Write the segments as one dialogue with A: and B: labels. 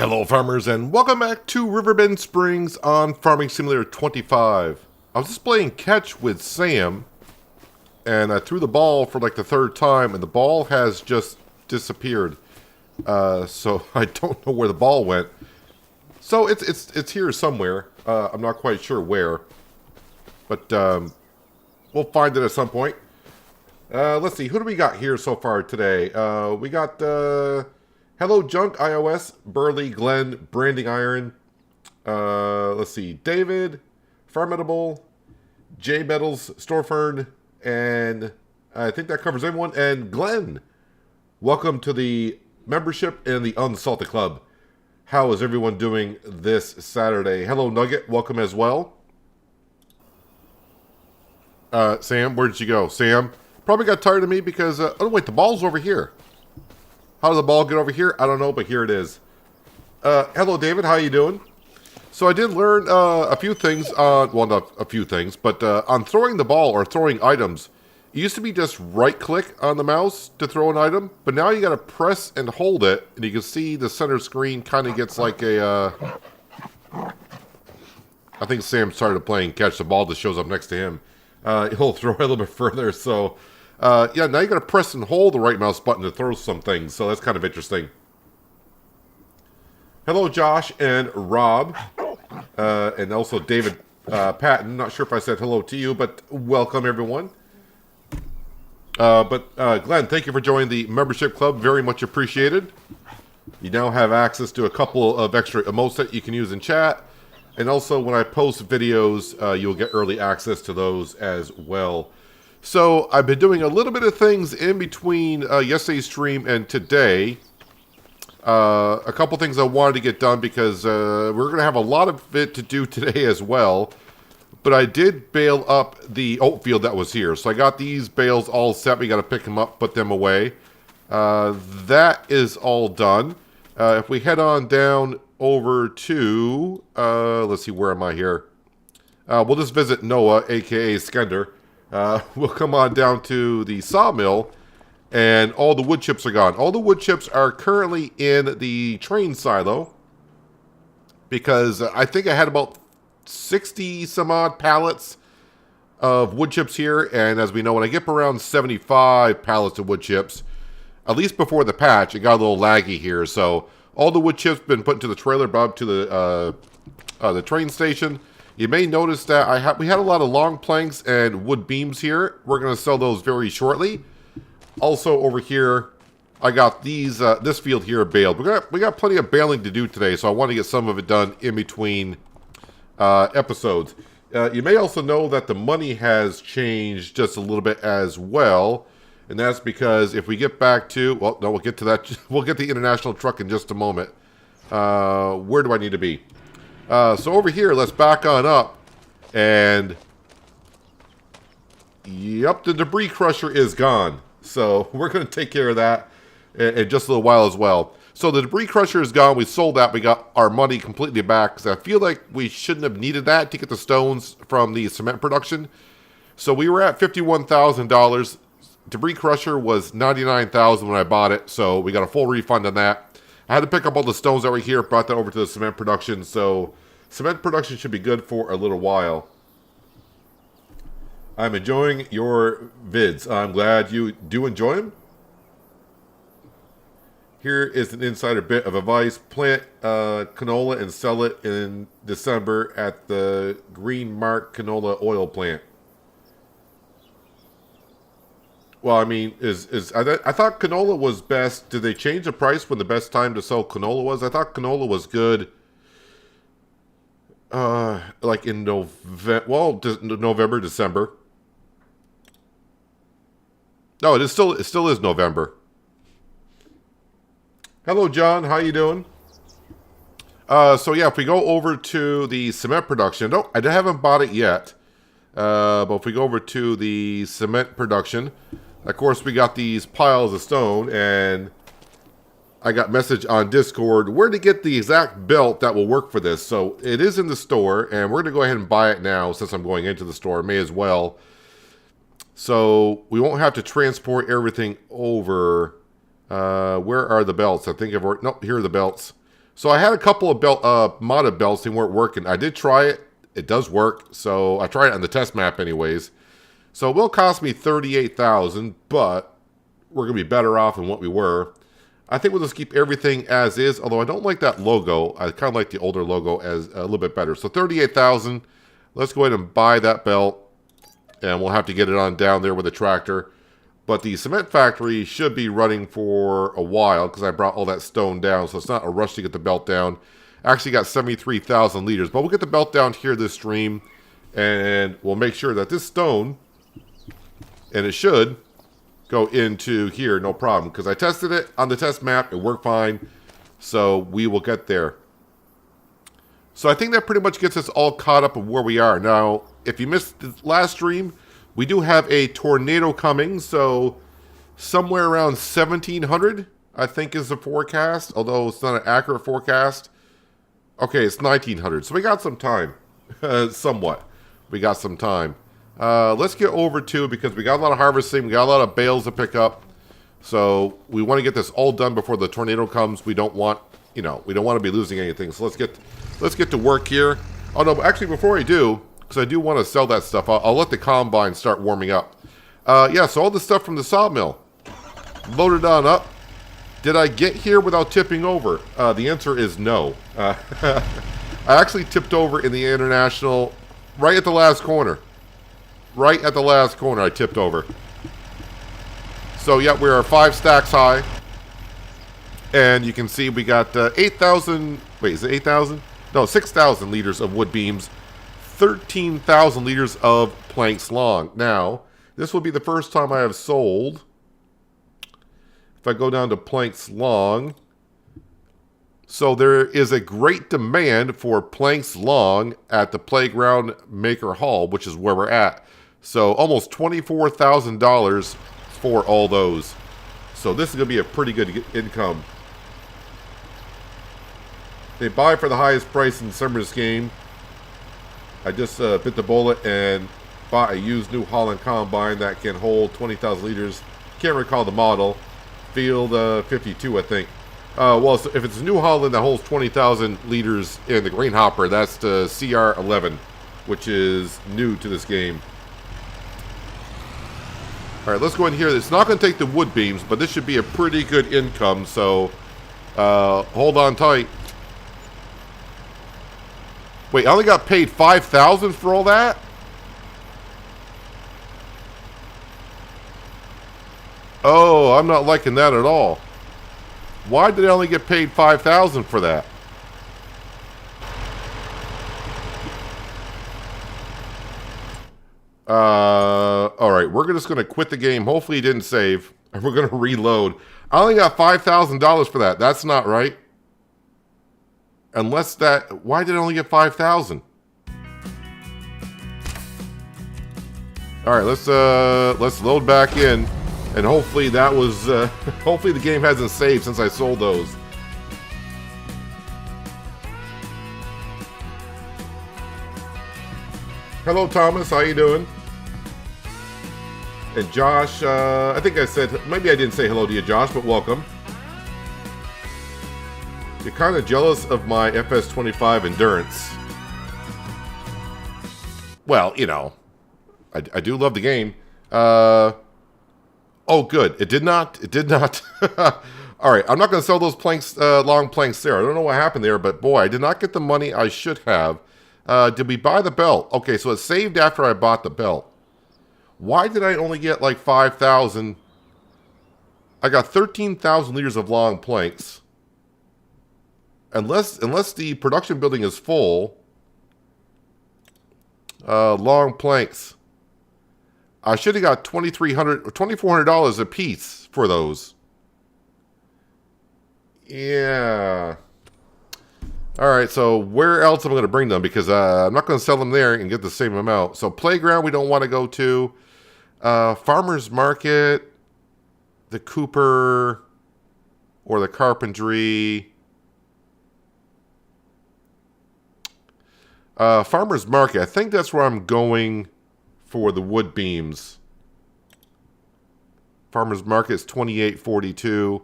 A: Hello farmers and welcome back to Riverbend Springs on Farming Simulator 25. I was just playing catch with Sam and I threw the ball for like the third time and the ball has just disappeared. So I don't know where the ball went. So it's here somewhere. I'm not quite sure where. But we'll find it at some point. Let's see, who do we got here so far today? We got Hello Junk iOS, Burley, Glenn, Branding Iron. Let's see, David, Farmable, J Metals, Storefern, and I think that covers everyone. And Glenn, welcome to the membership in the Unsalted Club. How is everyone doing this Saturday? Hello Nugget, welcome as well. Sam, where did you go? Sam probably got tired of me because, oh wait, the ball's over here. How did the ball get over here? I don't know, but here it is. Hello, David. How you doing? So I did learn a few things on, well, not a few things, but on throwing the ball or throwing items, it used to be just right-click on the mouse to throw an item, but now you got to press and hold it, and you can see the center screen kind of gets like a, I think Sam started playing catch the ball that shows up next to him. He'll throw it a little bit further, so... yeah, now you got to press and hold the right mouse button to throw some things, so that's kind of interesting. Hello, Josh and Rob, and also David Patton. Not sure if I said hello to you, but welcome, everyone. Glenn, thank you for joining the membership club. Very much appreciated. You now have access to a couple of extra emotes that you can use in chat, and also when I post videos, you'll get early access to those as well. So I've been doing a little bit of things in between yesterday's stream and today. A couple things I wanted to get done because we're going to have a lot of it to do today as well. But I did bale up the oat field that was here. So I got these bales all set. We got to pick them up, put them away. That is all done. If we head on down over to, let's see, where am I here? We'll just visit Noah, aka Skender. We'll come on down to the sawmill, and all the wood chips are gone. All the wood chips are currently in the train silo, because I think I had about 60 some odd pallets of wood chips here, and as we know, when I get around 75 pallets of wood chips, at least before the patch, it got a little laggy here, so all the wood chips been put into the trailer, brought up to the train station. You may notice that we had a lot of long planks and wood beams here. We're going to sell those very shortly. Also over here, I got these this field here baled. We got plenty of baling to do today, so I want to get some of it done in between episodes. You may also know that the money has changed just a little bit as well, and that's because if we get back to, well, no, we'll get to that. We'll get the international truck in just a moment. Where do I need to be? So over here, let's back on up, and yep, the debris crusher is gone. So we're going to take care of that in just a little while as well. So the debris crusher is gone. We sold that. We got our money completely back, because I feel like we shouldn't have needed that to get the stones from the cement production. So we were at $51,000. Debris crusher was $99,000 when I bought it, so we got a full refund on that. I had to pick up all the stones that were here, brought that over to the cement production, so cement production should be good for a little while. I'm enjoying your vids. I'm glad you do enjoy them. Here is an insider bit of advice. Plant canola and sell it in December at the Green Mark Canola Oil Plant. Well, I mean, I thought canola was best. Did they change the price when the best time to sell canola was? I thought canola was good, like in November, December. No, it still is November. Hello, John. How you doing? So yeah, if we go over to the cement production, no, I haven't bought it yet. But if we go over to the cement production. Of course, we got these piles of stone, and I got message on Discord where to get the exact belt that will work for this. So it is in the store, and we're going to go ahead and buy it now since I'm going into the store. May as well. So we won't have to transport everything over. Where are the belts? I think I've already... Nope, here are the belts. So I had a couple of modded belts. They weren't working. I did try it. It does work. So I tried it on the test map anyways. So it will cost me $38,000, but we're going to be better off than what we were. I think we'll just keep everything as is, although I don't like that logo. I kind of like the older logo as a little bit better. So $38,000. Let's go ahead and buy that belt, and we'll have to get it on down there with the tractor. But the cement factory should be running for a while because I brought all that stone down, so it's not a rush to get the belt down. I actually got 73,000 liters, but we'll get the belt down here this stream, and we'll make sure that this stone, and it should go into here, no problem, because I tested it on the test map. It worked fine, so we will get there. So I think that pretty much gets us all caught up of where we are. Now, if you missed the last stream, we do have a tornado coming, so somewhere around 1,700, I think, is the forecast, although it's not an accurate forecast. Okay, it's 1,900, so we got some time, somewhat. We got some time. Let's get over to, because we got a lot of harvesting, we got a lot of bales to pick up, so we want to get this all done before the tornado comes. We don't want, we don't want to be losing anything, so let's get to work here. Oh no, actually before I do, because I do want to sell that stuff, I'll let the combine start warming up. Yeah, so all the stuff from the sawmill, loaded on up. Did I get here without tipping over? The answer is no. I actually tipped over in the international right at the last corner. Right at the last corner, I tipped over. So, yeah, we are 5 stacks high. And you can see we got 8,000... Wait, is it 8,000? No, 6,000 liters of wood beams. 13,000 liters of planks long. Now, this will be the first time I have sold. If I go down to planks long. So there is a great demand for planks long at the Playground Maker Hall, which is where we're at. So almost $24,000 for all those. So this is going to be a pretty good income. They buy for the highest price in Summer's game. I just bit the bullet and bought a used New Holland combine that can hold 20,000 liters. Can't recall the model. Field 52, I think. Well, so if it's a New Holland that holds 20,000 liters in the grain hopper, that's the CR11, which is new to this game. All right, let's go in here. It's not going to take the wood beams, but this should be a pretty good income, so hold on tight. Wait, I only got paid $5,000 for all that? Oh, I'm not liking that at all. Why did I only get paid $5,000 for that? All right, we're just going to quit the game. Hopefully he didn't save. And we're going to reload. I only got $5,000 for that. That's not right. Unless that... Why did I only get $5,000? All right, let's load back in. And hopefully that was... hopefully the game hasn't saved since I sold those. Hello, Thomas. How you doing? And Josh, I think I said... Maybe I didn't say hello to you, Josh, but welcome. You're kind of jealous of my FS25 endurance. Well, you know, I do love the game. Oh, good. It did not. It did not. All right, I'm not going to sell those planks, long planks there. I don't know what happened there, but boy, I did not get the money I should have. Did we buy the belt? Okay, so it saved after I bought the belt. Why did I only get like 5,000? I got 13,000 liters of long planks. Unless the production building is full, long planks. I should have got $2,300 or $2,400 a piece for those. Yeah. All right, so where else am I going to bring them? Because I'm not going to sell them there and get the same amount. So playground we don't want to go to. Farmer's market, the Cooper, or the carpentry. Farmer's market, I think that's where I'm going for the wood beams. Farmer's market is $28.42.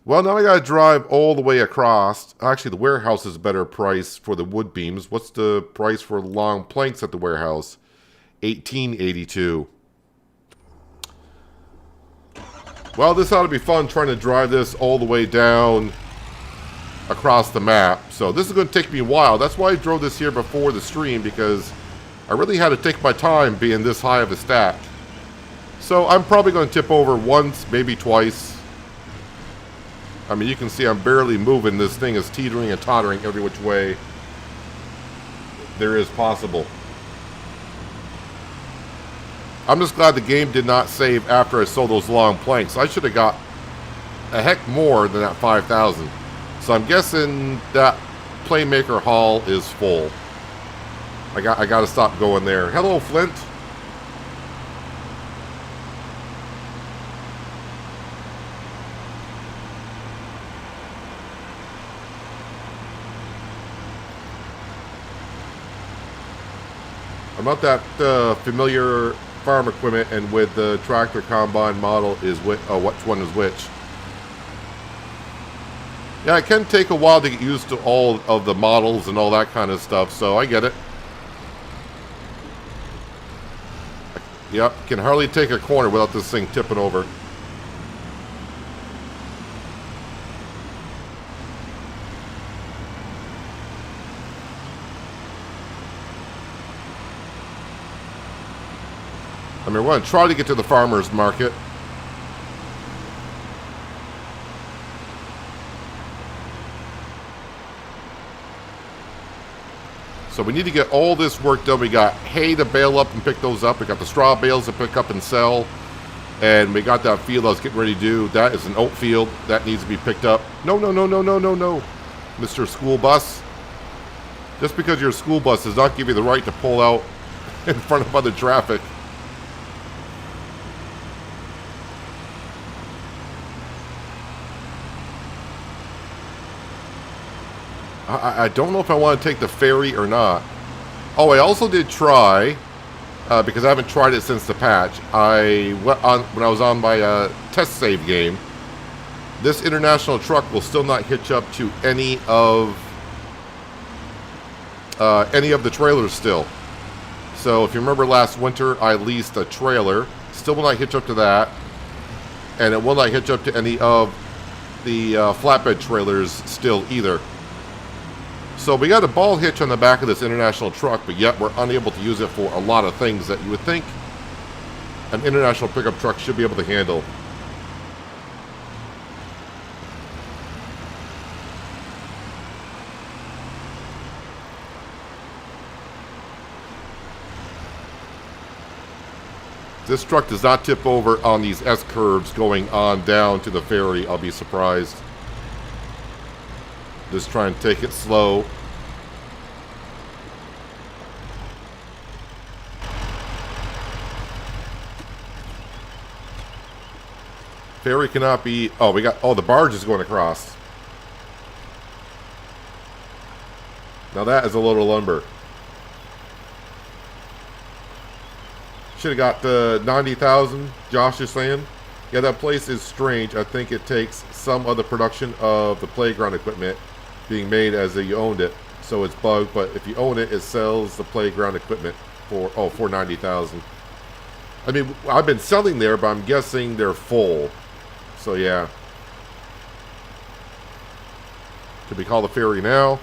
A: Well, now I gotta drive all the way across. Actually, the warehouse is a better price for the wood beams. What's the price for long planks at the warehouse? $18.82. Well, this ought to be fun trying to drive this all the way down across the map. So this is going to take me a while. That's why I drove this here before the stream, because I really had to take my time being this high of a stack. So I'm probably going to tip over once, maybe twice. I mean, you can see I'm barely moving. This thing is teetering and tottering every which way there is possible. I'm just glad the game did not save after I sold those long planks. I should have got a heck more than that 5,000. So I'm guessing that Playmaker Hall is full. I got to stop going there. Hello, Flint. I'm not that familiar farm equipment and with the tractor combine model is which one is which. Yeah, it can take a while to get used to all of the models and all that kind of stuff, so I get it. Yep, can hardly take a corner without this thing tipping over. I mean, we're going to try to get to the farmer's market. So we need to get all this work done. We got hay to bale up and pick those up. We got the straw bales to pick up and sell. And we got that field I was getting ready to do. That is an oat field. That needs to be picked up. No, no, no, no, no, no, no. Mr. School Bus. Just because you're a school bus does not give you the right to pull out in front of other traffic. I don't know if I want to take the ferry or not. Oh, I also did try, because I haven't tried it since the patch. I went on when I was on my test save game. This international truck will still not hitch up to any of the trailers still. So if you remember last winter, I leased a trailer. Still will not hitch up to that, and it will not hitch up to any of the flatbed trailers still either. So we got a ball hitch on the back of this international truck, but yet we're unable to use it for a lot of things that you would think an international pickup truck should be able to handle. This truck does not tip over on these S-curves going on down to the ferry. I'll be surprised. Just try and take it slow. Ferry cannot be... Oh, we got... Oh, the barge is going across. Now that is a load of lumber. Should have got the 90,000, Josh is saying. Yeah, that place is strange. I think it takes some of the production of the playground equipment being made as if you owned it. So it's bugged, but if you own it, it sells the playground equipment for 90,000. I mean, I've been selling there, but I'm guessing they're full. So yeah. Could we call the ferry now?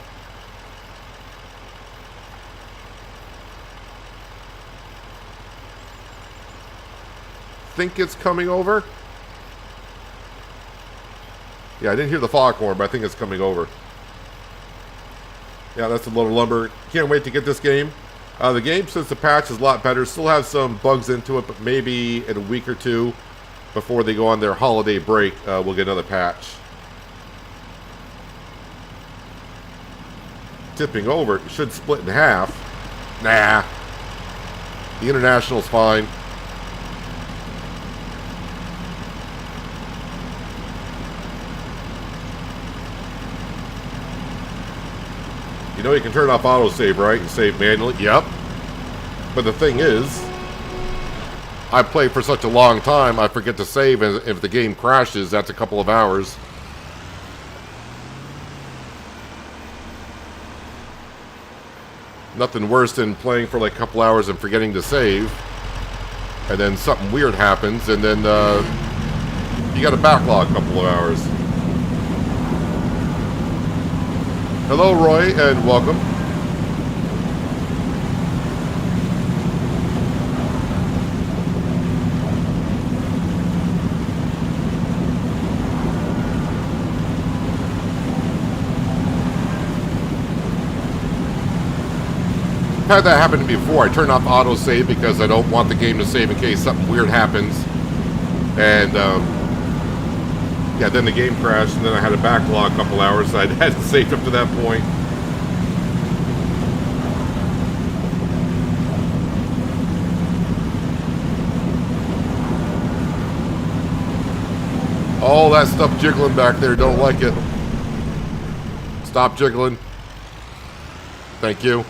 A: Think it's coming over. Yeah, I didn't hear the foghorn, but I think it's coming over. Yeah, that's a load of lumber. Can't wait to get this game. The game, since the patch is a lot better, still has some bugs into it, but maybe in a week or two before they go on their holiday break, we'll get another patch. Tipping over, it should split in half. Nah. The International's fine. You know you can turn off autosave, right? And save manually? Yep. But the thing is, I play for such a long time, I forget to save, and if the game crashes, that's a couple of hours. Nothing worse than playing for like a couple hours and forgetting to save. And then something weird happens, and then you got a backlog a couple of hours. Hello, Roy, and welcome. I've had that happen to me before. I turn off autosave because I don't want the game to save in case something weird happens. And, yeah, then the game crashed, and then I had a backlog a couple hours, so I hadn't saved up to that point. All that stuff jiggling back there, don't like it. Stop jiggling. Thank you.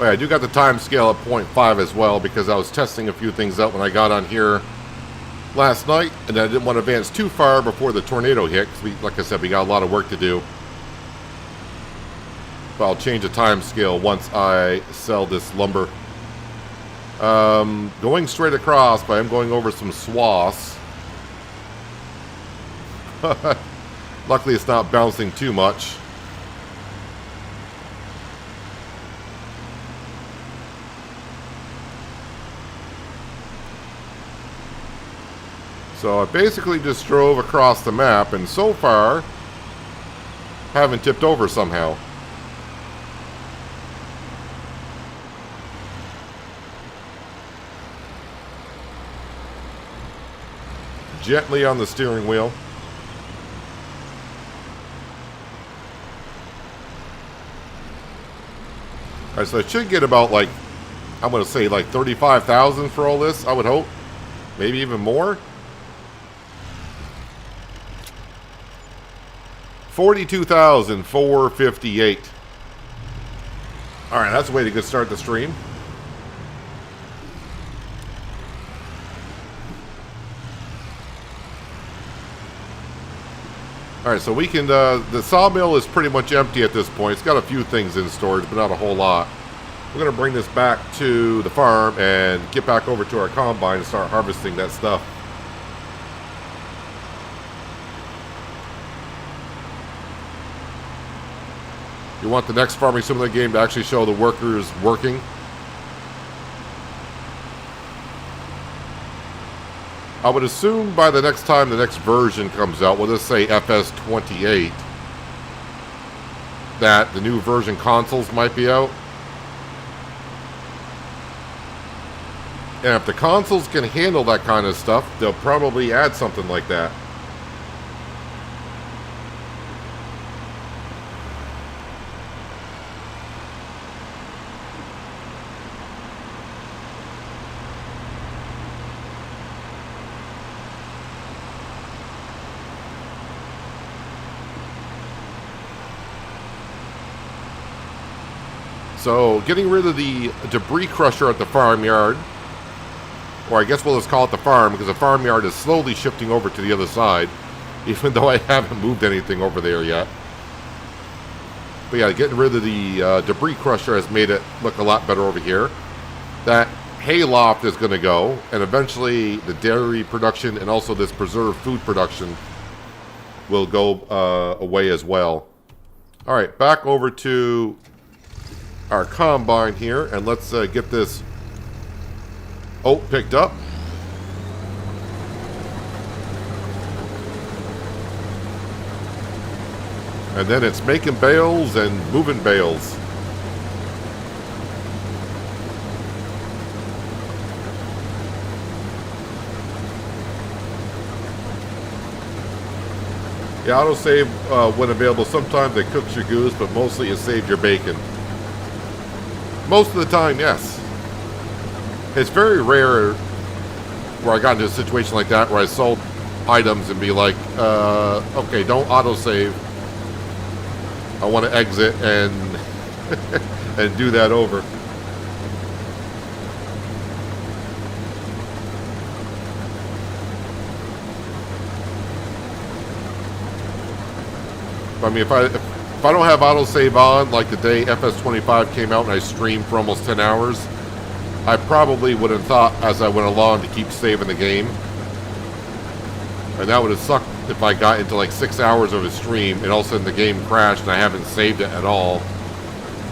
A: Oh, yeah, I do got the time scale at 0.5 as well because I was testing a few things out when I got on here last night, and I didn't want to advance too far before the tornado hit because, like I said, we got a lot of work to do. But I'll change the time scale once I sell this lumber. Going straight across, but I'm going over some swaths. Luckily, it's not bouncing too much. So I basically just drove across the map, and so far, haven't tipped over somehow. Gently on the steering wheel. Alright, so I should get about like, I'm going to say like 35,000 for all this, I would hope. Maybe even more. 42,458. Alright, that's a way to get start the stream. Alright, so we can, the sawmill is pretty much empty at this point. It's got a few things in storage, but not a whole lot. We're going to bring this back to the farm and get back over to our combine and start harvesting that stuff. You want the next farming simulator game to actually show the workers working. I would assume by the next time the next version comes out, we'll just say FS28, that the new version consoles might be out. And if the consoles can handle that kind of stuff, they'll probably add something like that. So, getting rid of the debris crusher at the farmyard, or I guess we'll just call it the farm, because the farmyard is slowly shifting over to the other side, even though I haven't moved anything over there yet. But yeah, getting rid of the debris crusher has made it look a lot better over here. That hay loft is going to go, and eventually the dairy production and also this preserved food production will go away as well. Alright, back over to our combine here, and let's get this oat picked up. And then it's making bales and moving bales. Yeah, autosave when available. Sometimes it cooks your goose, but mostly it saves your bacon. Most of the time, yes. It's very rare where I got into a situation like that where I sold items and be like, okay, don't autosave. I want to exit, and and do that over. I mean, if I don't have autosave on, like the day FS25 came out and I streamed for almost 10 hours, I probably would have thought as I went along to keep saving the game. And that would have sucked if I got into like 6 hours of a stream and all of a sudden the game crashed and I haven't saved it at all.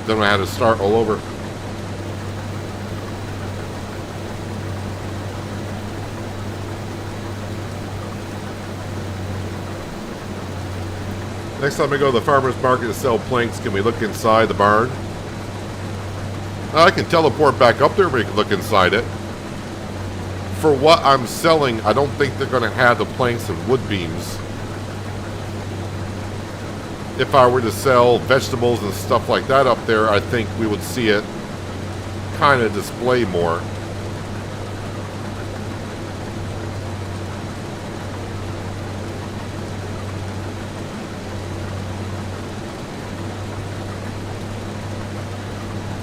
A: Then I had to start all over. Next time I go to the farmer's market to sell planks, can we look inside the barn? I can teleport back up there, but we can look inside it. For what I'm selling, I don't think they're going to have the planks and wood beams. If I were to sell vegetables and stuff like that up there, I think we would see it kind of display more.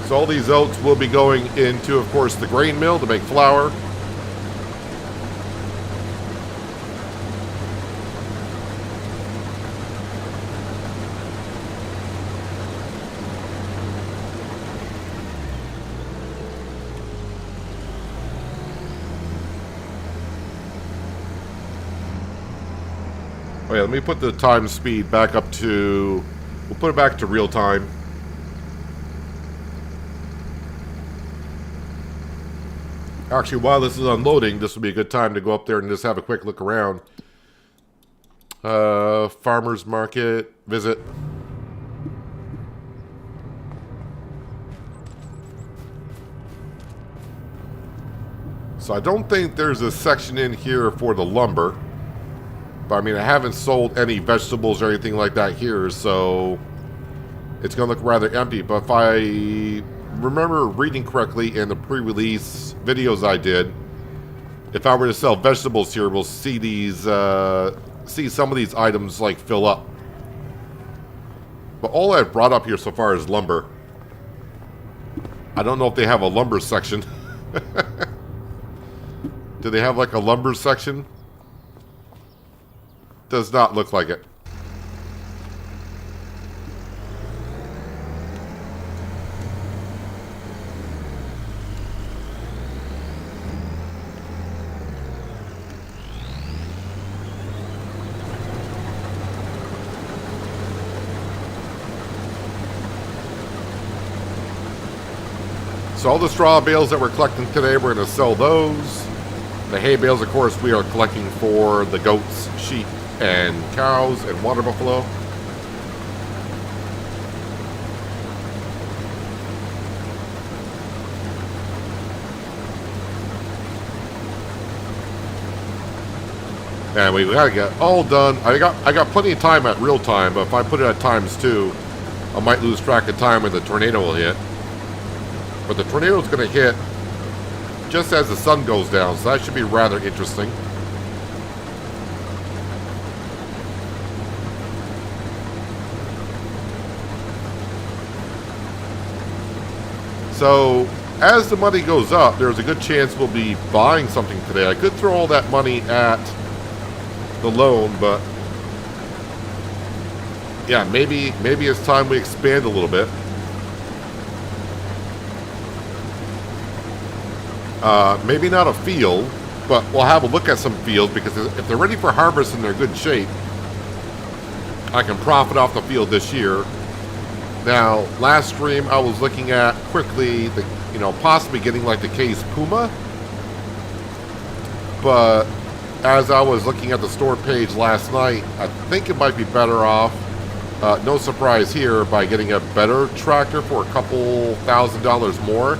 A: So all these oats will be going into, of course, the grain mill to make flour. Oh yeah, let me put the time speed back up to, we'll put it back to real time. Actually, while this is unloading, this would be a good time to go up there and just have a quick look around. Farmer's market, visit. So I don't think there's a section in here for the lumber. But I mean, I haven't sold any vegetables or anything like that here, so it's going to look rather empty. But if I remember reading correctly in the pre-release videos I did, if I were to sell vegetables here, we'll see these, see some of these items like fill up. But all I've brought up here so far is lumber. I don't know if they have a lumber section. Do they have like a lumber section? Does not look like it. So all the straw bales that we're collecting today, we're going to sell those. The hay bales, of course, we are collecting for the goats, sheep, and cows, and water buffalo. And we gotta get all done. I got plenty of time at real time, but if I put it at ×2, I might lose track of time when the tornado will hit. But the tornado is going to hit just as the sun goes down, so that should be rather interesting. So, as the money goes up, there's a good chance we'll be buying something today. I could throw all that money at the loan, but yeah, maybe it's time we expand a little bit. Maybe not a field, but we'll have a look at some fields, because if they're ready for harvest and they're in good shape, I can profit off the field this year. Now, last stream I was looking at quickly, possibly getting like the case Puma, but as I was looking at the store page last night, I think it might be better off, no surprise here, by getting a better tractor for a couple $1,000s more.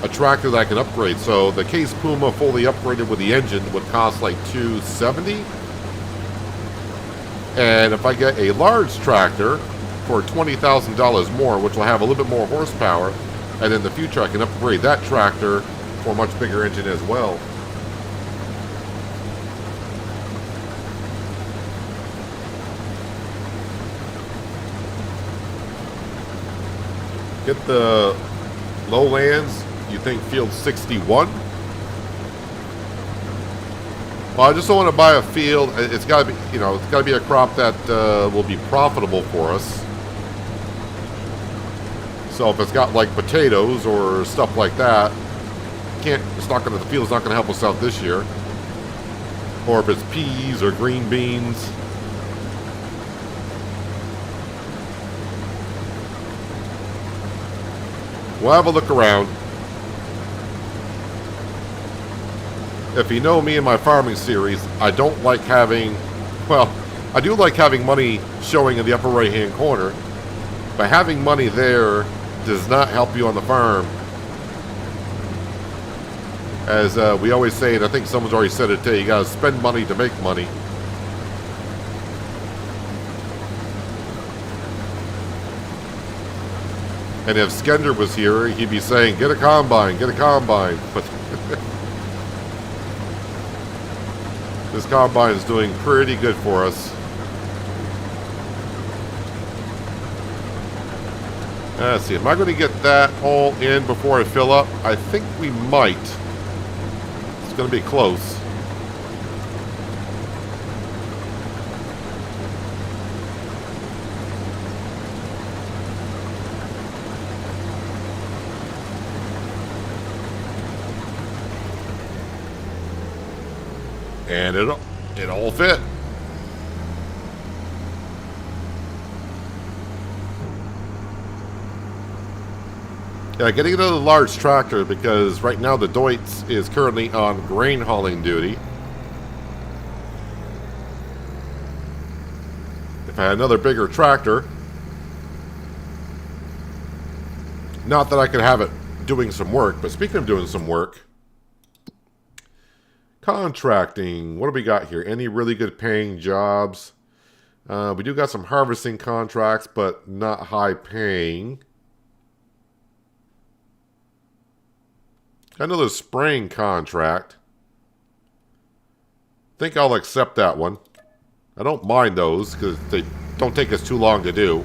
A: A tractor that I can upgrade. So the case Puma fully upgraded with the engine would cost like $270. And if I get a large tractor for $20,000 more, which will have a little bit more horsepower, and in the future I can upgrade that tractor for a much bigger engine as well. Get the lowlands. You think field 61? Well, I just don't want to buy a field. It's got to be, you know, it's got to be a crop that will be profitable for us. So if it's got like potatoes or stuff like that, it's not going to, the field's not going to help us out this year. Or if it's peas or green beans. We'll have a look around. If you know me in my farming series, I don't like having, well, I do like having money showing in the upper right hand corner, but having money there does not help you on the farm. As we always say, and I think someone's already said it today, you gotta spend money to make money. And if Skender was here, he'd be saying, get a combine, get a combine. But this combine is doing pretty good for us. Let's see, am I going to get that all in before I fill up? I think we might. It's going to be close. And it all fit. Yeah, getting another large tractor because right now the Deutz is currently on grain hauling duty. If I had another bigger tractor, not that I could have it doing some work, but speaking of doing some work, contracting, what do we got here? Any really good paying jobs? We do got some harvesting contracts, but not high paying. Another spraying contract. Think I'll accept that one. I don't mind those because they don't take us too long to do.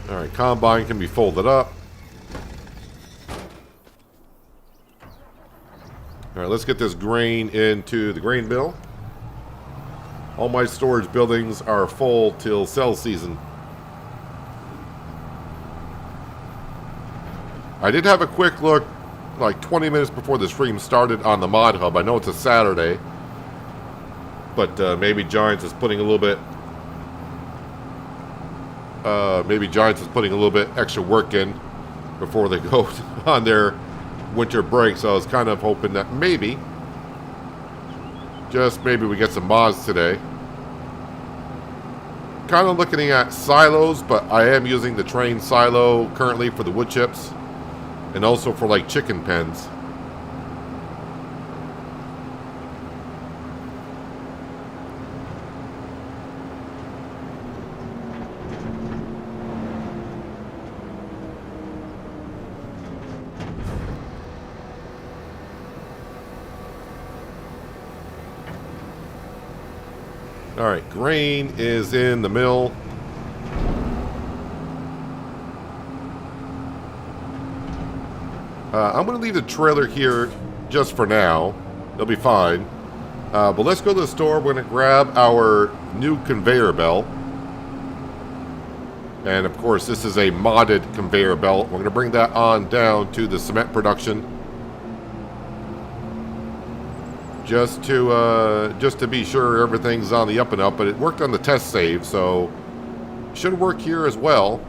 A: Alright, combine can be folded up. Alright, let's get this grain into the grain bill. All my storage buildings are full till sell season. I did have a quick look like 20 minutes before the stream started on the mod hub. I know it's a Saturday, but maybe Giants is putting a little bit extra work in before they go on their winter break. So I was kind of hoping that maybe, just maybe, we get some mods today. Kind of looking at silos, but I am using the train silo currently for the wood chips and also for like chicken pens. Alright, grain is in the mill. I'm going to leave the trailer here just for now. It'll be fine. But let's go to the store. We're going to grab our new conveyor belt. And of course, this is a modded conveyor belt. We're going to bring that on down to the cement production. Just to be sure everything's on the up and up, but it worked on the test save, so it should work here as well.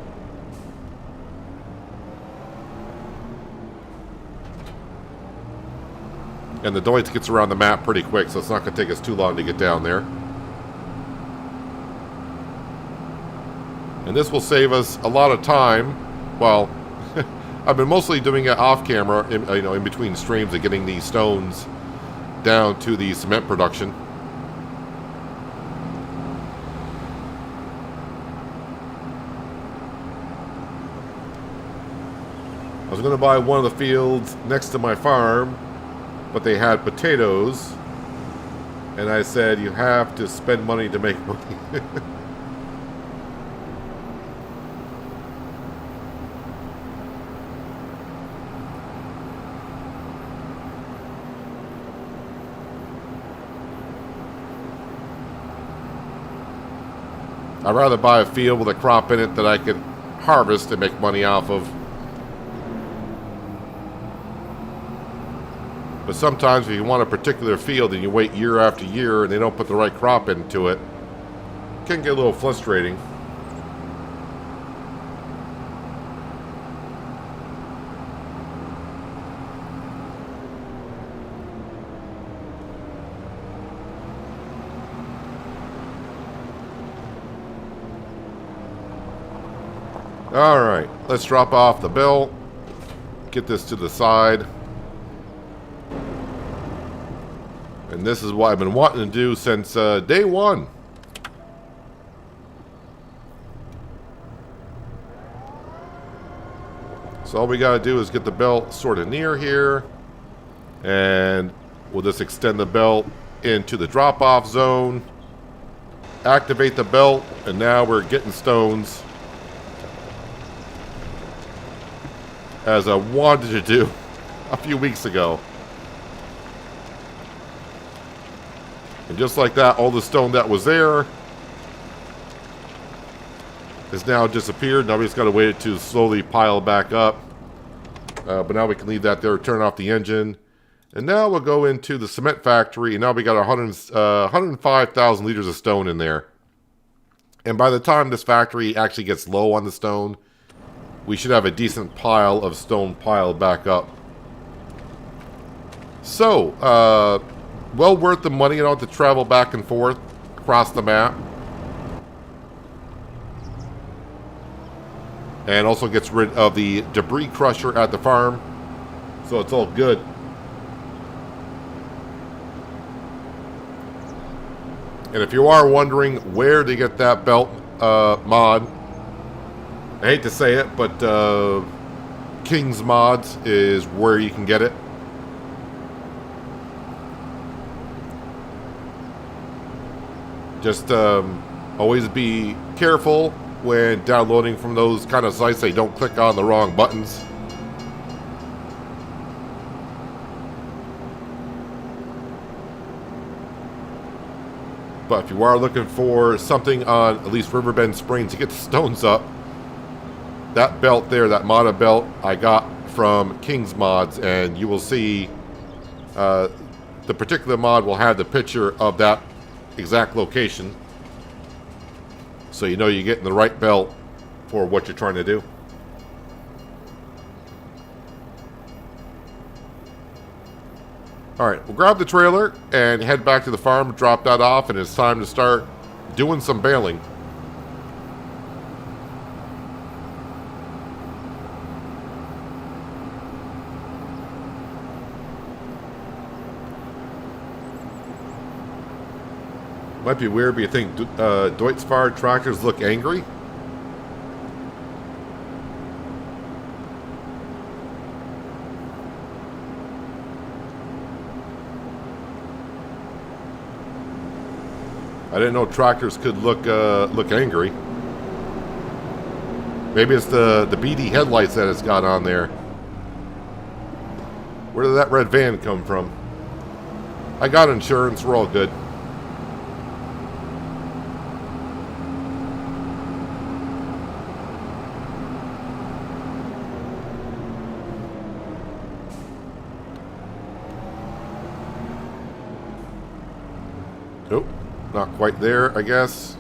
A: And the Deutz gets around the map pretty quick, so it's not going to take us too long to get down there. And this will save us a lot of time. Well, I've been mostly doing it off camera, in between streams, and getting these stones down to the cement production. I was going to buy one of the fields next to my farm, but they had potatoes. And I said, you have to spend money to make money. I'd rather buy a field with a crop in it that I could harvest and make money off of. But sometimes if you want a particular field and you wait year after year and they don't put the right crop into it, it can get a little frustrating. Alright, let's drop off the bill. Get this to the side. And this is what I've been wanting to do since day one. So all we got to do is get the belt sort of near here. And we'll just extend the belt into the drop-off zone. Activate the belt. And now we're getting stones. As I wanted to do a few weeks ago. And just like that, all the stone that was there has now disappeared. Now we just got to wait to slowly pile back up. But now we can leave that there, turn off the engine. And now we'll go into the cement factory. And now we got 105,000 liters of stone in there. And by the time this factory actually gets low on the stone, we should have a decent pile of stone piled back up. So, well worth the money. You don't have to travel back and forth across the map. And also gets rid of the debris crusher at the farm. So it's all good. And if you are wondering where to get that belt mod, I hate to say it, but King's Mods is where you can get it. Just always be careful when downloading from those kind of sites. They don't click on the wrong buttons. But if you are looking for something on at least Riverbend Springs to get the stones up, that belt there, that modded belt, I got from King's Mods, and you will see the particular mod will have the picture of that exact location, so you know you're getting the right belt for what you're trying to do. Alright, we'll grab the trailer and head back to the farm, drop that off, and it's time to start doing some baling. Might be weird, but you think Deutz-fired tractors look angry? I didn't know tractors could look angry. Maybe it's the beady headlights that it's got on there. Where did that red van come from? I got insurance, we're all good. Nope, not quite there, I guess.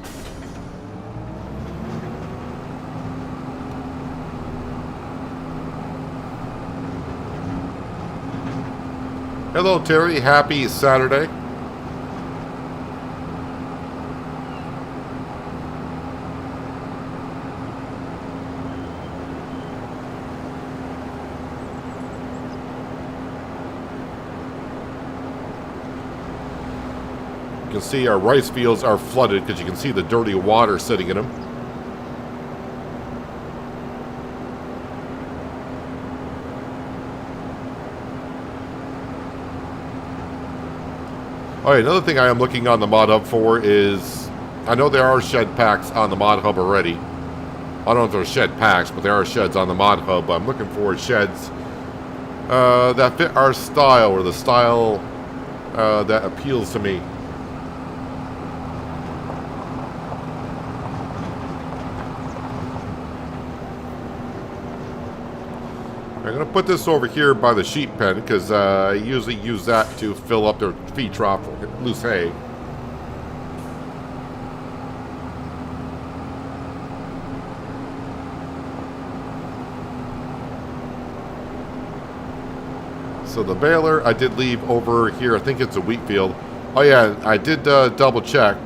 A: Hello, Terry. Happy Saturday. You can see our rice fields are flooded because you can see the dirty water sitting in them. Oh, yeah, another thing I am looking on the mod hub for is, I know there are shed packs on the mod hub already. I don't know if they're shed packs, but there are sheds on the mod hub. But I'm looking for sheds that fit our style, or the style that appeals to me. I'm going to put this over here by the sheep pen, because I usually use that to fill up their feed trough with loose hay. So the baler I did leave over here. I think it's a wheat field. Oh yeah, I did double check,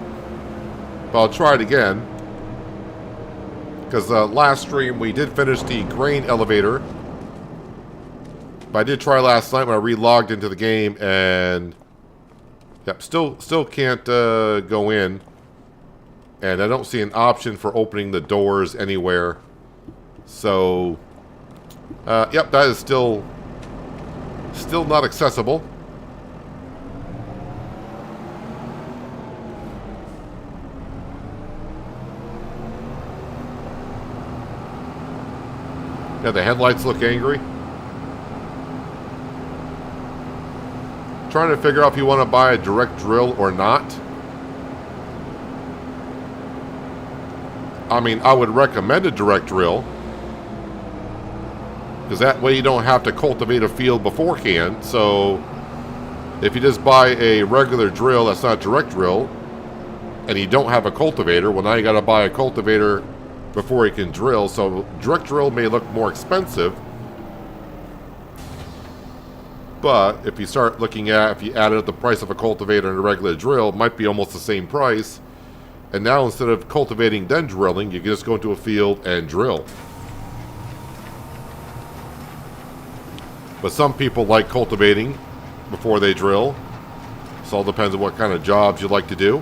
A: but I'll try it again. Because last stream we did finish the grain elevator. But I did try last night when I re-logged into the game, and yep, still can't go in. And I don't see an option for opening the doors anywhere. So, yep, that is still not accessible. Yeah, the headlights look angry. Trying to figure out if you want to buy a direct drill or not. I mean, I would recommend a direct drill, because that way you don't have to cultivate a field beforehand. So if you just buy a regular drill that's not a direct drill, and you don't have a cultivator, well, now you got to buy a cultivator before you can drill. So direct drill may look more expensive, but if you start looking at, if you added up the price of a cultivator and a regular drill, it might be almost the same price. And now instead of cultivating then drilling, you can just go into a field and drill. But some people like cultivating before they drill. So it all depends on what kind of jobs you like to do.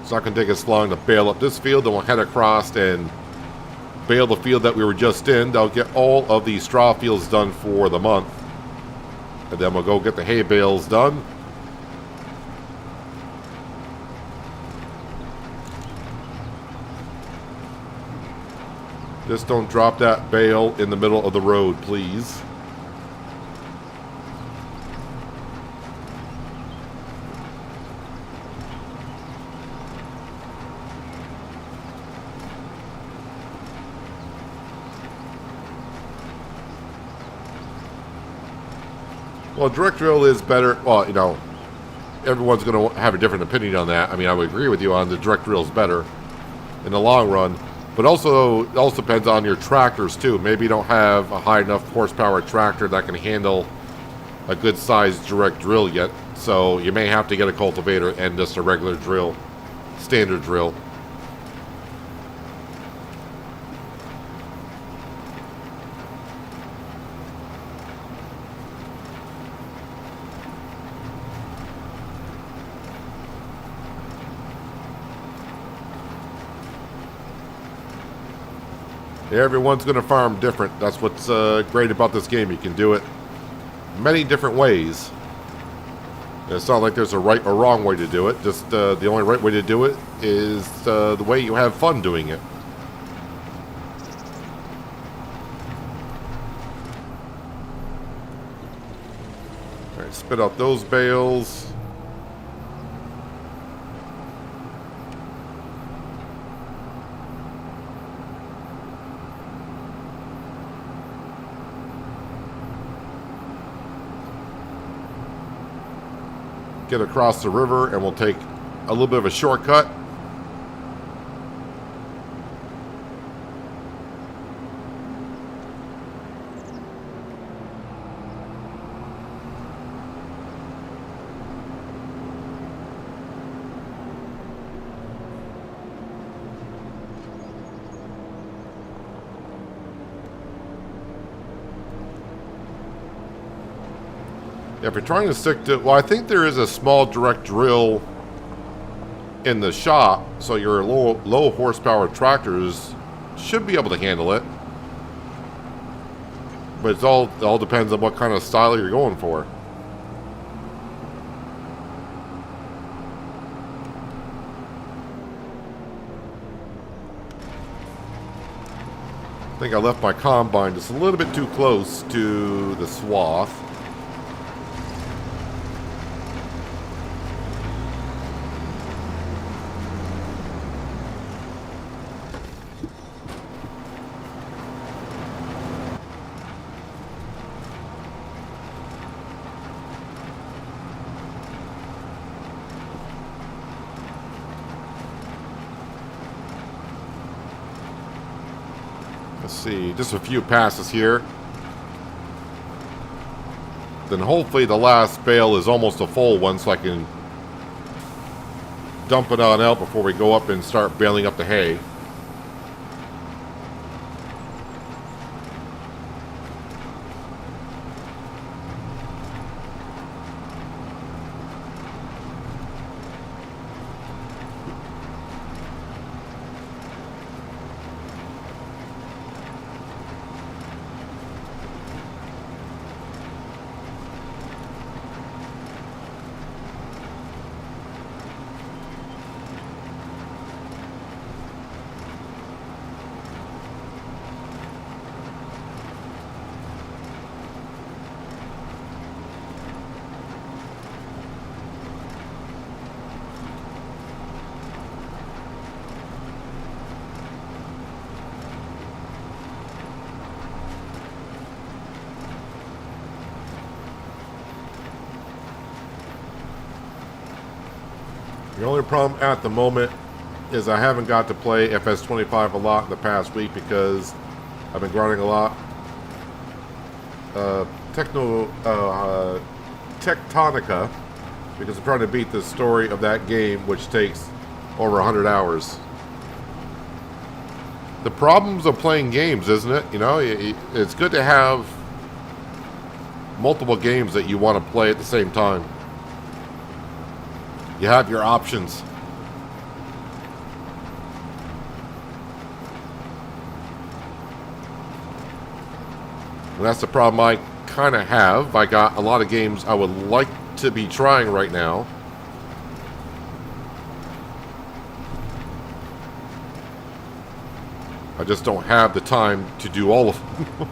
A: It's not going to take us long to bale up this field, then we'll head across and bale the field that we were just in. That'll get all of the straw fields done for the month. And then we'll go get the hay bales done. Just don't drop that bale in the middle of the road, please. Well, direct drill is better. Well, you know, everyone's going to have a different opinion on that. I mean, I would agree with you on the direct drill is better in the long run. But also, it also depends on your tractors, too. Maybe you don't have a high enough horsepower tractor that can handle a good-sized direct drill yet. So you may have to get a cultivator and just a regular drill, standard drill. Everyone's going to farm different. That's what's great about this game. You can do it many different ways. It's not like there's a right or wrong way to do it. Just the only right way to do it is the way you have fun doing it. All right, spit out those bales. Get across the river and we'll take a little bit of a shortcut. If you're trying to stick to... Well, I think there is a small direct drill in the shop, so your low horsepower tractors should be able to handle it. But it all depends on what kind of style you're going for. I think I left my combine just a little bit too close to the swath. Let's see, just a few passes here. Then hopefully the last bale is almost a full one so I can dump it on out before we go up and start baling up the hay. The only problem at the moment is I haven't got to play FS25 a lot in the past week because I've been grinding a lot. Tectonica, because I'm trying to beat the story of that game, which takes over 100 hours. The problems of playing games, isn't it? You know, it's good to have multiple games that you want to play at the same time. You have your options. And that's the problem I kind of have. I got a lot of games I would like to be trying right now. I just don't have the time to do all of them.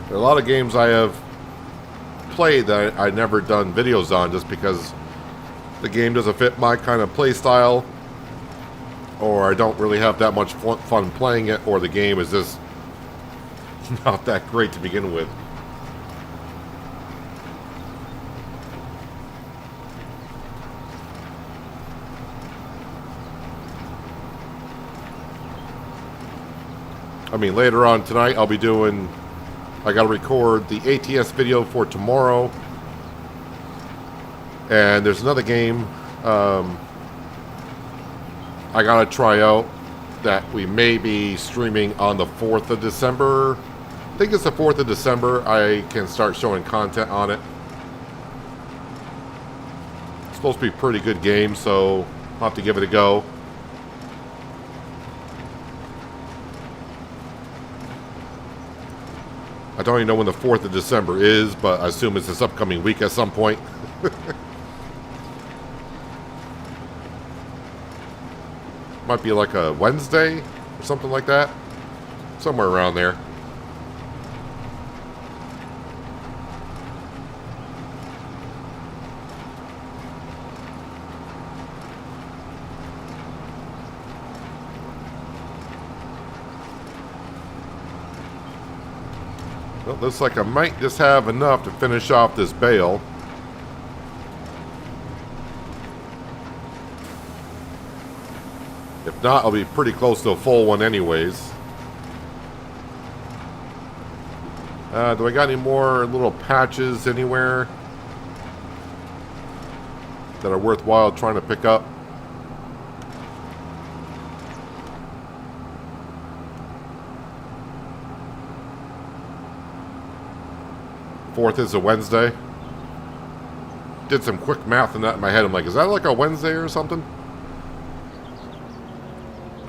A: There are a lot of games I have played that I never done videos on just because the game doesn't fit my kind of play style, or I don't really have that much fun playing it, or the game is just not that great to begin with. I mean, later on tonight I'll be doing... I got to record the ATS video for tomorrow. And there's another game I got to try out that we may be streaming on the 4th of December. I think it's the 4th of December. I can start showing content on it. It's supposed to be a pretty good game, so I'll have to give it a go. I don't even know when the 4th of December is, but I assume it's this upcoming week at some point. Might be like a Wednesday or something like that. Somewhere around there. Well, looks like I might just have enough to finish off this bale. If not, I'll be pretty close to a full one anyways. Do I got any more little patches anywhere that are worthwhile trying to pick up? Fourth is a Wednesday. Did some quick math on that in my head. I'm like, is that like a Wednesday or something?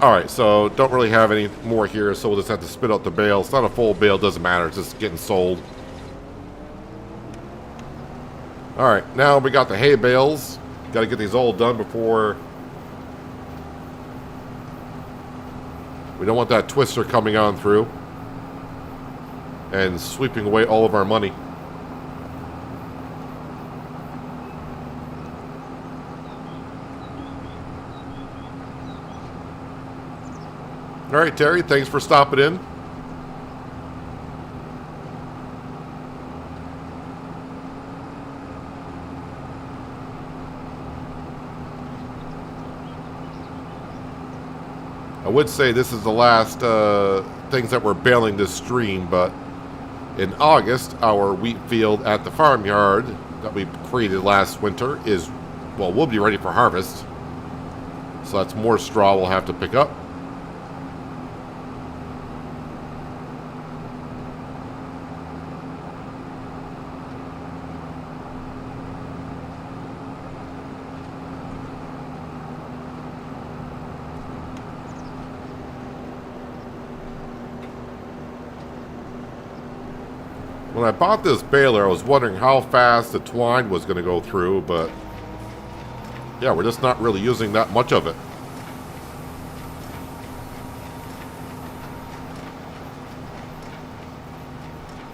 A: Alright, so don't really have any more here, so we'll just have to spit out the bale. It's not a full bale, doesn't matter, it's just getting sold. Alright, now we got the hay bales. Got to get these all done before... We don't want that twister coming on through and sweeping away all of our money. All right, Terry, thanks for stopping in. I would say this is the last things that we're baling this stream, but in August, our wheat field at the farmyard that we created last winter is, well, we'll be ready for harvest. So that's more straw we'll have to pick up. When I bought this baler, I was wondering how fast the twine was going to go through, but yeah, we're just not really using that much of it.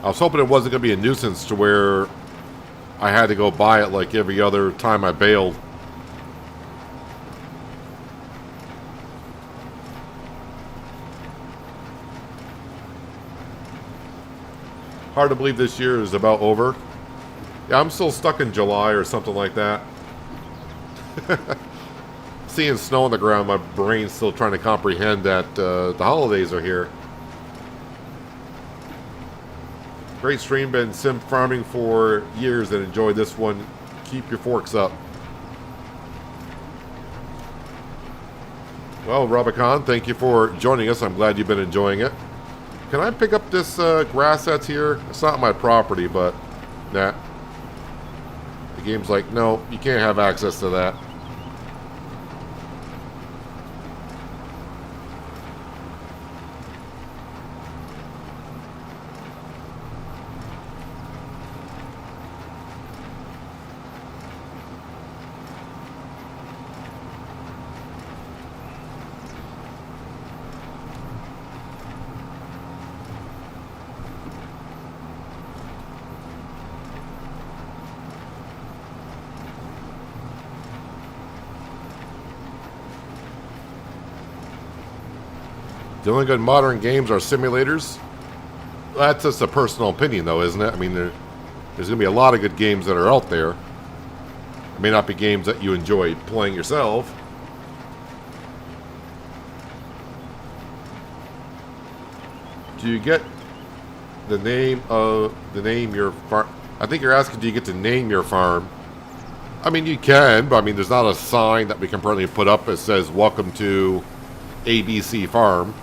A: I was hoping it wasn't going to be a nuisance to where I had to go buy it like every other time I baled. Hard to believe this year is about over. Yeah, I'm still stuck in July or something like that. Seeing snow on the ground, my brain's still trying to comprehend that the holidays are here. Great stream, been sim farming for years and enjoyed this one. Keep your forks up. Well, Robicon, thank you for joining us. I'm glad you've been enjoying it. Can I pick up this grass that's here? It's not my property, but nah. The game's like, no, you can't have access to that. The only good modern games are simulators. That's just a personal opinion, though, isn't it? I mean, there's going to be a lot of good games that are out there. It may not be games that you enjoy playing yourself. Do you get the name your farm? I think you're asking, do you get to name your farm? I mean, you can, but I mean, there's not a sign that we can currently put up that says, welcome to ABC Farm.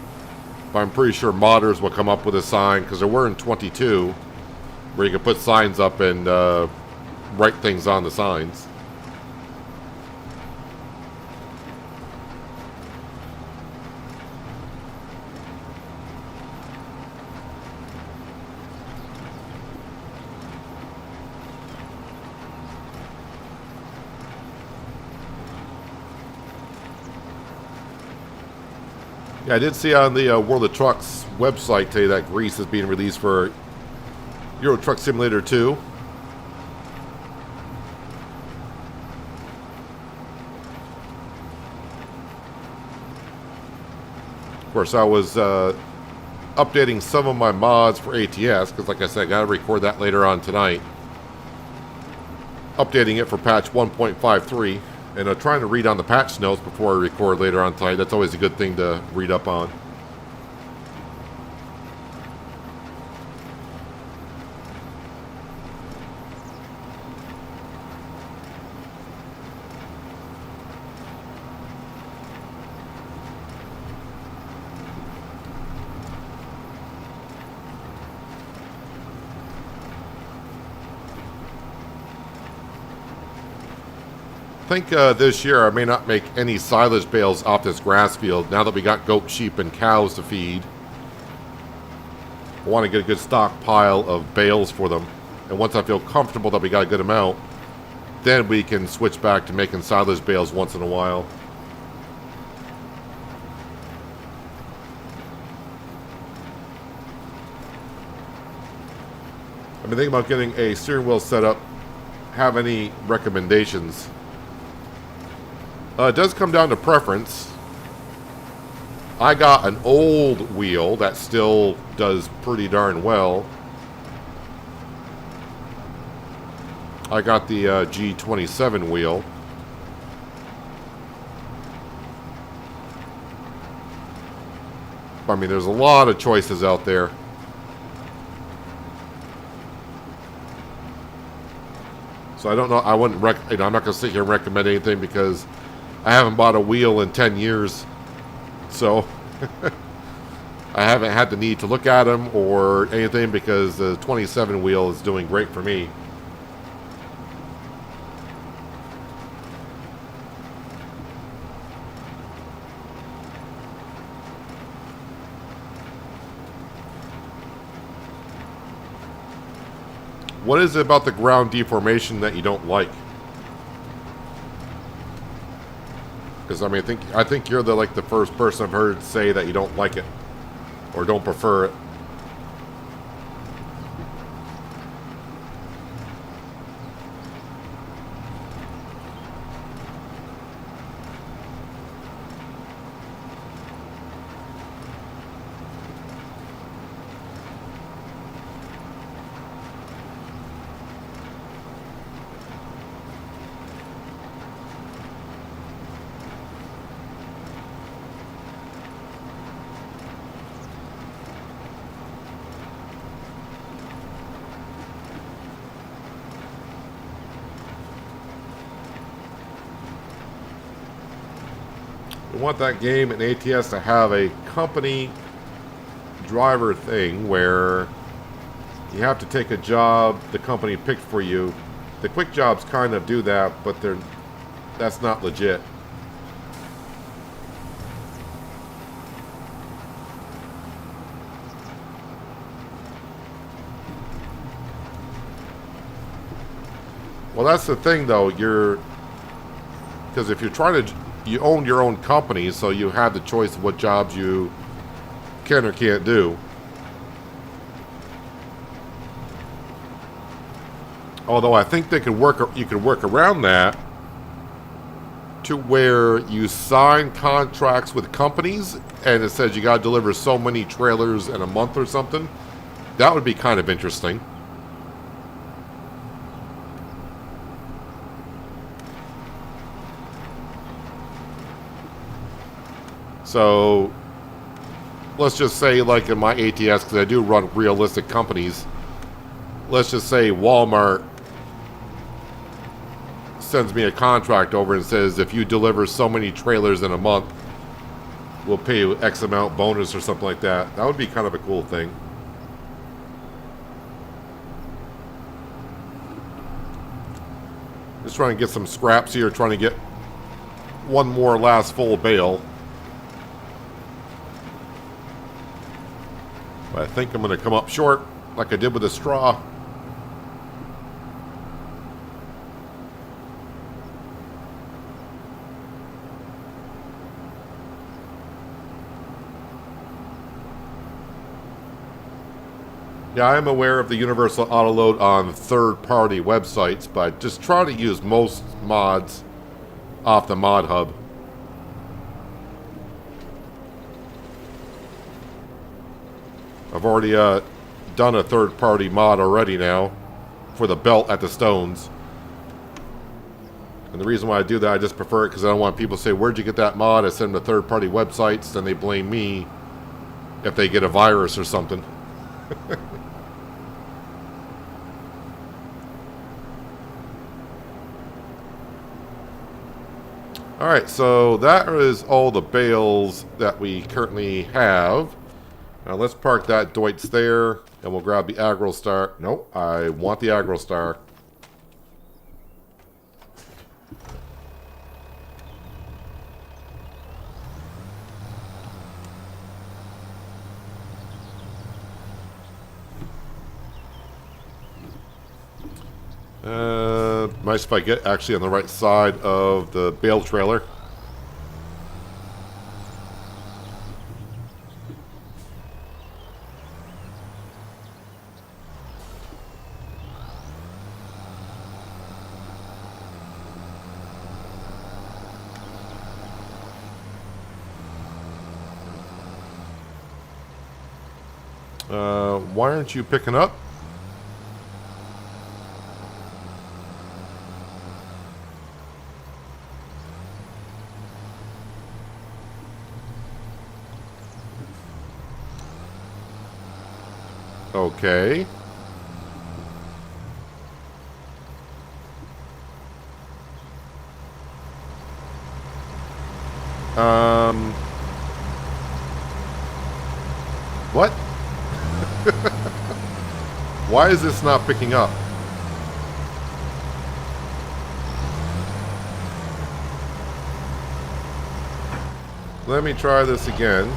A: But I'm pretty sure modders will come up with a sign, because there were in 22 where you can put signs up and write things on the signs. Yeah, I did see on the World of Trucks website today that Greece is being released for Euro Truck Simulator 2. Of course, I was updating some of my mods for ATS, because like I said, I got to record that later on tonight. Updating it for patch 1.53, And trying to read on the patch notes before I record later on tonight. That's always a good thing to read up on. I think this year I may not make any silage bales off this grass field now that we got goat, sheep, and cows to feed. I want to get a good stockpile of bales for them. And once I feel comfortable that we got a good amount, then we can switch back to making silage bales once in a while. I've been thinking about getting a steering wheel set up. Have any recommendations? It does come down to preference. I got an old wheel that still does pretty darn well. I got the G27 wheel. I mean, there's a lot of choices out there. So I don't know. I wouldn't. I'm not going to sit here and recommend anything because I haven't bought a wheel in 10 years. So I haven't had the need to look at them or anything because the 27 wheel is doing great for me. What is it about the ground deformation that you don't like? Because I mean, I think you're the first person I've heard say that you don't like it or don't prefer it. We want that game in ATS to have a company driver thing where you have to take a job the company picked for you. The quick jobs kind of do that, but that's not legit. Well, that's the thing, though. Because if you're trying to, you own your own company, so you have the choice of what jobs you can or can't do. Although I think you could work around that to where you sign contracts with companies and it says you got to deliver so many trailers in a month or something. That would be kind of interesting. So, let's just say, like in my ATS, because I do run realistic companies, let's just say Walmart sends me a contract over and says, if you deliver so many trailers in a month, we'll pay you X amount bonus or something like that. That would be kind of a cool thing. Just trying to get some scraps here, trying to get one more last full bale. But I think I'm going to come up short, like I did with the straw. Yeah, I am aware of the universal autoload on third-party websites, but just try to use most mods off the mod hub. I've already done a third-party mod already now for the belt at the stones. And the reason why I do that, I just prefer it because I don't want people to say, where'd you get that mod? I send them to third-party websites, then they blame me if they get a virus or something. Alright, so that is all the bales that we currently have. Now let's park that Deutz there, and we'll grab the Agro Star. Nope, I want the Agro Star. Nice if I get actually on the right side of the bale trailer. Why aren't you picking up? Okay. What? Why is this not picking up? Let me try this again.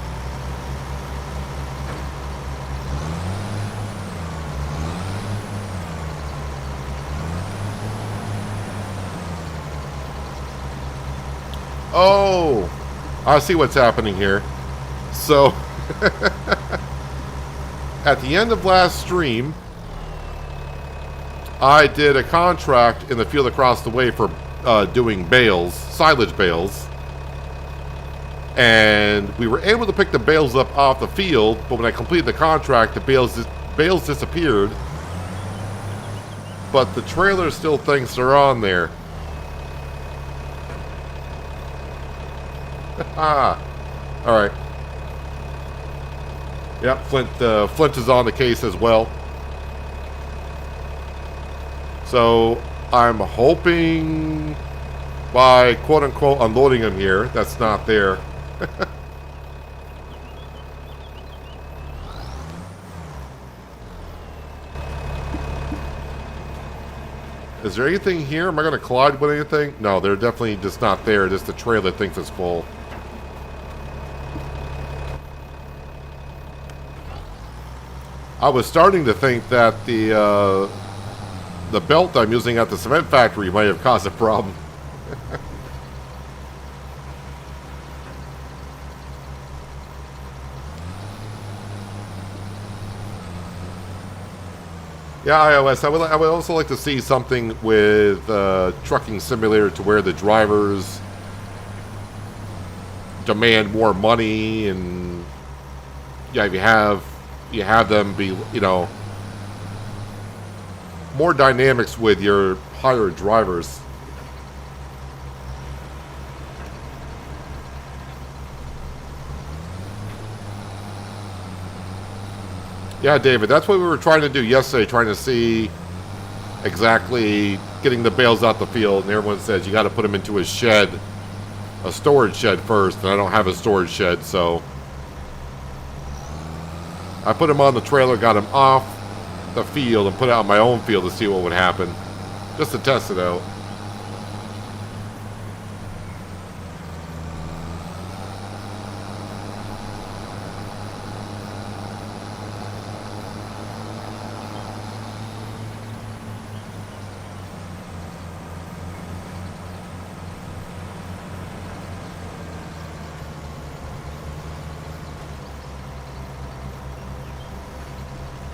A: Oh, I see what's happening here. So, at the end of last stream, I did a contract in the field across the way for doing bales, silage bales. And we were able to pick the bales up off the field, but when I completed the contract, the bales disappeared. But the trailer still thinks they're on there. Alright. Yep, Flint is on the case as well. So, I'm hoping by quote-unquote unloading him here, that's not there. Is there anything here? Am I going to collide with anything? No, they're definitely just not there. Just the trailer thinks it's full. I was starting to think that the belt I'm using at the cement factory might have caused a problem. Yeah, iOS. I would also like to see something with Trucking Simulator to where the drivers demand more money, and yeah, you have them be, you know, more dynamics with your hired drivers. Yeah, David, that's what we were trying to do yesterday, trying to see exactly getting the bales out the field, and everyone says you got to put them into a shed, a storage shed first, and I don't have a storage shed, so I put them on the trailer, got them off the field, and put it on my own field to see what would happen, just to test it out.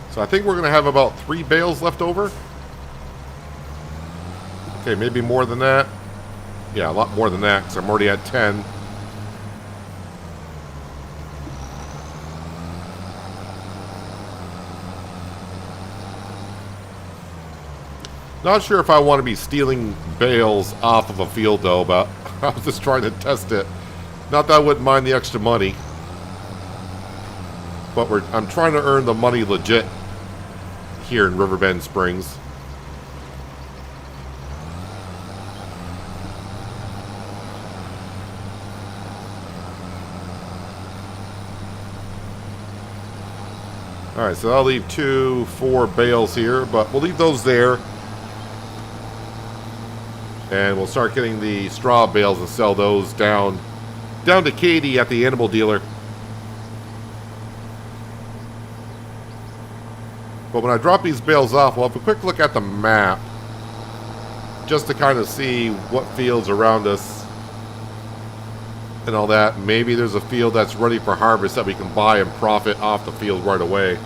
A: So I think we're going to have about 3 bales left over. Okay, maybe more than that. Yeah, a lot more than that, because I'm already at 10. Not sure if I want to be stealing bales off of a field, though, but I was just trying to test it. Not that I wouldn't mind the extra money. But I'm trying to earn the money legit here in Riverbend Springs. Alright, so I'll leave 4 bales here, but we'll leave those there. And we'll start getting the straw bales and sell those down to Katie at the animal dealer. But when I drop these bales off, we'll have a quick look at the map. Just to kind of see what fields around us and all that. Maybe there's a field that's ready for harvest that we can buy and profit off the field right away.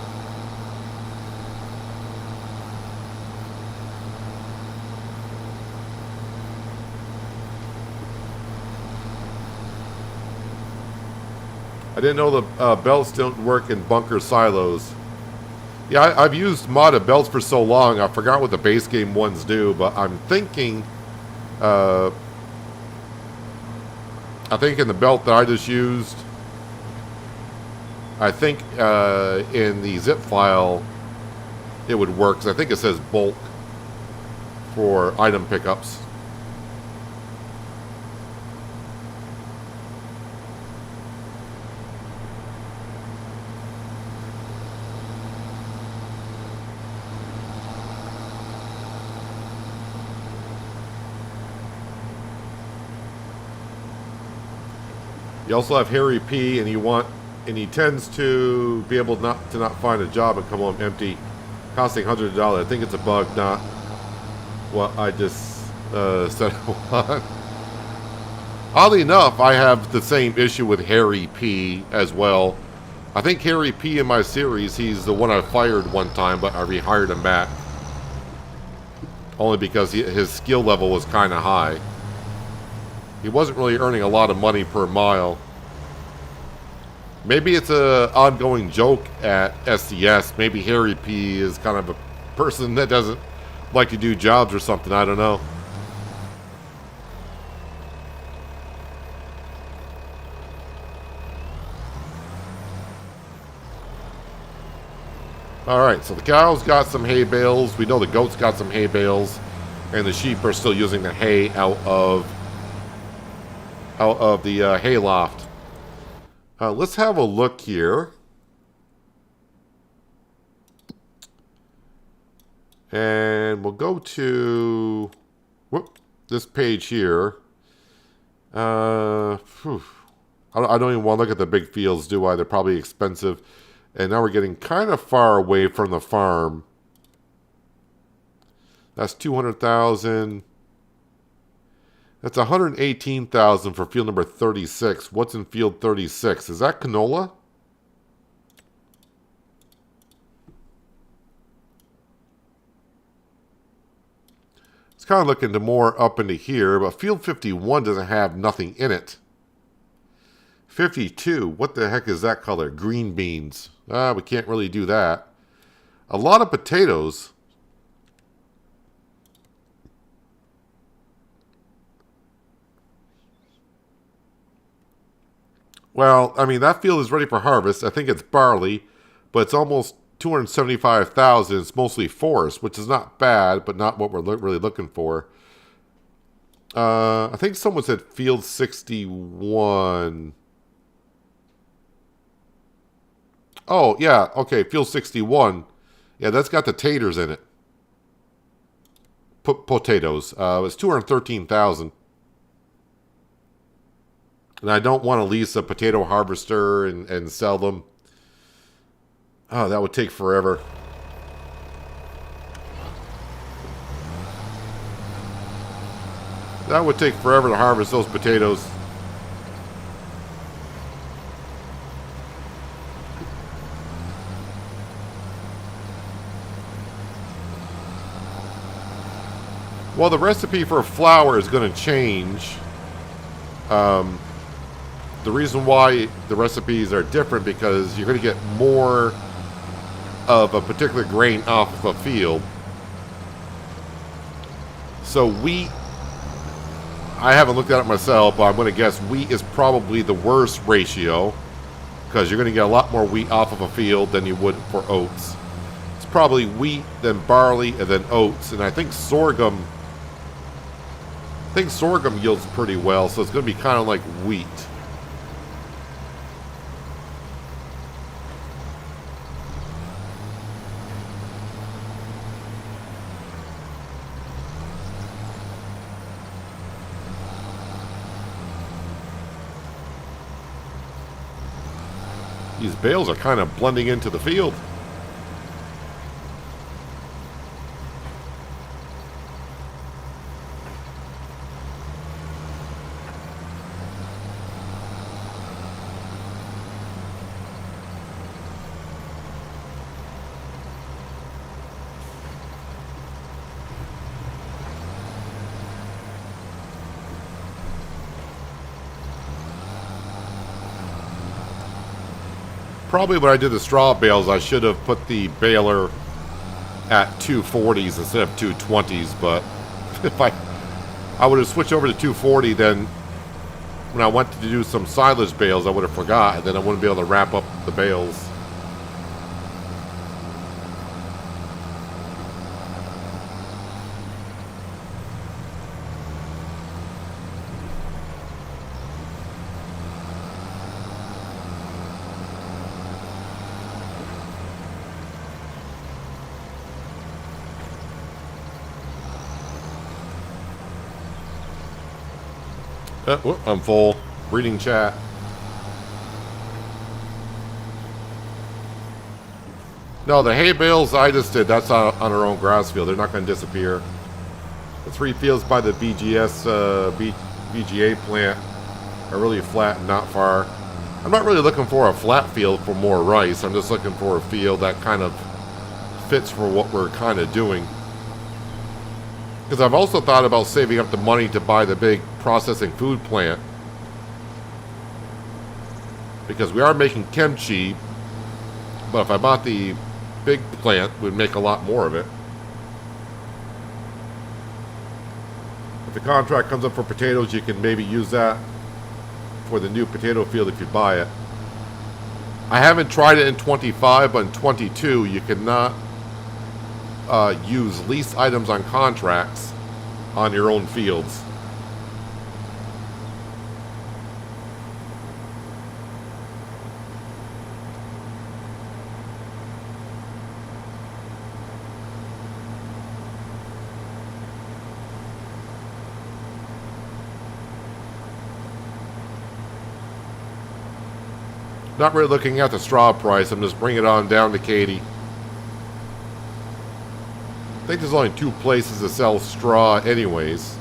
A: I didn't know the belts don't work in bunker silos. Yeah, I've used modded belts for so long, I forgot what the base game ones do, but I'm thinking, I think in the belt that I just used, I think in the zip file, it would work, because I think it says bulk for item pickups. You also have Harry P, and he tends to be able to not find a job and come home empty, costing $100. I think it's a bug, not what I just said. Oddly enough, I have the same issue with Harry P as well. I think Harry P in my series, he's the one I fired one time, but I rehired him back. Only because his skill level was kind of high. He wasn't really earning a lot of money per mile. Maybe it's an ongoing joke at SDS. Maybe Harry P is kind of a person that doesn't like to do jobs or something. I don't know. Alright, so the cows got some hay bales. We know the goats got some hay bales. And the sheep are still using the hay out of the hay loft. Let's have a look here. And we'll go to this page here. I don't even want to look at the big fields, do I? They're probably expensive. And now we're getting kind of far away from the farm. That's 200,000. That's 118,000 for field number 36. What's in field 36? Is that canola? It's kind of looking to more up into here, but field 51 doesn't have nothing in it. 52, what the heck is that color? Green beans. We can't really do that. A lot of potatoes. Well, I mean, that field is ready for harvest. I think it's barley, but it's almost 275,000. It's mostly forest, which is not bad, but not what we're really looking for. I think someone said field 61. Oh, yeah. Okay, field 61. Yeah, that's got the taters in it. Potatoes. It's 213,000. And I don't want to lease a potato harvester and sell them. Oh, that would take forever. That would take forever to harvest those potatoes. Well, the recipe for flour is going to change. The reason why the recipes are different because you're going to get more of a particular grain off of a field. So wheat, I haven't looked at it myself, but I'm going to guess wheat is probably the worst ratio because you're going to get a lot more wheat off of a field than you would for oats. It's probably wheat, then barley, and then oats. And I think sorghum yields pretty well, so it's going to be kind of like wheat. These bales are kind of blending into the field. Probably when I did the straw bales, I should have put the baler at 240s instead of 220s, but if I would have switched over to 240, then when I went to do some silage bales, I would have forgot, and then I wouldn't be able to wrap up the bales. I'm full. Reading chat. No, the hay bales I just did, that's on our own grass field. They're not going to disappear. The 3 fields by the BGA plant are really flat and not far. I'm not really looking for a flat field for more rice. I'm just looking for a field that kind of fits for what we're kind of doing. Because I've also thought about saving up the money to buy the big processing food plant. Because we are making kimchi, but if I bought the big plant, we'd make a lot more of it. If the contract comes up for potatoes, you can maybe use that for the new potato field if you buy it. I haven't tried it in 25, but in 22, you cannot use lease items on contracts on your own fields. Not really looking at the straw price. I'm just bringing it on down to Katie. I think there's only 2 places to sell straw anyways.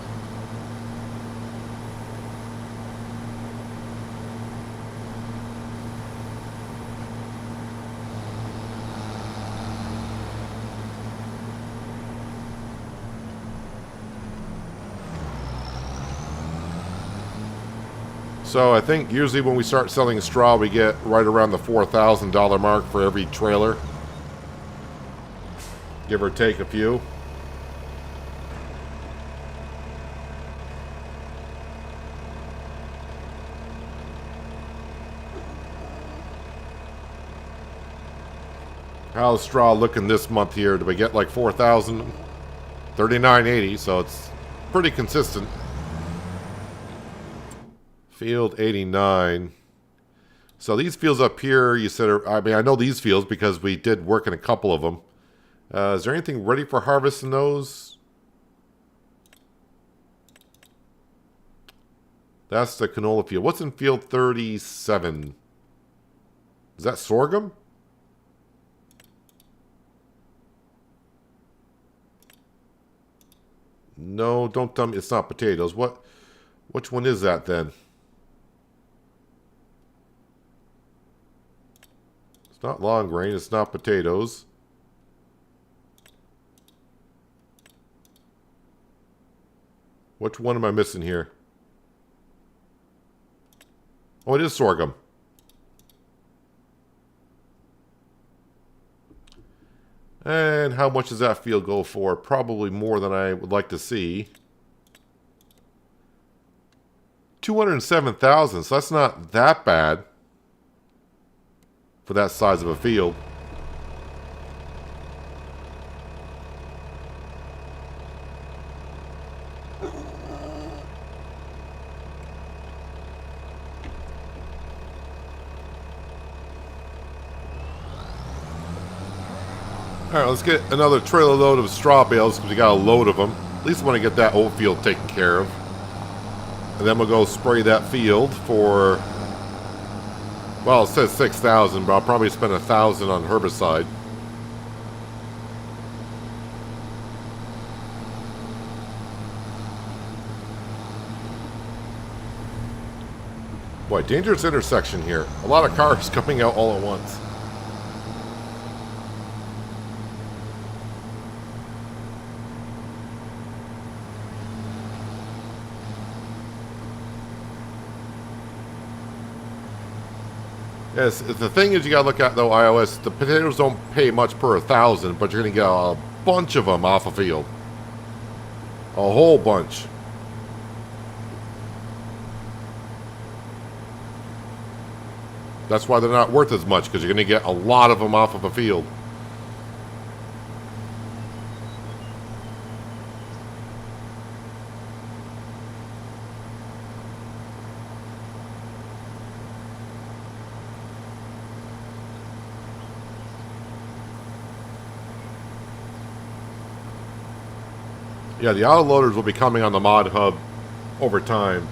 A: So I think usually when we start selling straw, we get right around the $4,000 mark for every trailer. Give or take a few. How's straw looking this month here? Do we get like 4,000? 39.80, so it's pretty consistent. Field 89. So these fields up here, you said, I mean, I know these fields because we did work in a couple of them. Is there anything ready for harvest in those? That's the canola field. What's in field 37? Is that sorghum? No, don't tell me it's not potatoes. Which one is that then? It's not long grain. It's not potatoes. Which one am I missing here? Oh, it is sorghum. And how much does that field go for? Probably more than I would like to see. 207,000, so that's not that bad for that size of a field. Alright, let's get another trailer load of straw bales because we got a load of them. At least I want to get that oat field taken care of. And then we'll go spray that field for, well, it says 6,000, but I'll probably spend 1,000 on herbicide. Boy, dangerous intersection here. A lot of cars coming out all at once. Yes, the thing is you gotta look at though, iOS, the potatoes don't pay much per 1,000, but you're gonna get a bunch of them off a field. A whole bunch. That's why they're not worth as much, because you're gonna get a lot of them off of a field. Yeah, the autoloaders will be coming on the mod hub over time.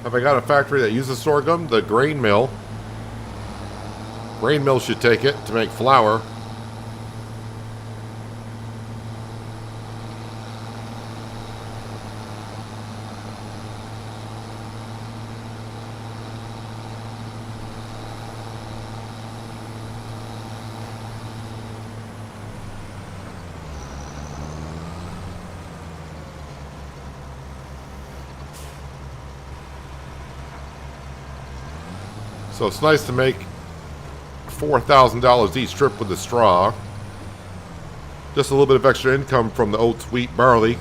A: Have I got a factory that uses sorghum? The grain mill. Grain mill should take it to make flour. So it's nice to make $4,000 each trip with the straw. Just a little bit of extra income from the oats, wheat, barley.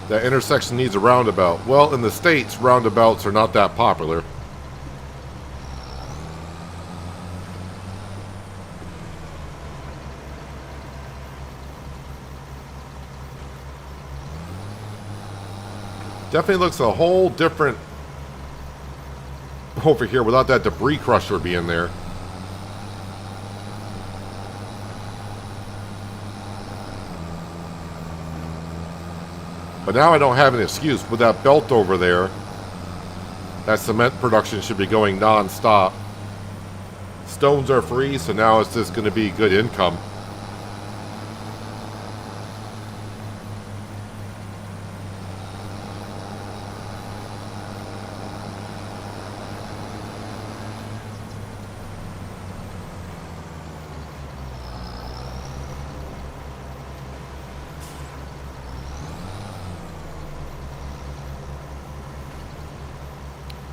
A: That intersection needs a roundabout. Well, in the States, roundabouts are not that popular. Definitely looks a whole different over here without that debris crusher being there. But now I don't have an excuse. With that belt over there, that cement production should be going non-stop. Stones are free, so now it's just going to be good income.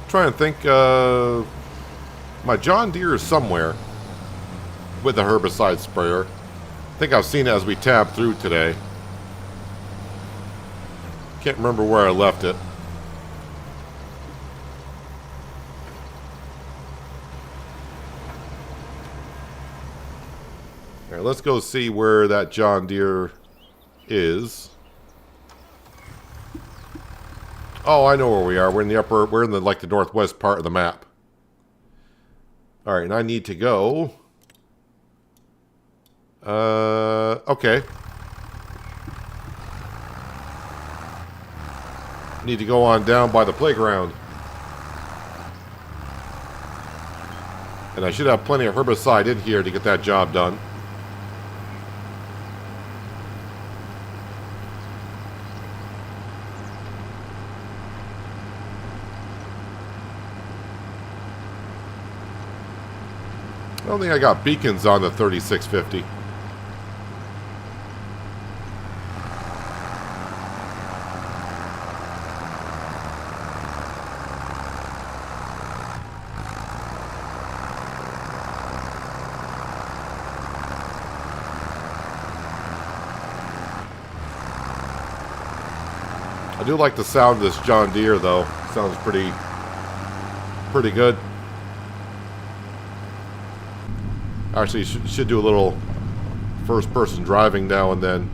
A: Trying to think, my John Deere is somewhere with the herbicide sprayer. I think I've seen it as we tabbed through today. Can't remember where I left it. All right, let's go see where that John Deere is. Oh, I know where we are. We're in the upper, we're in the, like, the northwest part of the map. All right, and I need to go. Okay. Need to go on down by the playground. And I should have plenty of herbicide in here to get that job done. I don't think I got beacons on the 3650. I do like the sound of this John Deere, though. Sounds pretty good. Actually, should do a little first-person driving now and then.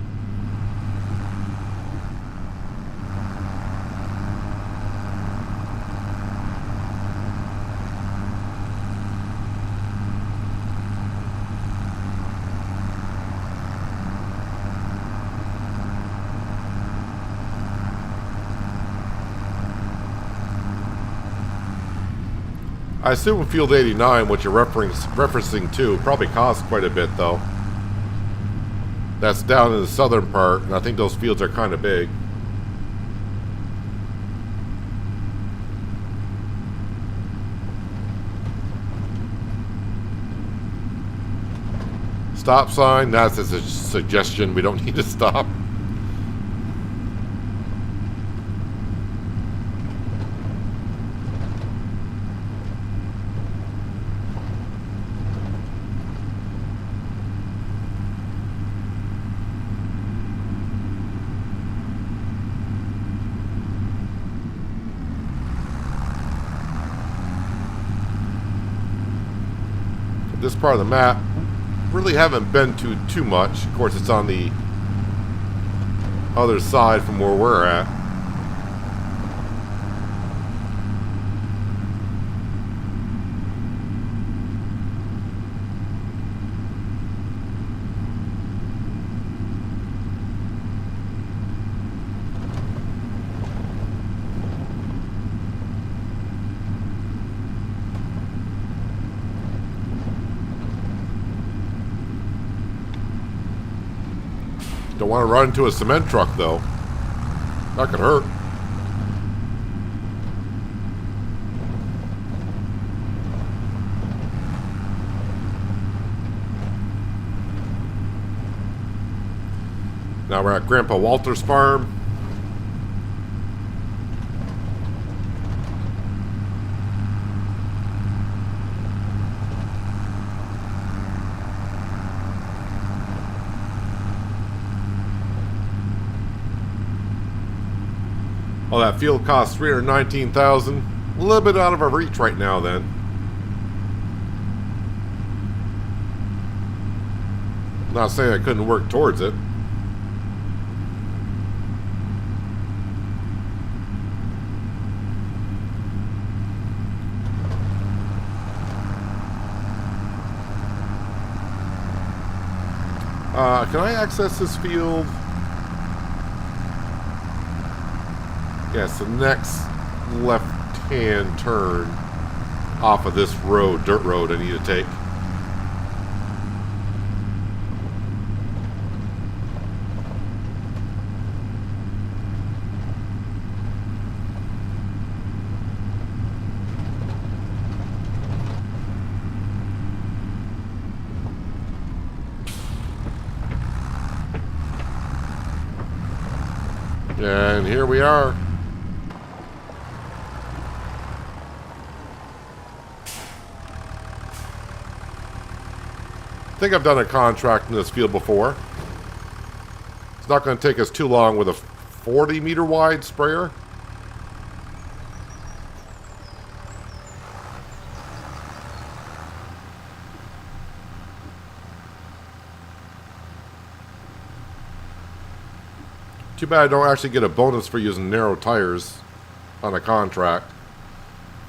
A: I assume Field 89, what you're referencing to, probably costs quite a bit, though. That's down in the southern part, and I think those fields are kind of big. Stop sign, that's a suggestion. We don't need to stop. This part of the map, really haven't been to too much. Of course, it's on the other side from where we're at. Don't want to run into a cement truck, though. That could hurt. Now we're at Grandpa Walter's farm. Oh, that field costs $319,000. A little bit out of our reach right now, then. Not saying I couldn't work towards it. Can I access this field? Yes, the next left-hand turn off of this road, dirt road, I need to take. And here we are. I think I've done a contract in this field before. It's not going to take us too long with a 40-meter wide sprayer. Too bad I don't actually get a bonus for using narrow tires on a contract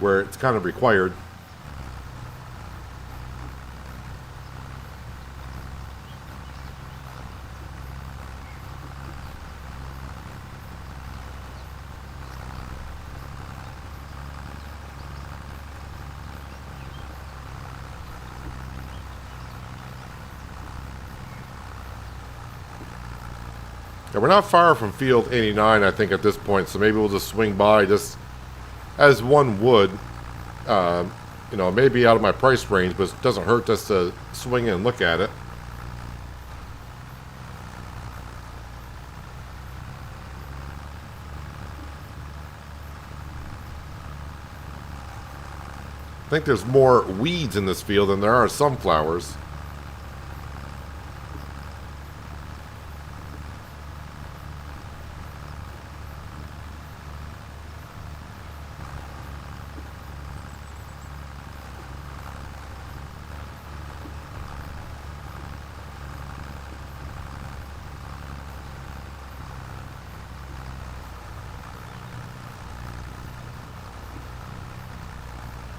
A: where it's kind of required. Yeah, we're not far from field 89, I think, at this point, so maybe we'll just swing by just as one would. You know, maybe out of my price range, but it doesn't hurt just to swing in and look at it. I think there's more weeds in this field than there are sunflowers.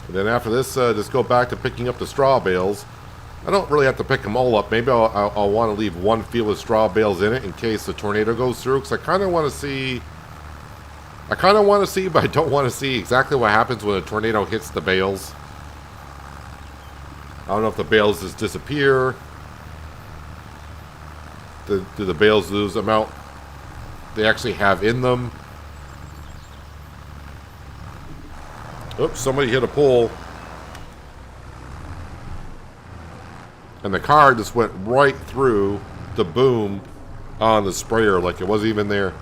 A: And then after this, just go back to picking up the straw bales. I don't really have to pick them all up. Maybe I'll want to leave one field with straw bales in it in case the tornado goes through. Because I kind of want to see... but I don't want to see exactly what happens when a tornado hits the bales. I don't know if the bales just disappear. Do the bales lose the amount they actually have in them? Oops, somebody hit a pole. And the car just went right through the boom on the sprayer like it wasn't even there.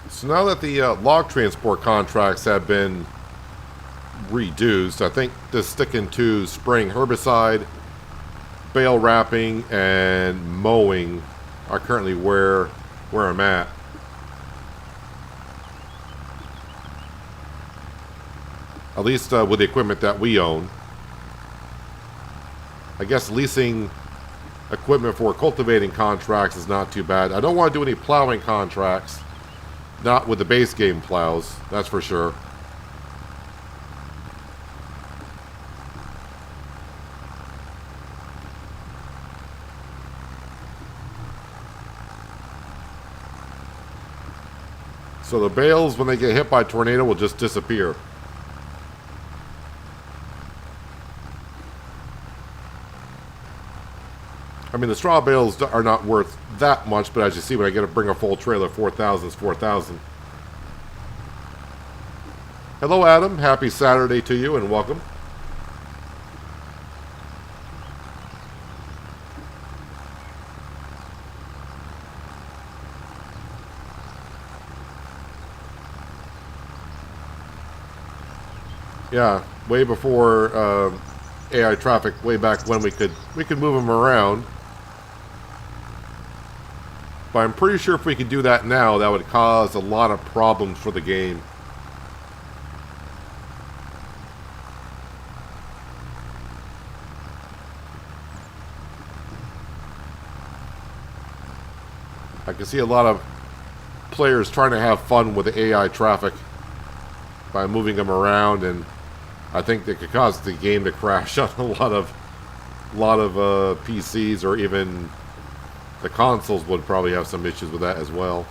A: So now that the log transport contracts have been reduced, I think just sticking to spraying herbicide, bale wrapping, and mowing are currently where I'm at. At least with the equipment that we own. I guess leasing equipment for cultivating contracts is not too bad. I don't want to do any plowing contracts. Not with the base game plows, that's for sure. So the bales, when they get hit by a tornado, will just disappear. I mean, the straw bales are not worth that much, but as you see, when I get to bring a full trailer, 4,000 is 4,000. Hello, Adam. Happy Saturday to you, and welcome. Yeah, way before AI traffic, way back when we could move them around. But I'm pretty sure if we could do that now, that would cause a lot of problems for the game. I can see a lot of players trying to have fun with the AI traffic by moving them around, and I think it could cause the game to crash on a lot of PCs, or even the consoles would probably have some issues with that as well.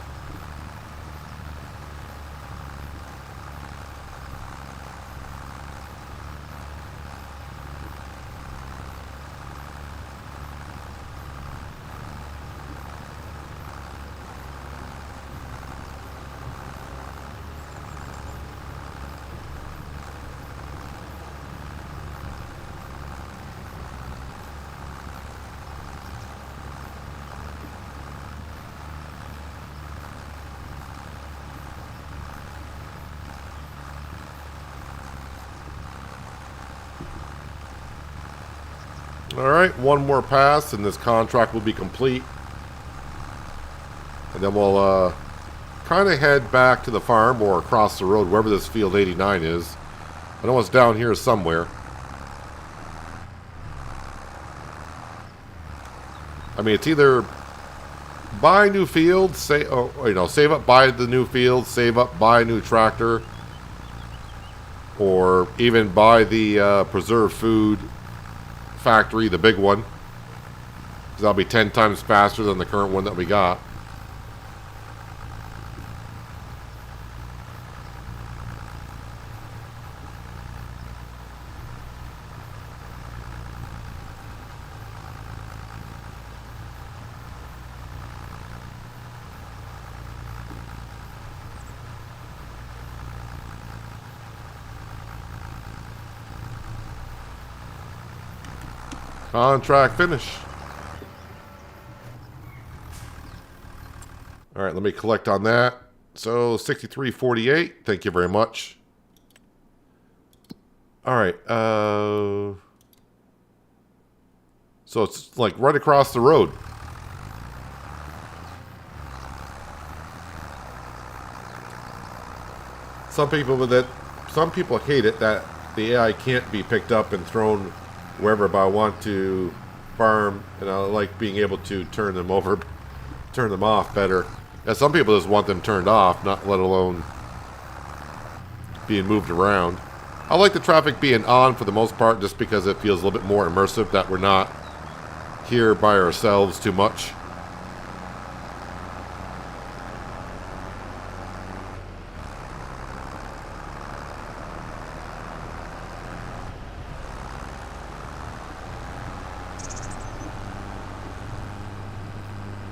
A: Alright, one more pass and this contract will be complete. And then we'll kind of head back to the farm or across the road, wherever this field 89 is. I know it's down here somewhere. I mean, it's either buy a new field, save up, buy the new field, save up, buy a new tractor, or even buy the preserved food factory, the big one, because that'll be 10 times faster than the current one that we got. Contract finish. All right, let me collect on that. So 63.48. Thank you very much. All right. So it's like right across the road. Some people hate it that the AI can't be picked up and thrown wherever, but I want to farm, and I like being able to turn them off better. And some people just want them turned off, not let alone being moved around. I like the traffic being on for the most part, just because it feels a little bit more immersive that we're not here by ourselves too much.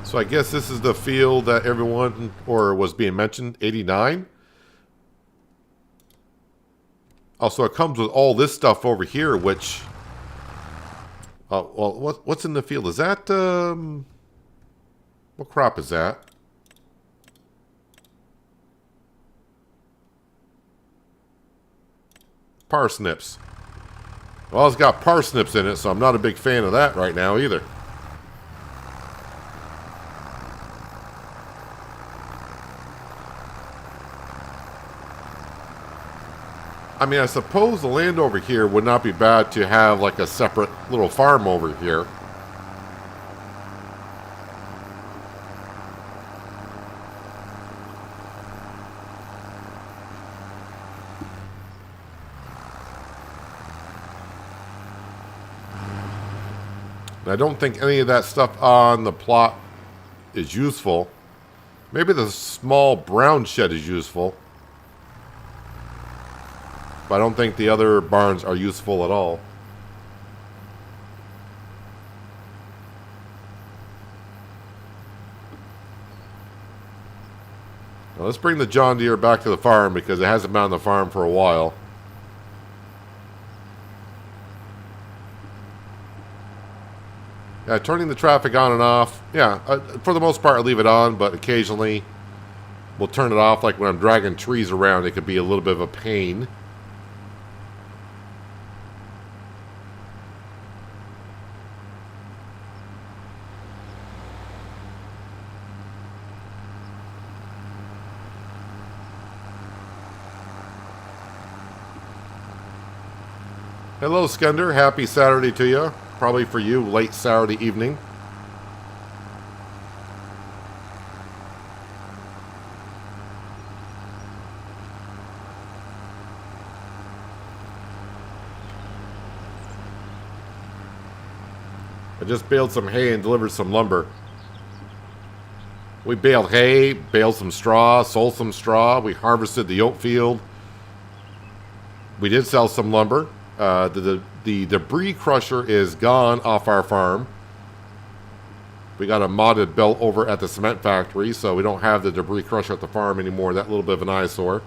A: So I guess this is the field that everyone, or was being mentioned, 89. Also, it comes with all this stuff over here, which, well, what's in the field? Is that, what crop is that? Parsnips. Well, it's got parsnips in it, so I'm not a big fan of that right now either. I mean, I suppose the land over here would not be bad to have like a separate little farm over here. And I don't think any of that stuff on the plot is useful. Maybe the small brown shed is useful. But I don't think the other barns are useful at all. Now let's bring the John Deere back to the farm because it hasn't been on the farm for a while. Yeah, turning the traffic on and off. Yeah, for the most part I leave it on, but occasionally we'll turn it off. Like when I'm dragging trees around, it could be a little bit of a pain. Hello, Skender. Happy Saturday to you. Probably for you, late Saturday evening. I just baled some hay and delivered some lumber. We baled hay, baled some straw, sold some straw. We harvested the oat field. We did sell some lumber. The debris crusher is gone off our farm. We got a modded belt over at the cement factory, so we don't have the debris crusher at the farm anymore. That little bit of an eyesore.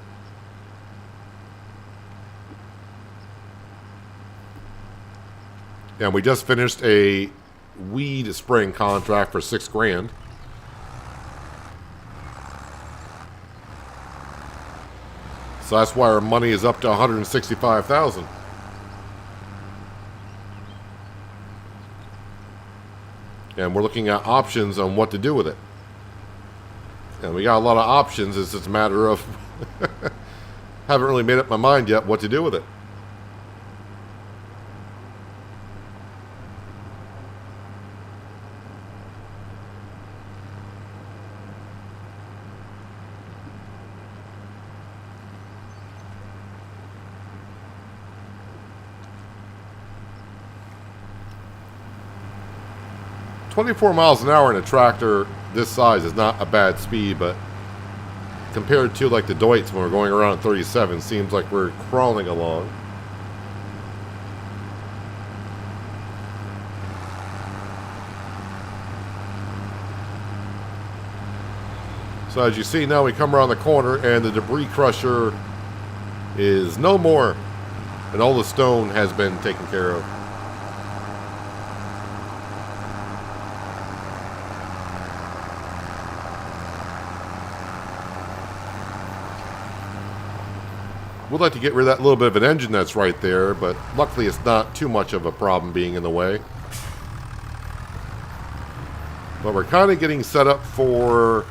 A: And we just finished a weed spraying contract for $6,000. So that's why our money is up to $165,000. And we're looking at options on what to do with it. And we got a lot of options. It's just a matter of haven't really made up my mind yet what to do with it. $24 miles an hour in a tractor this size is not a bad speed, but compared to like the Deutz when we're going around 37, seems like we're crawling along. So as you see now, we come around the corner and the debris crusher is no more, and all the stone has been taken care of. We'd like to get rid of that little bit of an engine that's right there, but luckily it's not too much of a problem being in the way. But we're kind of getting set up for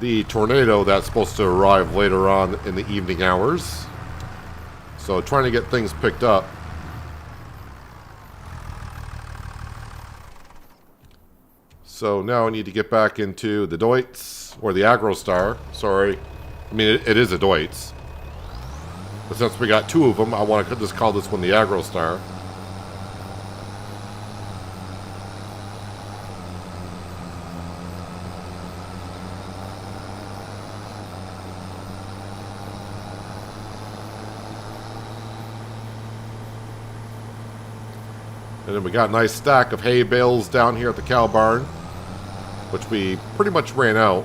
A: the tornado that's supposed to arrive later on in the evening hours. So trying to get things picked up. So now I need to get back into the Deutz, or the AgroStar. Sorry. I mean, it is a Deutz. But since we got two of them, I want to just call this one the AgroStar. And then we got a nice stack of hay bales down here at the cow barn, which we pretty much ran out.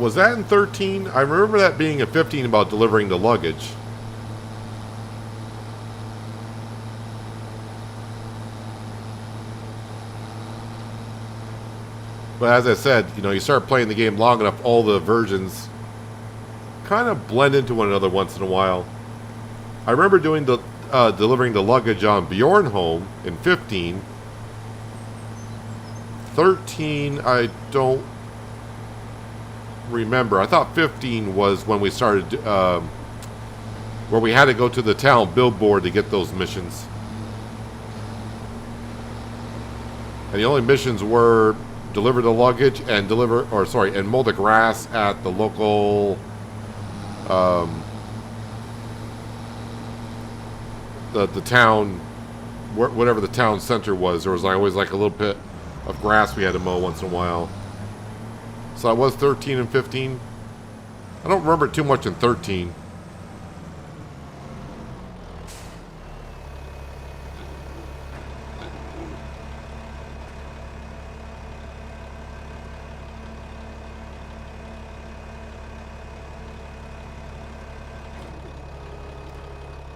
A: Was that in 13? I remember that being in 15 about delivering the luggage. But as I said, you know, you start playing the game long enough, all the versions kind of blend into one another once in a while. I remember doing the delivering the luggage on Bjornholm in 15. 13, I don't remember. I thought 15 was when we started, where we had to go to the town billboard to get those missions. And the only missions were deliver the luggage and and mow the grass at the local, the town, whatever the town center was. There was always like a little bit of grass we had to mow once in a while. So I was 13 and 15. I don't remember too much in 13.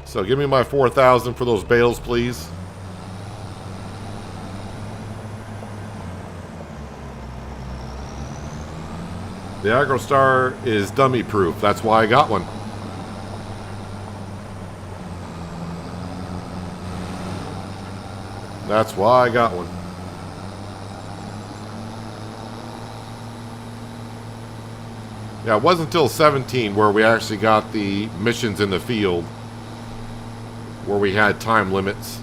A: So give me my 4,000 for those bales, please. The AgroStar is dummy proof. That's why I got one. That's why I got one. Yeah, it wasn't until 17 where we actually got the missions in the field, where we had time limits.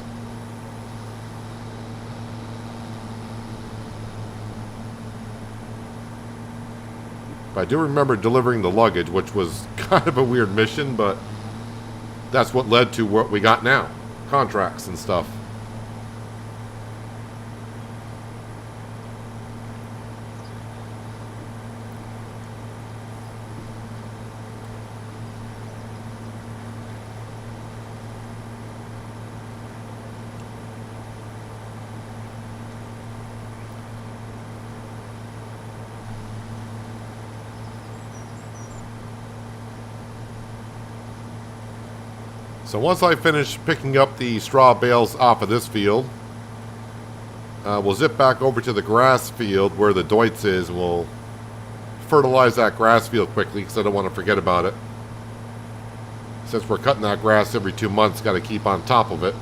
A: I do remember delivering the luggage, which was kind of a weird mission, but that's what led to what we got now. Contracts and stuff. So once I finish picking up the straw bales off of this field, we'll zip back over to the grass field where the Deutz is, and we'll fertilize that grass field quickly because I don't want to forget about it. Since we're cutting that grass every 2 months, got to keep on top of it.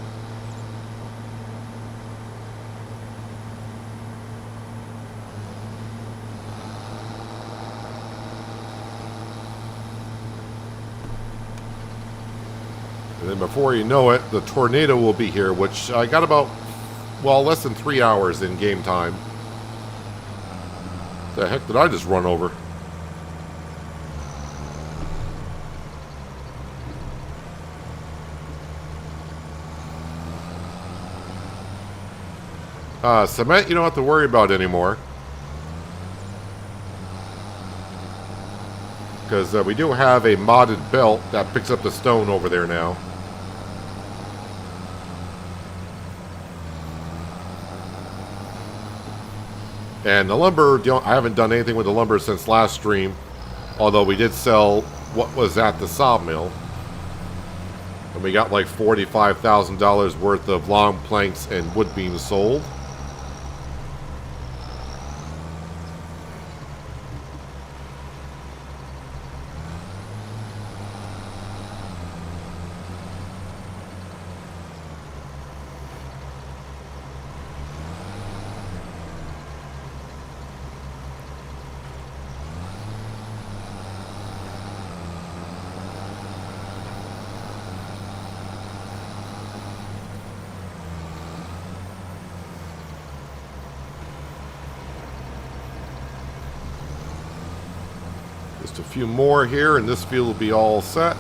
A: And then before you know it, the tornado will be here, which I got about, well, less than 3 hours in game time. The heck did I just run over? Cement you don't have to worry about anymore. Because we do have a modded belt that picks up the stone over there now. And the lumber, I haven't done anything with the lumber since last stream. Although we did sell what was at the Sawmill. And we got like $45,000 worth of long planks and wood beams sold. Just a few more here, and this field will be all set.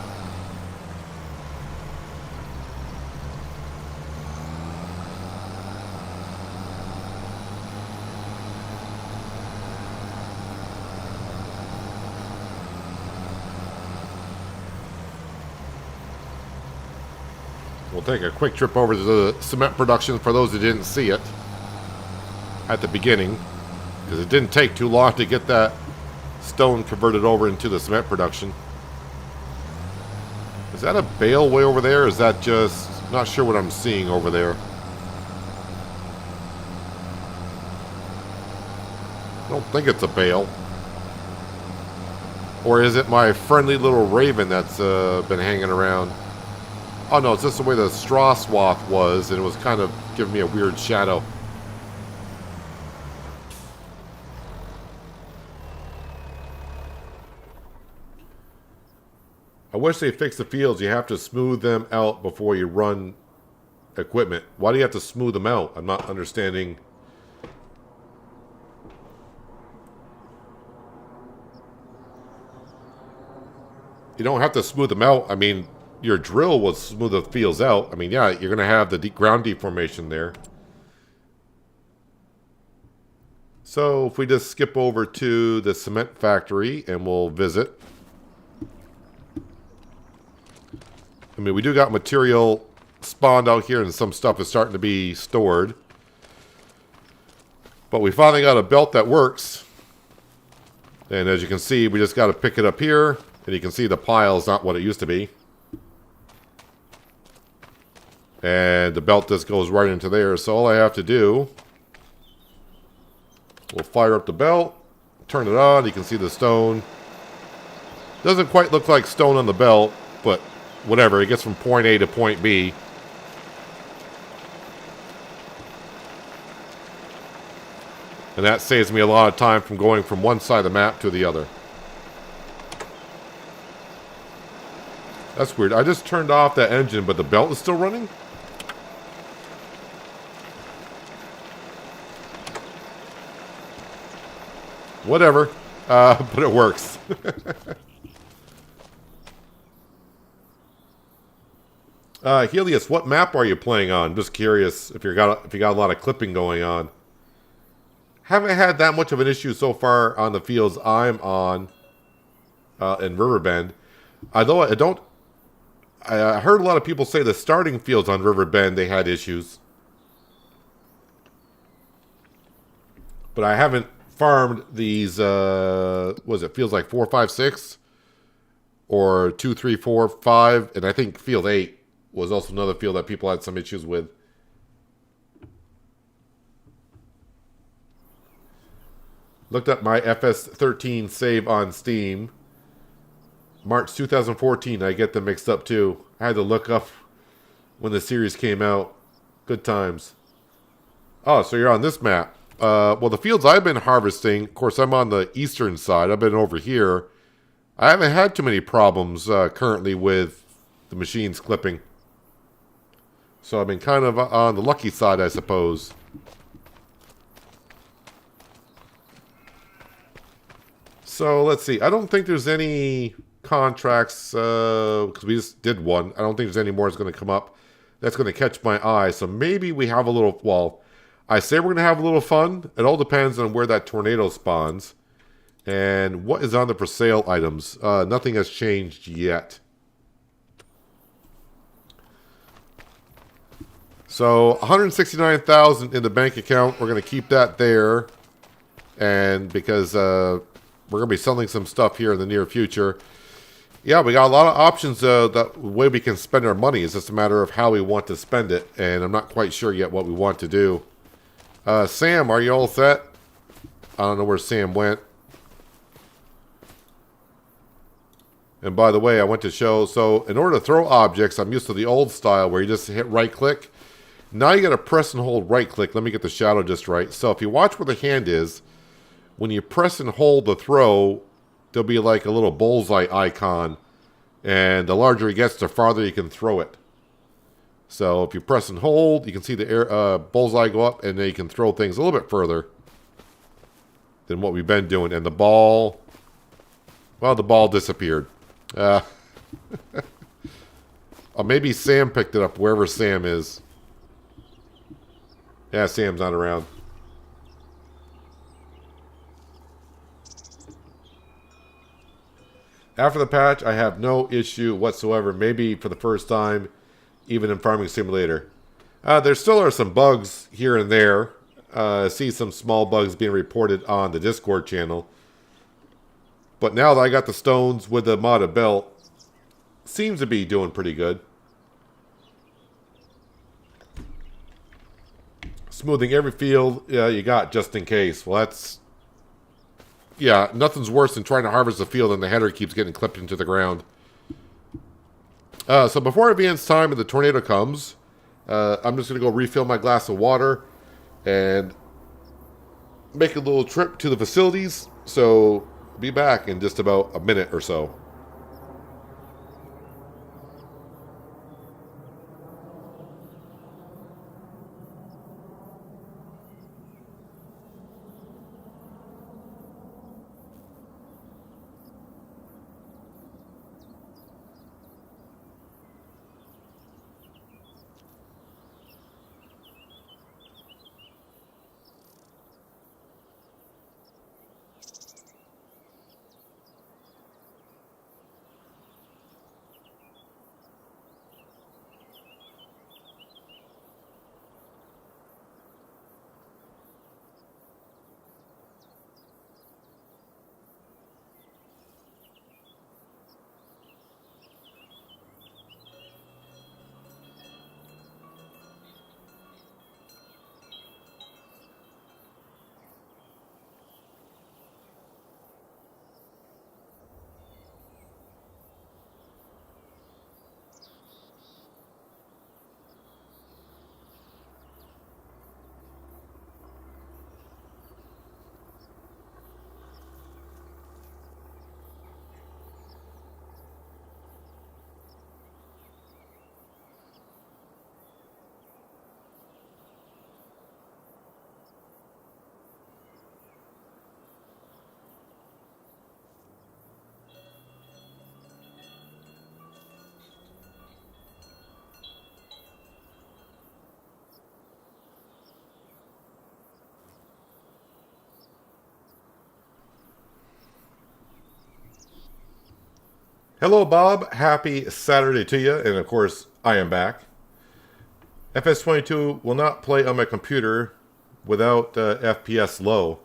A: We'll take a quick trip over to the cement production for those who didn't see it at the beginning, because it didn't take too long to get that stone converted over into the cement production. Is that a bale way over there? Is that just... not sure what I'm seeing over there. I don't think it's a bale. Or is it my friendly little raven that's been hanging around? Oh no, it's just the way the straw swath was, and it was kind of giving me a weird shadow. I wish they fixed the fields. You have to smooth them out before you run equipment. Why do you have to smooth them out? I'm not understanding. You don't have to smooth them out. I mean, your drill will smooth the fields out. I mean, yeah, you're going to have the ground deformation there. So if we just skip over to the cement factory and we'll visit. I mean, we do got material spawned out here and some stuff is starting to be stored. But we finally got a belt that works. And as you can see, we just got to pick it up here. And you can see the pile is not what it used to be. And the belt just goes right into there. So all I have to do, we'll fire up the belt, turn it on. You can see the stone. Doesn't quite look like stone on the belt, but whatever. It gets from point A to point B. And that saves me a lot of time from going from one side of the map to the other. That's weird. I just turned off that engine, but the belt is still running? Whatever. But it works. Helios, what map are you playing on? Just curious if you got a lot of clipping going on. Haven't had that much of an issue so far on the fields I'm on in Riverbend. Although I heard a lot of people say the starting fields on Riverbend they had issues. But I haven't farmed these, was it fields like 4, 5, 6? Or 2, 3, 4, 5? And I think field 8 was also another field that people had some issues with. Looked up my FS13 save on Steam. March 2014, I get them mixed up too. I had to look up when the series came out. Good times. Oh, so you're on this map. Well, the fields I've been harvesting, of course, I'm on the eastern side. I've been over here. I haven't had too many problems currently with the machines clipping. So I've been kind of on the lucky side, I suppose. So let's see. I don't think there's any contracts, because we just did one. I don't think there's any more that's going to come up that's going to catch my eye. So maybe we have a little, well, I say we're going to have a little fun. It all depends on where that tornado spawns. And what is on the for sale items. Nothing has changed yet. So 169,000 in the bank account. We're going to keep that there. And because we're going to be selling some stuff here in the near future. Yeah, we got a lot of options. The way we can spend our money is just a matter of how we want to spend it. And I'm not quite sure yet what we want to do. Sam, are you all set? I don't know where Sam went. And by the way, I went to show, so in order to throw objects, I'm used to the old style where you just hit right click. Now you got to press and hold right click. Let me get the shadow just right. So if you watch where the hand is, when you press and hold the throw, there'll be like a little bullseye icon. And the larger it gets, the farther you can throw it. So if you press and hold, you can see the bullseye go up, and then you can throw things a little bit further than what we've been doing. And the ball, Well, the ball disappeared. Oh, maybe Sam picked it up, wherever Sam is. Yeah, Sam's not around. After the patch, I have no issue whatsoever. Maybe for the first time, even in Farming Simulator. There still are some bugs here and there. I see some small bugs being reported on the Discord channel. But now that I got the stones with the modded belt, seems to be doing pretty good. Smoothing every field you got just in case. Well, that's... Yeah, nothing's worse than trying to harvest a field and the header keeps getting clipped into the ground. So before advance time and the tornado comes, I'm just going to go refill my glass of water and make a little trip to the facilities. So be back in just about a minute or so. Hello, Bob. Happy Saturday to you. And of course, I am back. FS22 will not play on my computer without FPS low.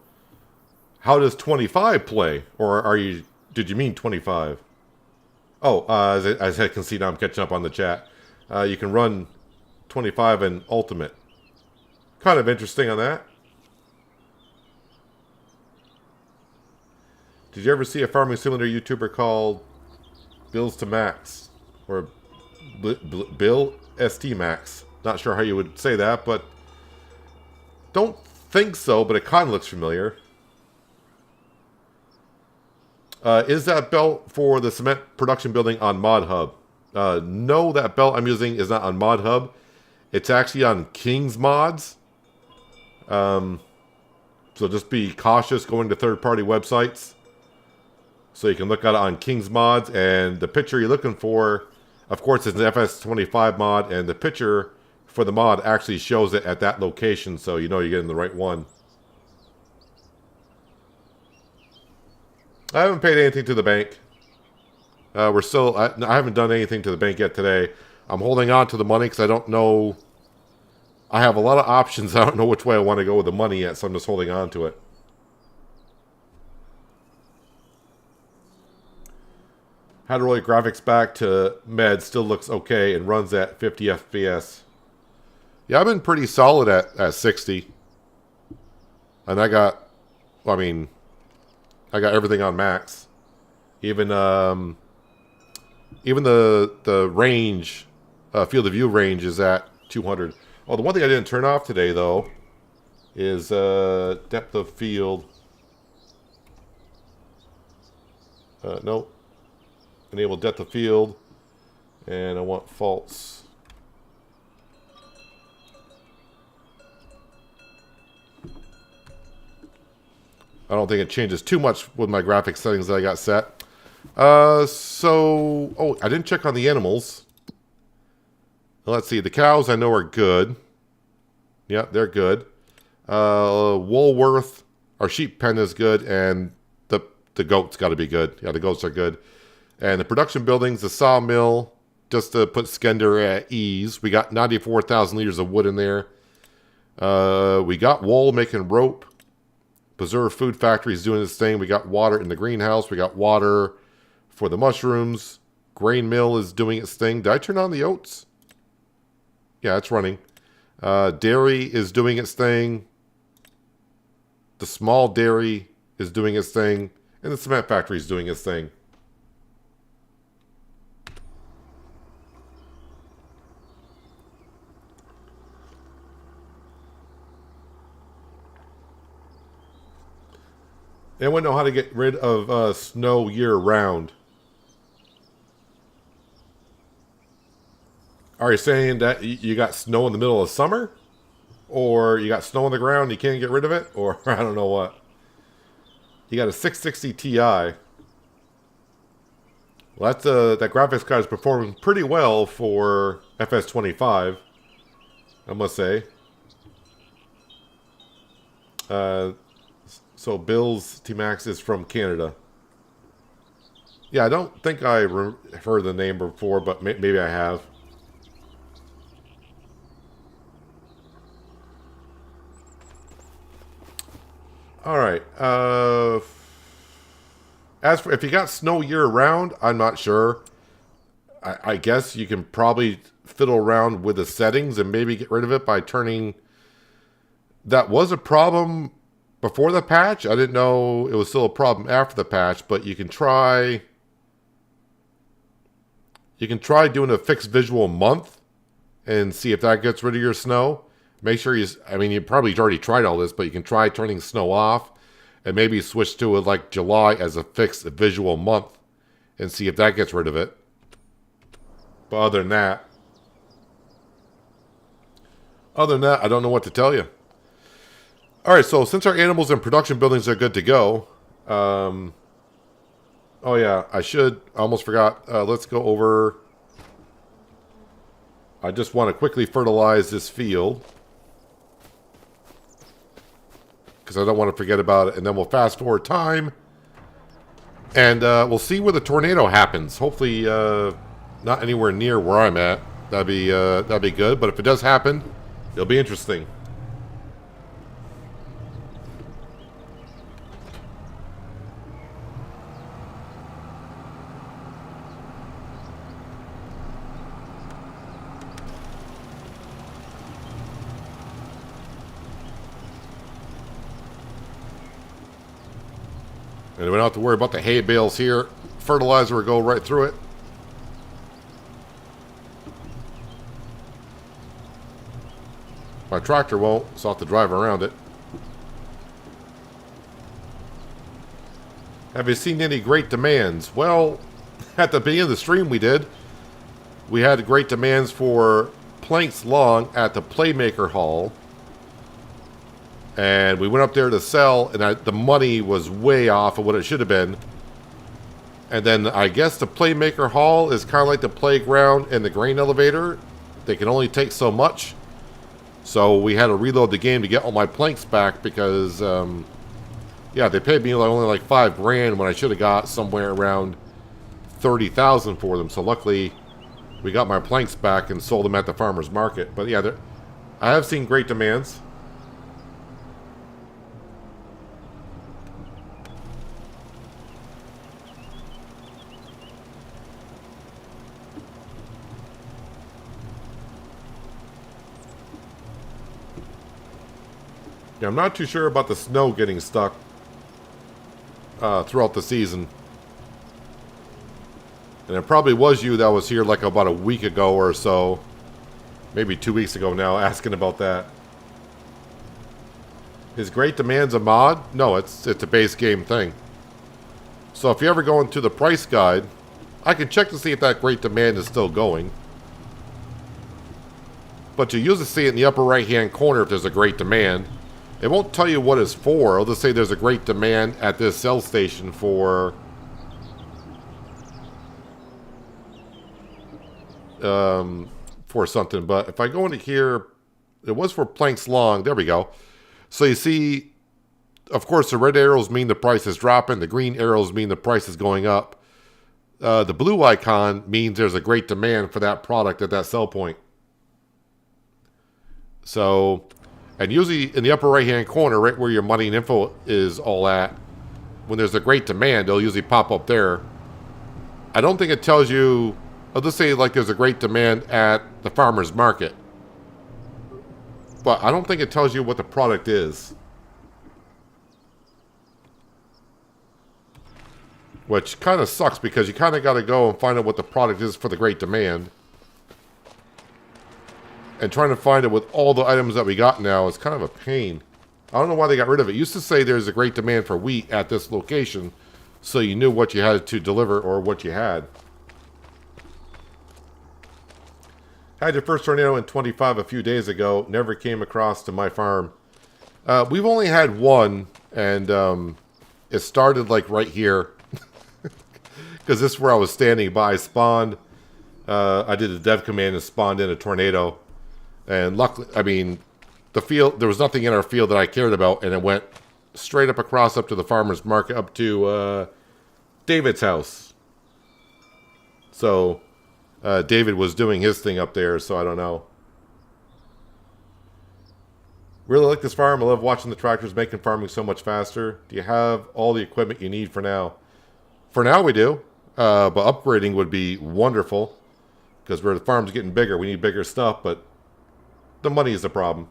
A: How does 25 play? Or did you mean 25? Oh, as I can see now, I'm catching up on the chat. You can run 25 in Ultimate. Kind of interesting on that. Did you ever see a Farming Simulator YouTuber called Bills to Max? Or Bill ST Max? Not sure how you would say that, but don't think so, but it kind of looks familiar. Is that belt for the cement production building on Mod Hub? No, that belt I'm using is not on Mod Hub. It's actually on King's Mods. So just be cautious going to third-party websites. So you can look at it on King's Mods, and the picture you're looking for, of course, is an FS25 mod, and the picture for the mod actually shows it at that location, so you know you're getting the right one. I haven't paid anything to the bank. I haven't done anything to the bank yet today. I'm holding on to the money because I don't know. I have a lot of options. I don't know which way I want to go with the money yet, so I'm just holding on to it. How to roll your graphics back to med still looks okay and runs at 50 FPS. Yeah, I've been pretty solid at 60. And I got everything on max. Even the range, field of view range is at 200. Oh, the one thing I didn't turn off today though is depth of field. Nope. Enable depth of field, and I want false. I don't think it changes too much with my graphics settings that I got set. Oh, I didn't check on the animals. Let's see. The cows I know are good. Yeah, they're good. Woolworth, our sheep pen is good, and the goats got to be good. Yeah, the goats are good. And the production buildings, the sawmill, just to put Skender at ease. We got 94,000 liters of wood in there. We got wool making rope. Preserve Food Factory is doing its thing. We got water in the greenhouse. We got water for the mushrooms. Grain mill is doing its thing. Did I turn on the oats? Yeah, it's running. Dairy is doing its thing. The small dairy is doing its thing. And the cement factory is doing its thing. Anyone know how to get rid of snow year-round? Are you saying that you got snow in the middle of summer? Or you got snow on the ground and you can't get rid of it? Or I don't know what. You got a 660 Ti. Well, that's, that graphics card is performing pretty well for FS25, I must say. So Bill's T-Max is from Canada. Yeah, I don't think I heard the name before, but maybe I have. All right. As for if you got snow year-round, I'm not sure. I guess you can probably fiddle around with the settings and maybe get rid of it by turning... That was a problem before the patch. I didn't know it was still a problem after the patch, but you can try... You can try doing a fixed visual month and see if that gets rid of your snow. Make sure I mean, you probably already tried all this, but you can try turning snow off and maybe switch to like July as a fixed visual month and see if that gets rid of it. But other than that, I don't know what to tell you. All right, so since our animals and production buildings are good to go, oh yeah, I almost forgot. Let's go over. I just want to quickly fertilize this field, because I don't want to forget about it, and then we'll fast forward time, and we'll see where the tornado happens. Hopefully, not anywhere near where I'm at. That'd be good. But if it does happen, it'll be interesting. And we don't have to worry about the hay bales here. Fertilizer will go right through it. My tractor won't, so I'll have to drive around it. Have you seen any great demands? Well, at the beginning of the stream we did. We had great demands for planks long at the Playmaker Hall. And we went up there to sell, and the money was way off of what it should have been. And then I guess the Playmaker Hall is kind of like the playground and the grain elevator. They can only take so much. So we had to reload the game to get all my planks back because, yeah, they paid me only like $5 grand when I should have got somewhere around 30,000 for them. So luckily, we got my planks back and sold them at the farmer's market. But yeah, I have seen great demands. Yeah, I'm not too sure about the snow getting stuck throughout the season. And it probably was you that was here like about a week ago or so. Maybe 2 weeks ago now, asking about that. Is Great Demands a mod? No, it's a base game thing. So if you ever go into the price guide, I can check to see if that Great Demand is still going. But you usually see it in the upper right hand corner if there's a Great Demand. It won't tell you what it's for. It'll just say there's a great demand at this sell station for for something. But if I go into here, it was for planks long. There we go. So you see, of course, the red arrows mean the price is dropping. The green arrows mean the price is going up. The blue icon means there's a great demand for that product at that sell point. So, and usually in the upper right-hand corner, right where your money and info is all at, when there's a great demand, it'll usually pop up there. I don't think it tells you, I'll just say like there's a great demand at the farmer's market. But I don't think it tells you what the product is. Which kind of sucks because you kind of got to go and find out what the product is for the great demand. And trying to find it with all the items that we got now is kind of a pain. I don't know why they got rid of it. It used to say there's a great demand for wheat at this location, so you knew what you had to deliver or what you had. Had your first tornado in 25 a few days ago. Never came across to my farm. We've only had one, and it started like right here. Because this is where I was standing by. Spawned. I did a dev command and spawned in a tornado. And luckily, I mean, the field, there was nothing in our field that I cared about, and it went straight up across up to the farmer's market, up to David's house. So, David was doing his thing up there, so I don't know. Really like this farm. I love watching the tractors making farming so much faster. Do you have all the equipment you need for now? For now, we do. But upgrading would be wonderful. Because where the farm's getting bigger, we need bigger stuff, but the money is the problem.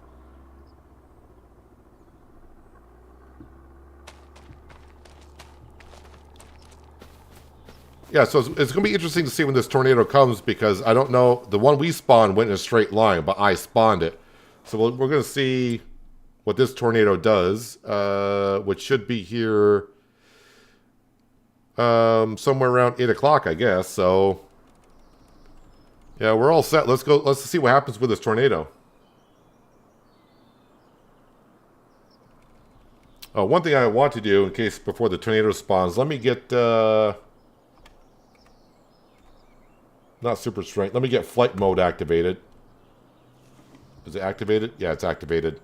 A: Yeah, so it's going to be interesting to see when this tornado comes, because I don't know. The one we spawned went in a straight line, but I spawned it. So we're going to see what this tornado does, which should be here somewhere around 8 o'clock, I guess. So, yeah, we're all set. Let's go. Let's see what happens with this tornado. One thing I want to do in case before the tornado spawns, let me get, not super strength, let me get flight mode activated. Is it activated? Yeah, it's activated.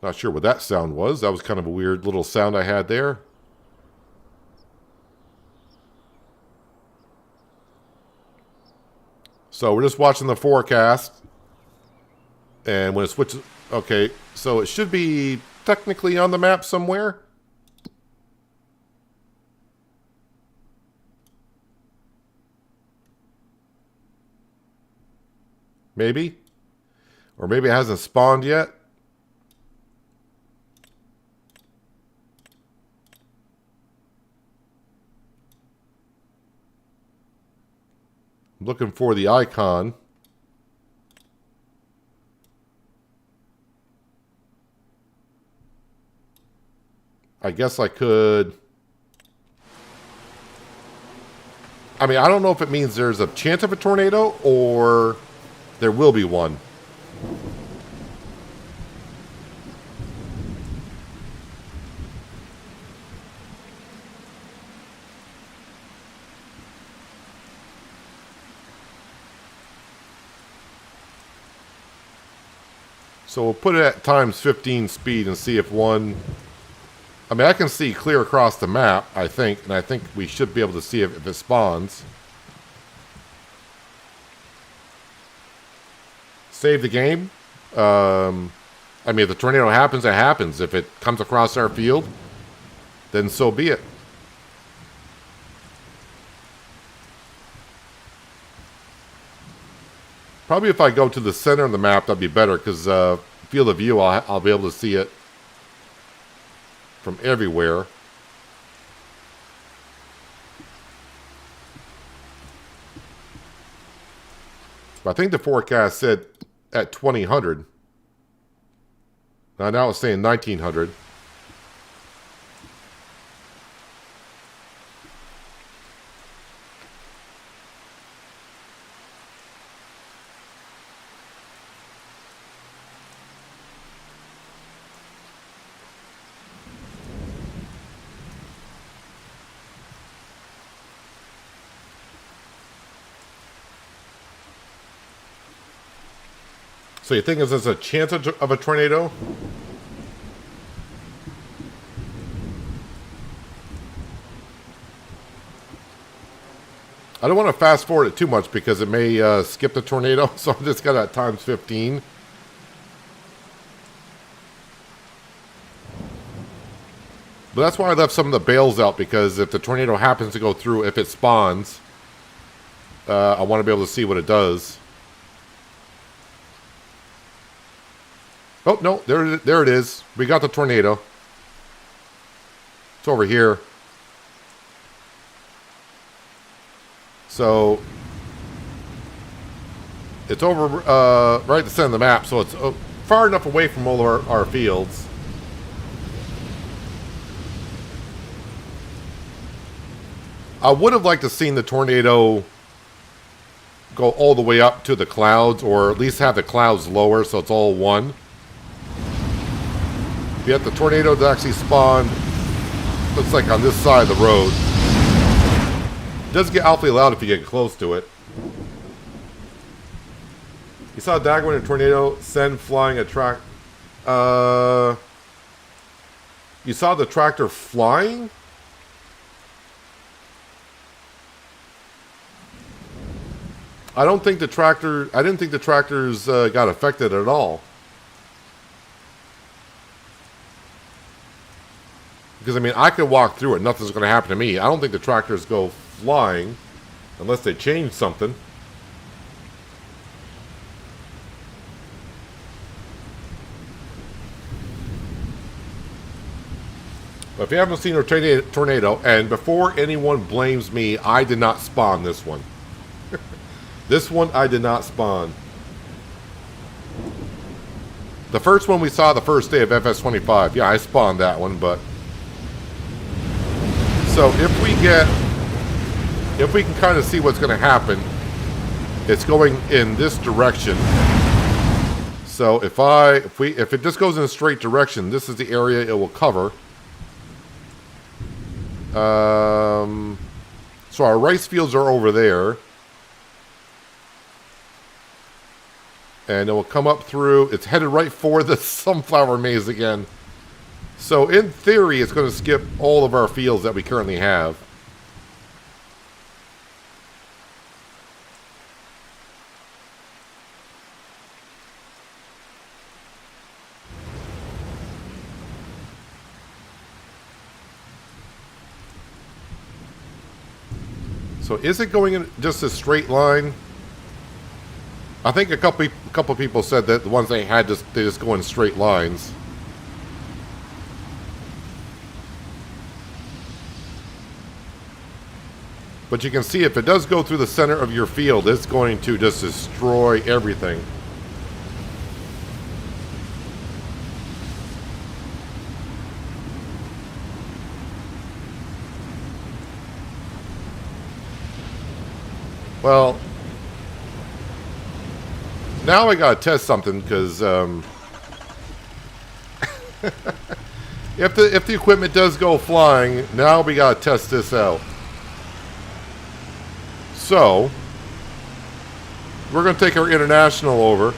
A: Not sure what that sound was. That was kind of a weird little sound I had there. So we're just watching the forecast. And when it switches... Okay, so it should be technically on the map somewhere. Maybe. Or maybe it hasn't spawned yet. I'm looking for the icon. I guess I could... I mean, I don't know if it means there's a chance of a tornado or there will be one. So we'll put it at times 15 speed and see if one... I mean, I can see clear across the map, I think, and I think we should be able to see if it spawns. Save the game. I mean, if the tornado happens, it happens. If it comes across our field, then so be it. Probably if I go to the center of the map, that'd be better, because field of view, I'll be able to see it from everywhere. But I think the forecast said at 2000. Now it's saying 1900. So you think there's a chance of a tornado? I don't want to fast forward it too much because it may skip the tornado. So I just got that times 15. But that's why I left some of the bales out, because if the tornado happens to go through, if it spawns, I want to be able to see what it does. Oh, no, there it is. We got the tornado. It's over here. So, it's over right at the center of the map, so it's far enough away from all of our fields. I would have liked to seen the tornado go all the way up to the clouds, or at least have the clouds lower so it's all one. Yet the tornado actually spawned, looks like on this side of the road. It does get awfully loud if you get close to it. You saw a dagger in a tornado, send flying a track. You saw the tractor flying? I didn't think the tractors got affected at all. Because, I mean, I could walk through it. Nothing's going to happen to me. I don't think the tractors go flying unless they change something. But if you haven't seen a tornado, and before anyone blames me, I did not spawn this one. This one I did not spawn. The first one we saw the first day of FS25. Yeah, I spawned that one, but... So if we can kind of see what's going to happen, it's going in this direction. So if it just goes in a straight direction, this is the area it will cover. So our rice fields are over there. And it will come up through. It's headed right for the sunflower maze again. So in theory, it's going to skip all of our fields that we currently have. So is it going in just a straight line? I think a couple people said that the ones they had they just go in straight lines. But you can see if it does go through the center of your field, it's going to just destroy everything. Well, now I gotta test something, because if the equipment does go flying, now we gotta test this out. So we're gonna take our international over,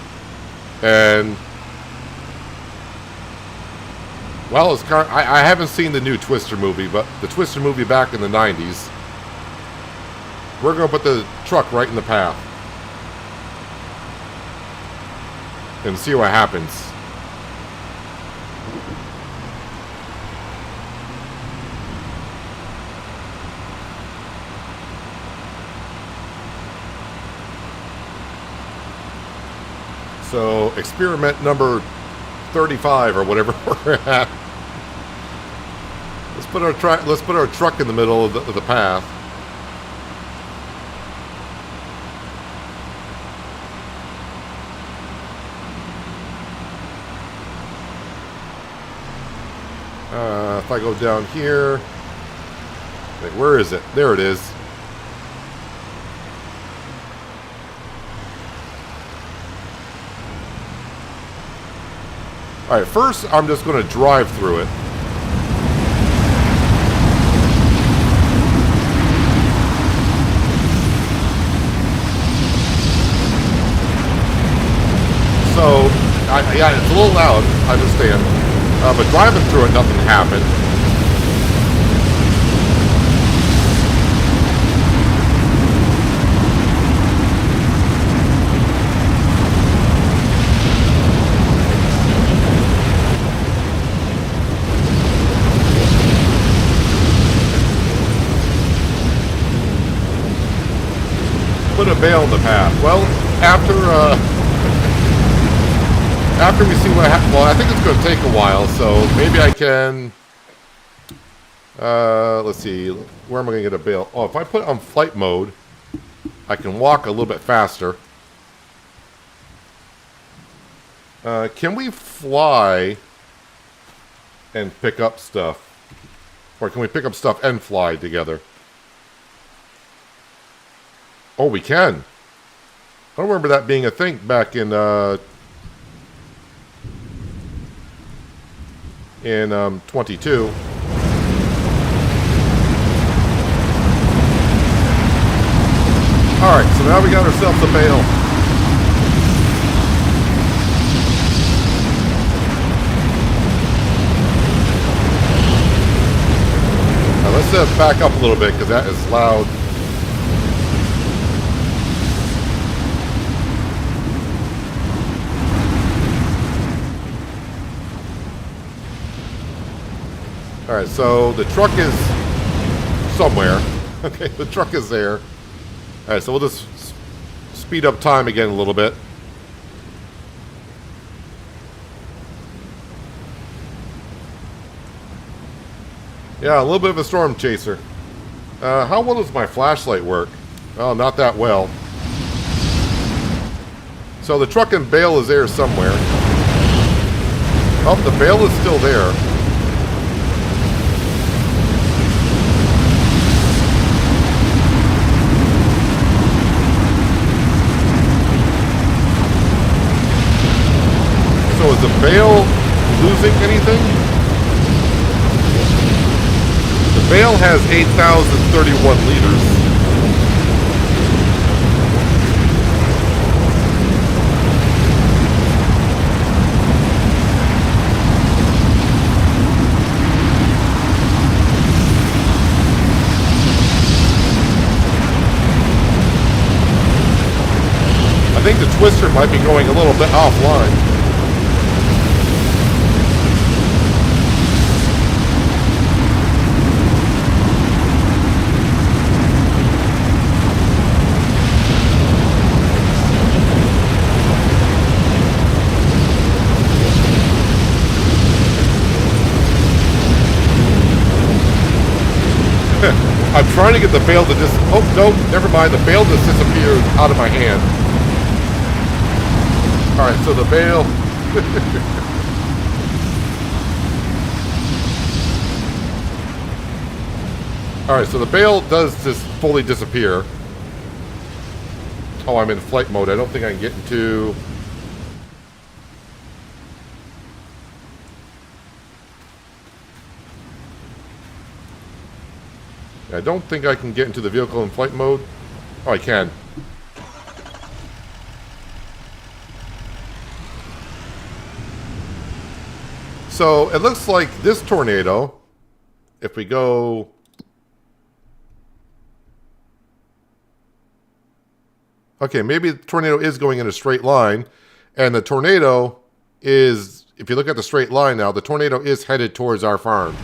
A: and well, it's kind of, I haven't seen the new Twister movie, but the Twister movie back in the 90s. We're gonna put the truck right in the path and see what happens. So, experiment number 35 or whatever we're at. Let's put our truck in the middle of the path. If I go down here, wait, where is it? There it is. Alright, first I'm just going to drive through it. So, yeah, it's a little loud, I understand. But driving through it, nothing happened. Put a bale in the path. Well, after we see what happens, well, I think it's going to take a while, so maybe I can, let's see, where am I going to get a bale? Oh, if I put it on flight mode, I can walk a little bit faster. Can we fly and pick up stuff? Or can we pick up stuff and fly together? Oh, we can. I don't remember that being a thing back in 22. Alright, so now we got ourselves a bale. Now let's back up a little bit because that is loud. Alright, so the truck is somewhere. Okay, the truck is there. Alright, so we'll just speed up time again a little bit. Yeah, a little bit of a storm chaser. How well does my flashlight work? Oh, not that well. So the truck and bale is there somewhere. Oh, the bale is still there. So is the bale losing anything? The bale has 8,031 liters. I think the twister might be going a little bit offline. I'm trying to get the bale to just... Oh, no, never mind. The bale just disappeared out of my hand. Alright, so the bale... Alright, so the bale does just fully disappear. Oh, I'm in flight mode. I don't think I can get into... I don't think I can get into the vehicle in flight mode. Oh, I can. So, it looks like this tornado, if we go... Okay, maybe the tornado is going in a straight line, and the tornado is, if you look at the straight line now, the tornado is headed towards our farm.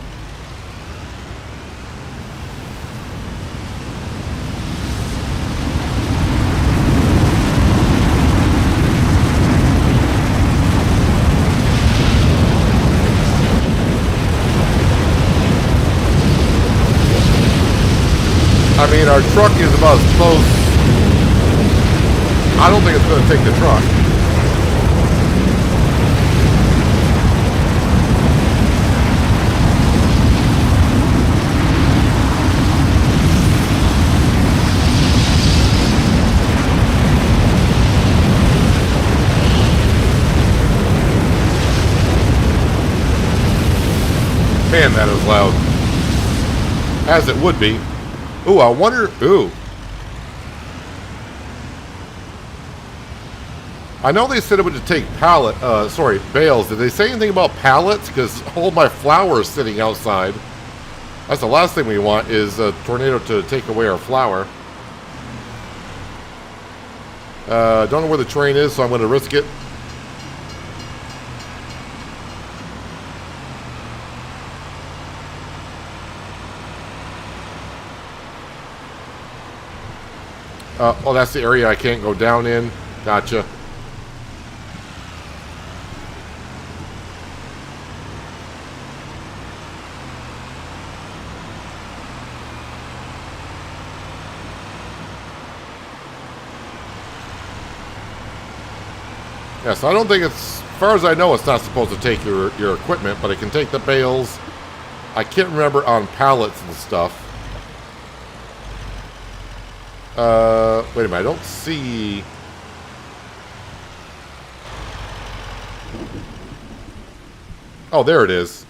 A: I mean, our truck is about as close. I don't think it's going to take the truck. Man, that is loud. As it would be. Ooh, I wonder... Ooh. I know they said it would take bales. Did they say anything about pallets? Because all my flour is sitting outside. That's the last thing we want, is a tornado to take away our flour. Don't know where the train is, so I'm going to risk it. Oh, that's the area I can't go down in. Gotcha. Yeah, so I don't think it's, as far as I know, it's not supposed to take your equipment, but it can take the bales. I can't remember on pallets and stuff. Wait a minute, I don't see... Oh, there it is.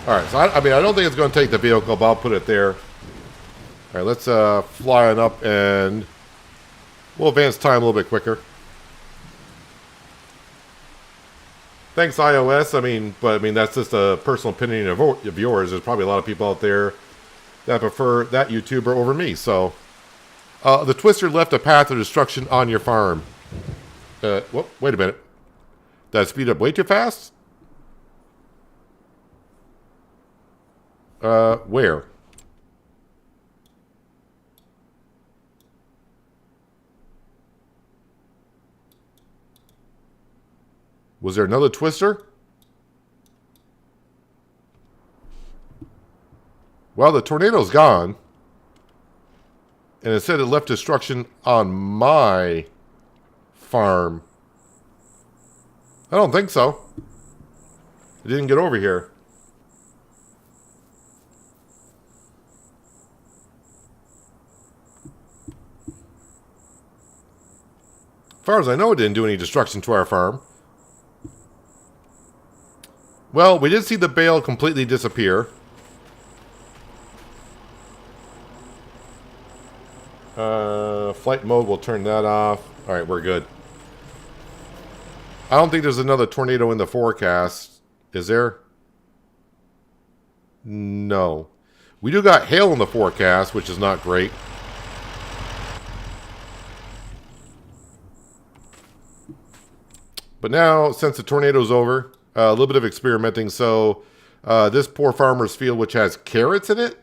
A: Alright, so I mean, I don't think it's going to take the vehicle, but I'll put it there. Alright, let's fly on up and we'll advance time a little bit quicker. Thanks, iOS. I mean, that's just a personal opinion of yours. There's probably a lot of people out there that prefer that YouTuber over me. So, the Twister left a path of destruction on your farm. Whoop, wait a minute. Did I speed up way too fast? Where? Was there another Twister? Well, the tornado's gone. And it said it left destruction on my farm. I don't think so. It didn't get over here. As far as I know, it didn't do any destruction to our farm. Well, we did see the bale completely disappear. Flight mode, we'll turn that off. Alright, we're good. I don't think there's another tornado in the forecast. Is there? No. We do got hail in the forecast, which is not great. But now, since the tornado's over, a little bit of experimenting. So, this poor farmer's field, which has carrots in it,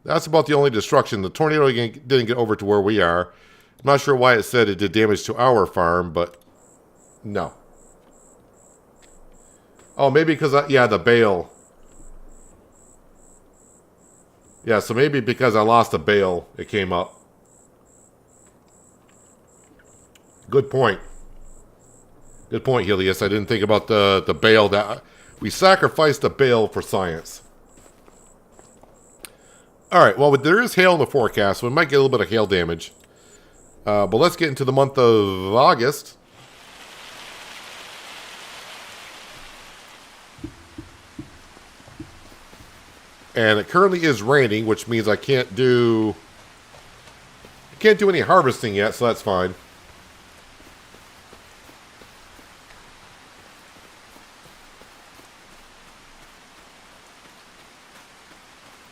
A: that's about the only destruction. The tornado didn't get over to where we are. I'm not sure why it said it did damage to our farm, but no. Oh, maybe because, yeah, the bale. Yeah, so maybe because I lost a bale, it came up. Good point. Good point, Helios. I didn't think about the bale. That we sacrificed the bale for science. Alright, well, there is hail in the forecast, so we might get a little bit of hail damage. But let's get into the month of August. And it currently is raining, which means I can't do any harvesting yet, so that's fine.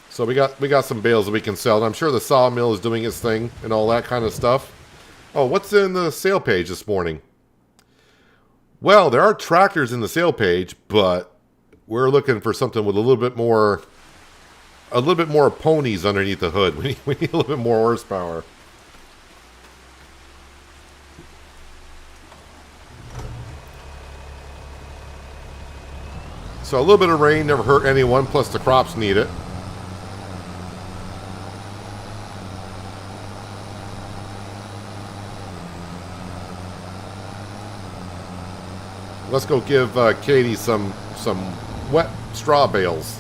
A: So we got some bales that we can sell. And I'm sure the Sawmill is doing its thing and all that kind of stuff. Oh, what's in the sale page this morning? Well, there are tractors in the sale page, but we're looking for something with a little bit more ponies underneath the hood. We need a little bit more horsepower. So a little bit of rain never hurt anyone, plus the crops need it. Let's go give Katie some wet straw bales.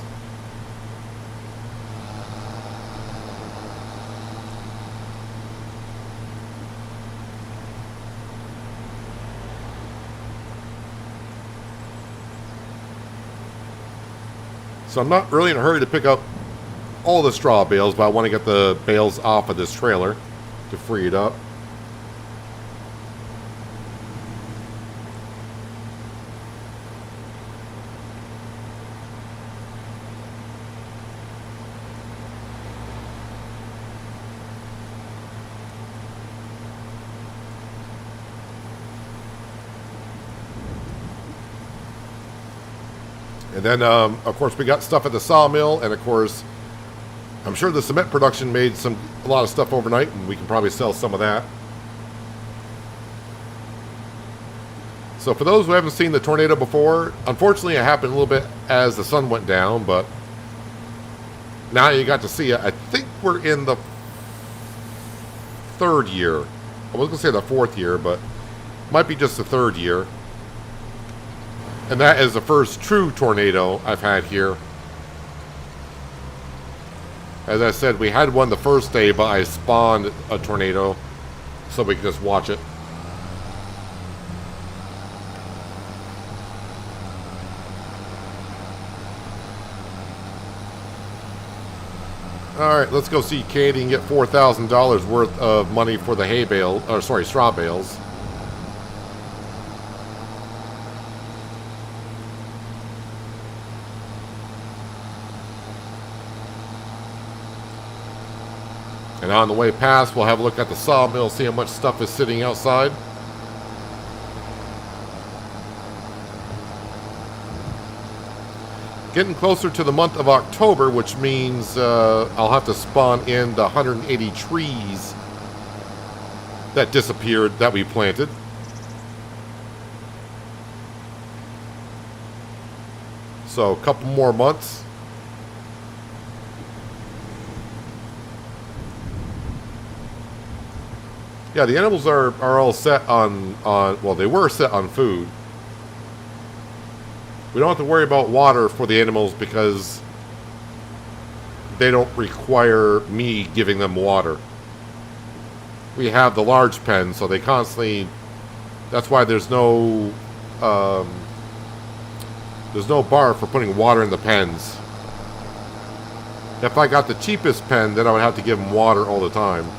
A: So I'm not really in a hurry to pick up all the straw bales, but I want to get the bales off of this trailer to free it up. And then, of course, we got stuff at the sawmill, and of course, I'm sure the cement production made a lot of stuff overnight, and we can probably sell some of that. So for those who haven't seen the tornado before, unfortunately it happened a little bit as the sun went down, but now you got to see it. I think we're in the third year. I was going to say the fourth year, but might be just the third year. And that is the first true tornado I've had here. As I said, we had one the first day, but I spawned a tornado so we could just watch it. Alright, let's go see Katie and get $4,000 worth of money for the hay bale, or sorry, straw bales. And on the way past, we'll have a look at the sawmill, see how much stuff is sitting outside. Getting closer to the month of October, which means I'll have to spawn in the 180 trees that disappeared that we planted. So a couple more months. Yeah, the animals are all set on, well, they were set on food. We don't have to worry about water for the animals because they don't require me giving them water. We have the large pen, so they constantly, that's why there's no bar for putting water in the pens. If I got the cheapest pen, then I would have to give them water all the time.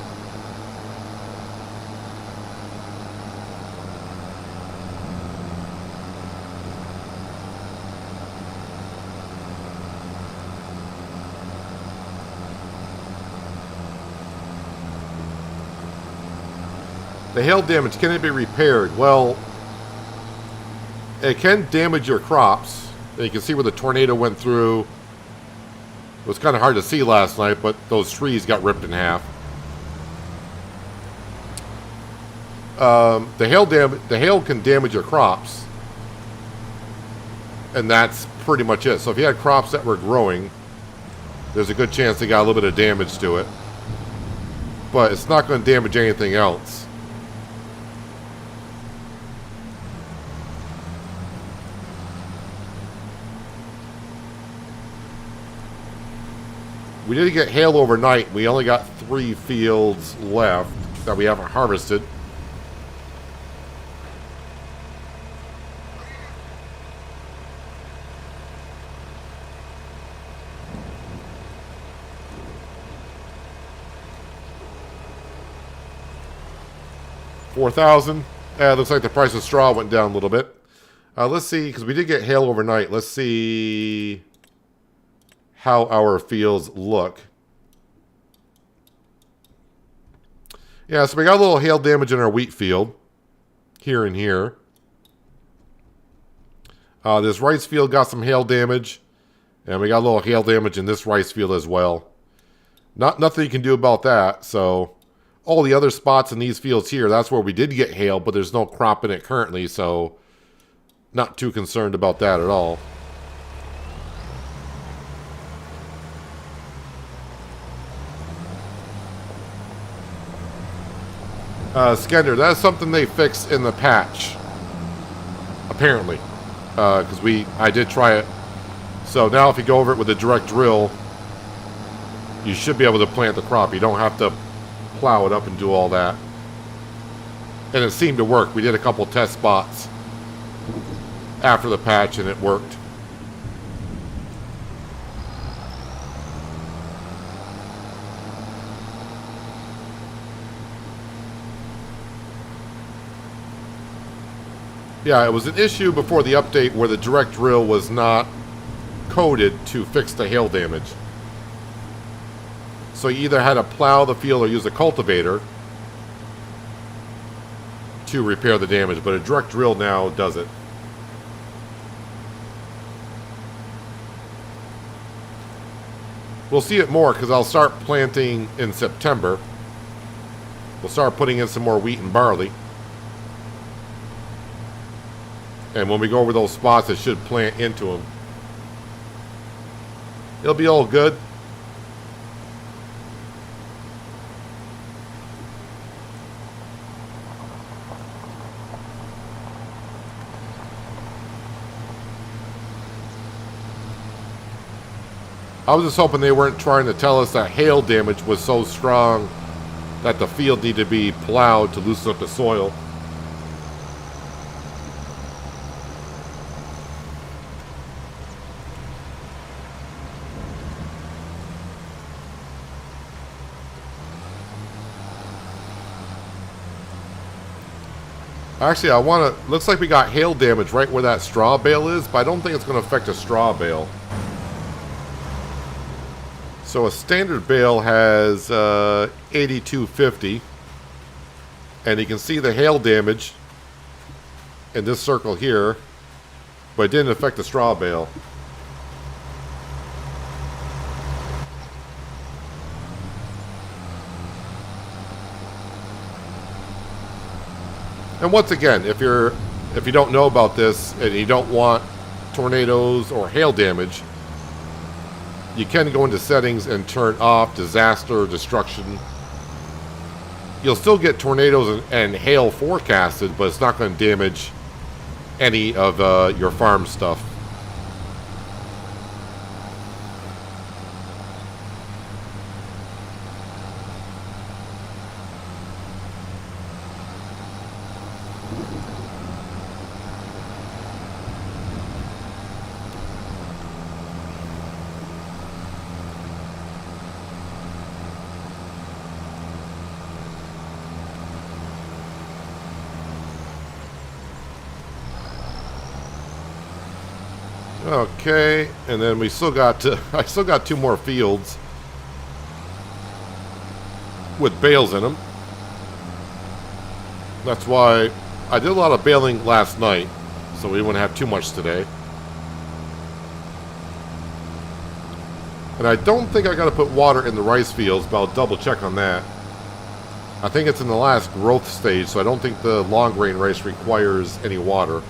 A: The hail damage, can it be repaired? Well, it can damage your crops. You can see where the tornado went through. It was kind of hard to see last night, but those trees got ripped in half. The hail can damage your crops. And that's pretty much it. So if you had crops that were growing, there's a good chance they got a little bit of damage to it. But it's not going to damage anything else. We did get hail overnight. We only got 3 fields left that we haven't harvested. $4,000. Looks like the price of straw went down a little bit. Let's see, because we did get hail overnight. Let's see how our fields look. Yeah, so we got a little hail damage in our wheat field. Here and here. This rice field got some hail damage. And we got a little hail damage in this rice field as well. Nothing you can do about that. So all the other spots in these fields here, that's where we did get hail, but there's no crop in it currently. So not too concerned about that at all. Skender, that's something they fixed in the patch. Apparently. Because I did try it. So now if you go over it with a direct drill, you should be able to plant the crop. You don't have to plow it up and do all that. And it seemed to work. We did a couple test spots after the patch and it worked. Yeah, it was an issue before the update where the direct drill was not coded to fix the hail damage. So you either had to plow the field or use a cultivator to repair the damage, but a direct drill now does it. We'll see it more because I'll start planting in September. We'll start putting in some more wheat and barley. And when we go over those spots, it should plant into them. It'll be all good. I was just hoping they weren't trying to tell us that hail damage was so strong that the field needed to be plowed to loosen up the soil. Actually, looks like we got hail damage right where that straw bale is, but I don't think it's going to affect a straw bale. So a standard bale has 8250, and you can see the hail damage in this circle here, but it didn't affect the straw bale. And once again, if you don't know about this and you don't want tornadoes or hail damage, you can go into settings and turn off disaster destruction. You'll still get tornadoes and hail forecasted, but it's not going to damage any of your farm stuff. Okay, and then we still got I still got 2 more fields with bales in them. That's why I did a lot of baling last night, so we wouldn't have too much today. And I don't think I got to put water in the rice fields, but I'll double check on that. I think it's in the last growth stage, so I don't think the long grain rice requires any water.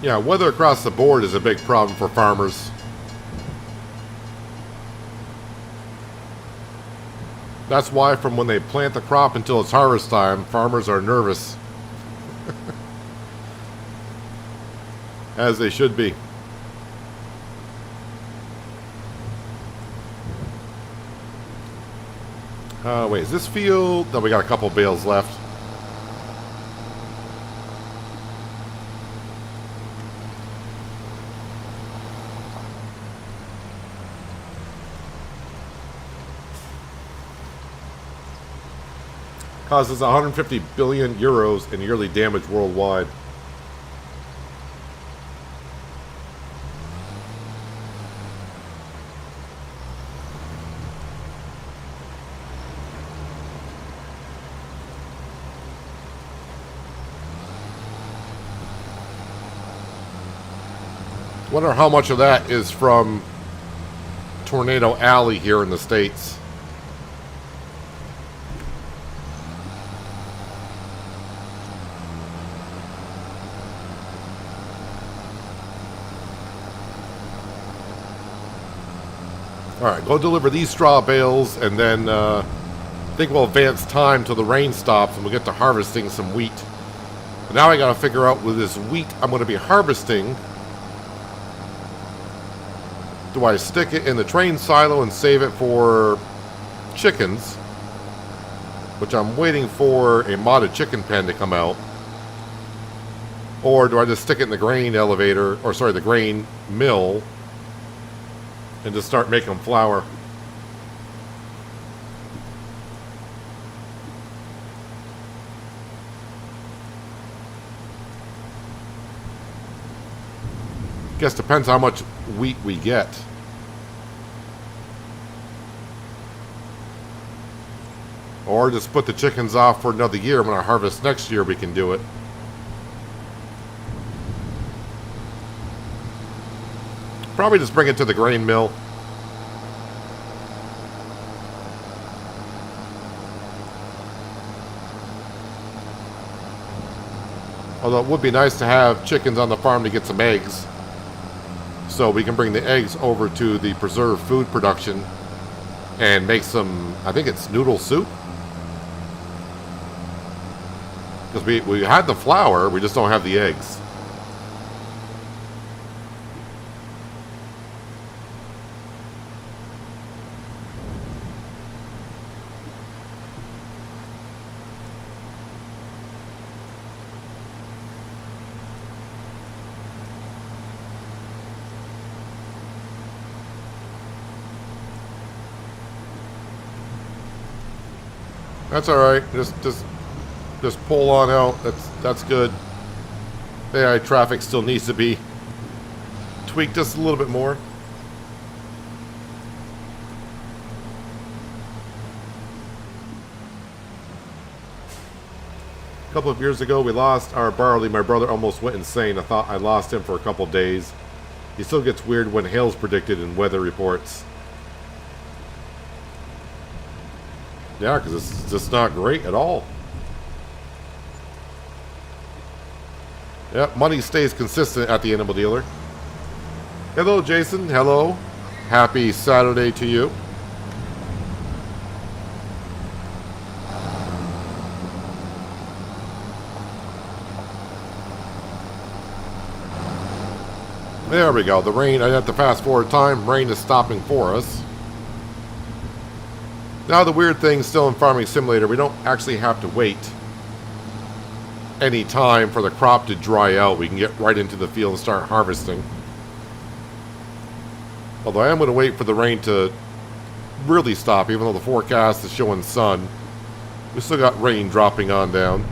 A: Yeah, weather across the board is a big problem for farmers. That's why from when they plant the crop until it's harvest time, farmers are nervous. As they should be. Wait, is this field? No, we got a couple bales left. Causes 150 billion euros in yearly damage worldwide. Wonder how much of that is from Tornado Alley here in the States. Alright, go deliver these straw bales, and then think we'll advance time till the rain stops and we'll get to harvesting some wheat. But now I gotta figure out with this wheat I'm gonna be harvesting. Do I stick it in the train silo and save it for chickens? Which I'm waiting for a modded chicken pen to come out. Or do I just stick it in the grain elevator, or sorry, the grain mill, and just start making flour? Guess depends how much wheat we get. Or just put the chickens off for another year. When I harvest next year, we can do it. Probably just bring it to the grain mill. Although it would be nice to have chickens on the farm to get some eggs. So we can bring the eggs over to the preserved food production and make some, I think it's noodle soup. Because we had the flour, we just don't have the eggs. That's all right. Just pull on out. That's good. AI traffic still needs to be tweaked just a little bit more. A couple of years ago, we lost our barley. My brother almost went insane. I thought I lost him for a couple of days. He still gets weird when hail's predicted in weather reports. Yeah, because it's just not great at all. Yep, money stays consistent at the animal dealer. Hello, Jason. Hello. Happy Saturday to you. There we go. The rain, I have to fast forward time. Rain is stopping for us. Now the weird thing still in Farming Simulator, we don't actually have to wait any time for the crop to dry out. We can get right into the field and start harvesting. Although I am going to wait for the rain to really stop, even though the forecast is showing sun. We still got rain dropping on down.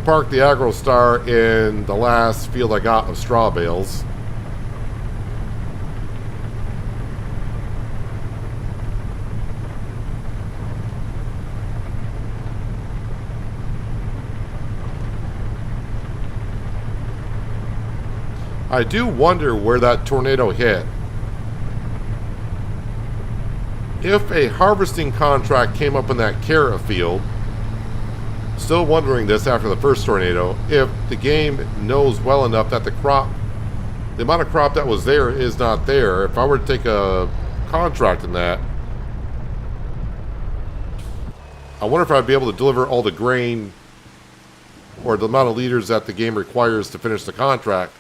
A: Park the AgroStar in the last field I got of straw bales. I do wonder where that tornado hit. If a harvesting contract came up in that carrot field, still wondering this after the first tornado, if the game knows well enough that the amount of crop that was there is not there. If I were to take a contract in that, I wonder if I'd be able to deliver all the grain or the amount of liters that the game requires to finish the contract,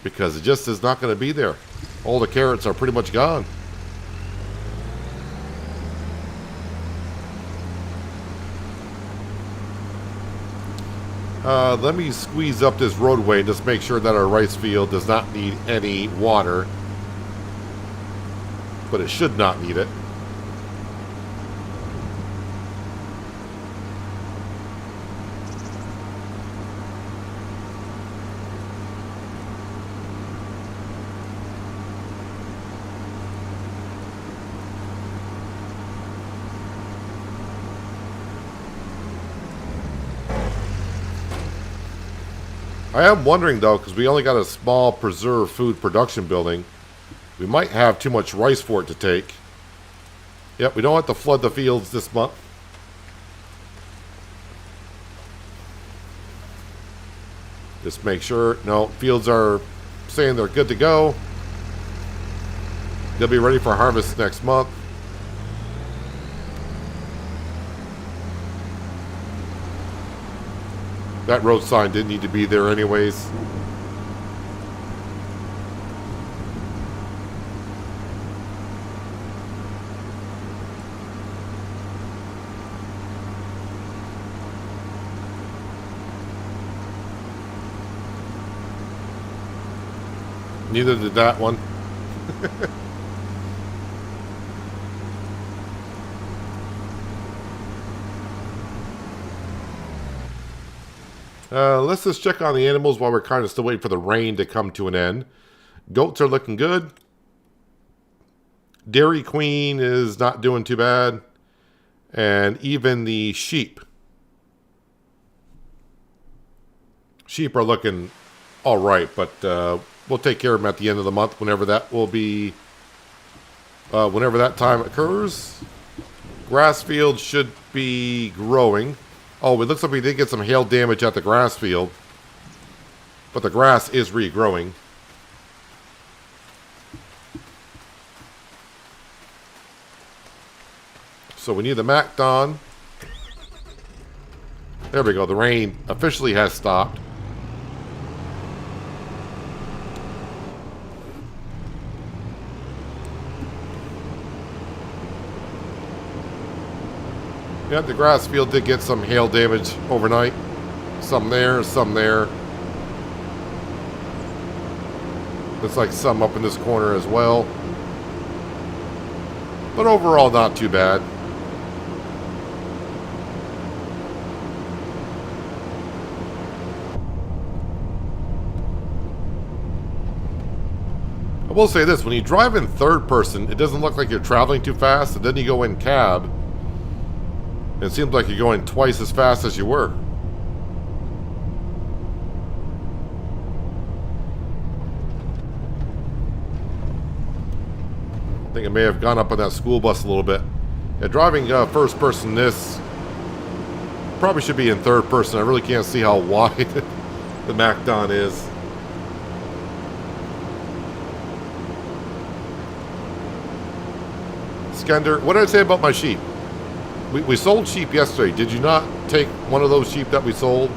A: because it just is not going to be there. All the carrots are pretty much gone. Let me squeeze up this roadway and just make sure that our rice field does not need any water. But it should not need it. I am wondering though, because we only got a small preserved food production building, we might have too much rice for it to take. Yep, we don't have to flood the fields this month. Just make sure, no, fields are saying they're good to go. They'll be ready for harvest next month. That road sign didn't need to be there anyways. Neither did that one. Let's just check on the animals while we're kind of still waiting for the rain to come to an end. Goats are looking good. Dairy Queen is not doing too bad. And even the sheep. Sheep are looking all right, but we'll take care of them at the end of the month whenever that will be, whenever that time occurs. Grass field should be growing. Oh, it looks like we did get some hail damage at the grass field. But the grass is regrowing. So we need the McDon. There we go. The rain officially has stopped. Yeah, the grass field did get some hail damage overnight. Some there, some there. Looks like some up in this corner as well. But overall, not too bad. I will say this, when you drive in third person, it doesn't look like you're traveling too fast, and then you go in cab. It seems like you're going twice as fast as you were. I think it may have gone up on that school bus a little bit. Yeah, driving first person this probably should be in third person. I really can't see how wide the McDon is. Skender, what did I say about my sheep? We sold sheep yesterday. Did you not take one of those sheep that we sold?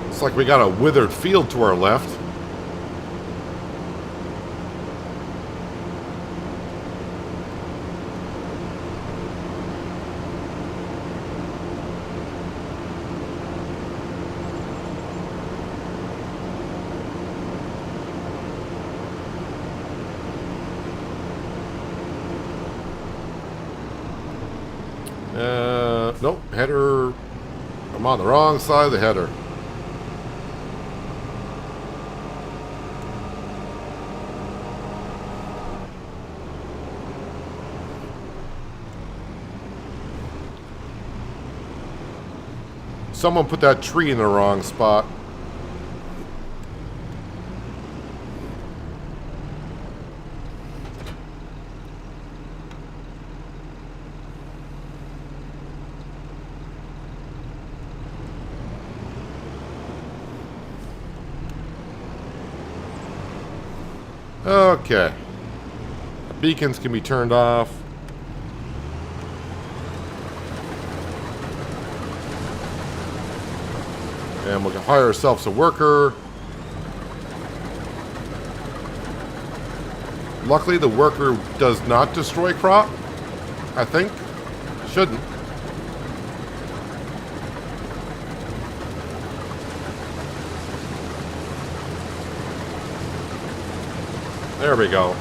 A: It's like we got a withered field to our left. Nope, header. I'm on the wrong side of the header. Someone put that tree in the wrong spot. Okay. Beacons can be turned off. And we can hire ourselves a worker. Luckily, the worker does not destroy crop. I think. Shouldn't. There we go.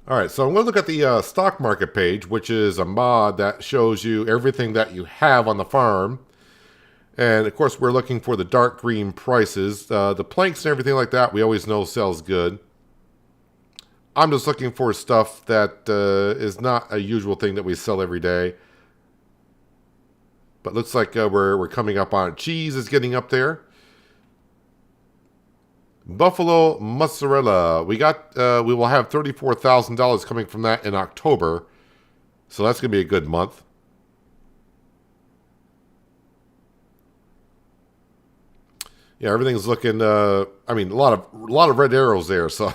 A: All right, so I'm going to look at the stock market page, which is a mod that shows you everything that you have on the farm. And of course, we're looking for the dark green prices. The planks and everything like that, we always know sells good. I'm just looking for stuff that is not a usual thing that we sell every day. But looks like we're coming up on it. Cheese is getting up there. Buffalo mozzarella. We will have $34,000 coming from that in October. So that's going to be a good month. Yeah, everything's looking. I mean, a lot of red arrows there. So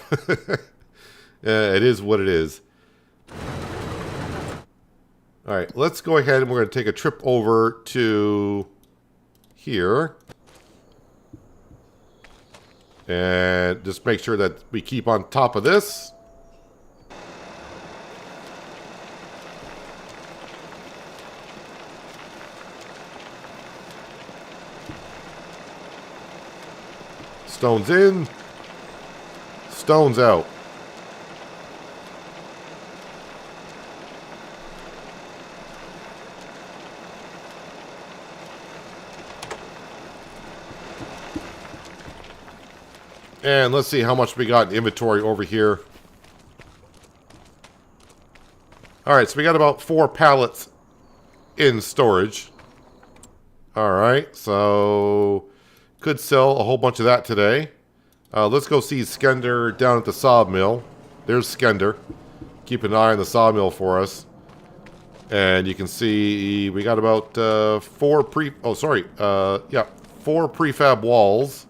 A: it is what it is. All right, let's go ahead and we're going to take a trip over to here. And just make sure that we keep on top of this. Stones in. Stones out. And let's see how much we got in inventory over here. Alright, so we got about 4 pallets in storage. Alright, so could sell a whole bunch of that today. Let's go see Skender down at the Sawmill. There's Skender. Keep an eye on the Sawmill for us. And you can see we got about 4 prefab walls.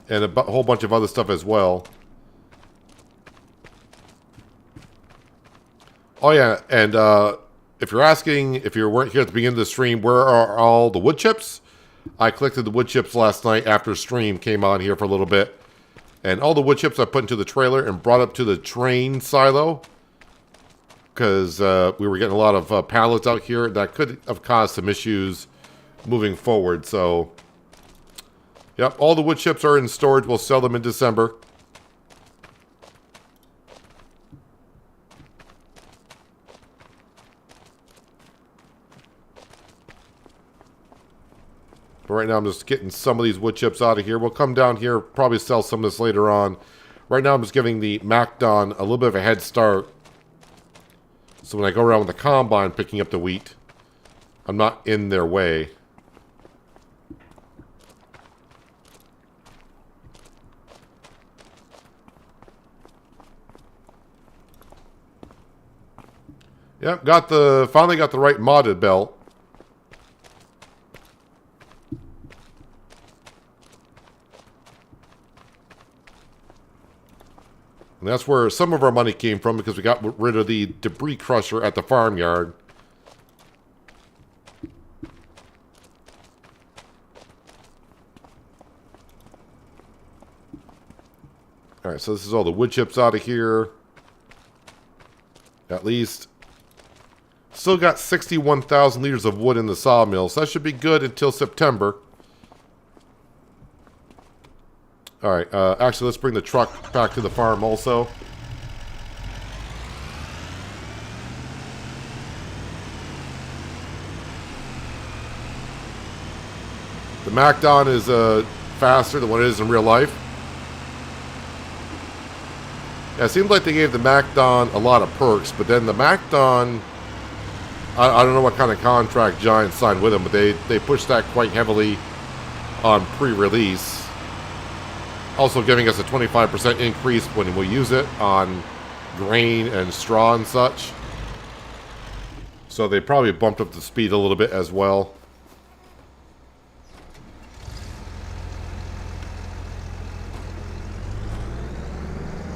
A: And a whole bunch of other stuff as well. Oh yeah, and if you're asking, if you weren't here at the beginning of the stream, where are all the wood chips? I collected the wood chips last night after stream came on here for a little bit. And all the wood chips I put into the trailer and brought up to the train silo. Because we were getting a lot of pallets out here that could have caused some issues moving forward, so... Yep, all the wood chips are in storage. We'll sell them in December. But right now I'm just getting some of these wood chips out of here. We'll come down here, probably sell some of this later on. Right now I'm just giving the McDon a little bit of a head start. So when I go around with the combine picking up the wheat, I'm not in their way. Yep, finally got the right modded belt. And that's where some of our money came from because we got rid of the debris crusher at the farmyard. Alright, so this is all the wood chips out of here. At least. Still got 61,000 liters of wood in the sawmill, so that should be good until September. Alright, actually let's bring the truck back to the farm also. The McDon is faster than what it is in real life. Yeah, it seems like they gave the McDon a lot of perks, but then the McDon... I don't know what kind of contract Giant signed with them, but they pushed that quite heavily on pre-release. Also giving us a 25% increase when we use it on grain and straw and such. So they probably bumped up the speed a little bit as well.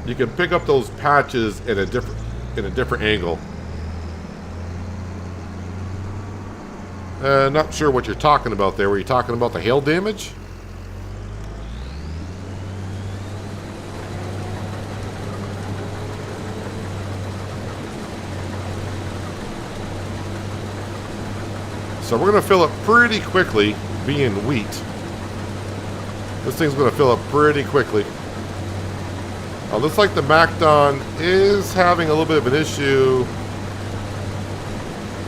A: You can pick up those patches in a different angle. Not sure what you're talking about there. Were you talking about the hail damage? So we're going to fill it pretty quickly, being wheat. This thing's going to fill up pretty quickly. Looks like the McDon is having a little bit of an issue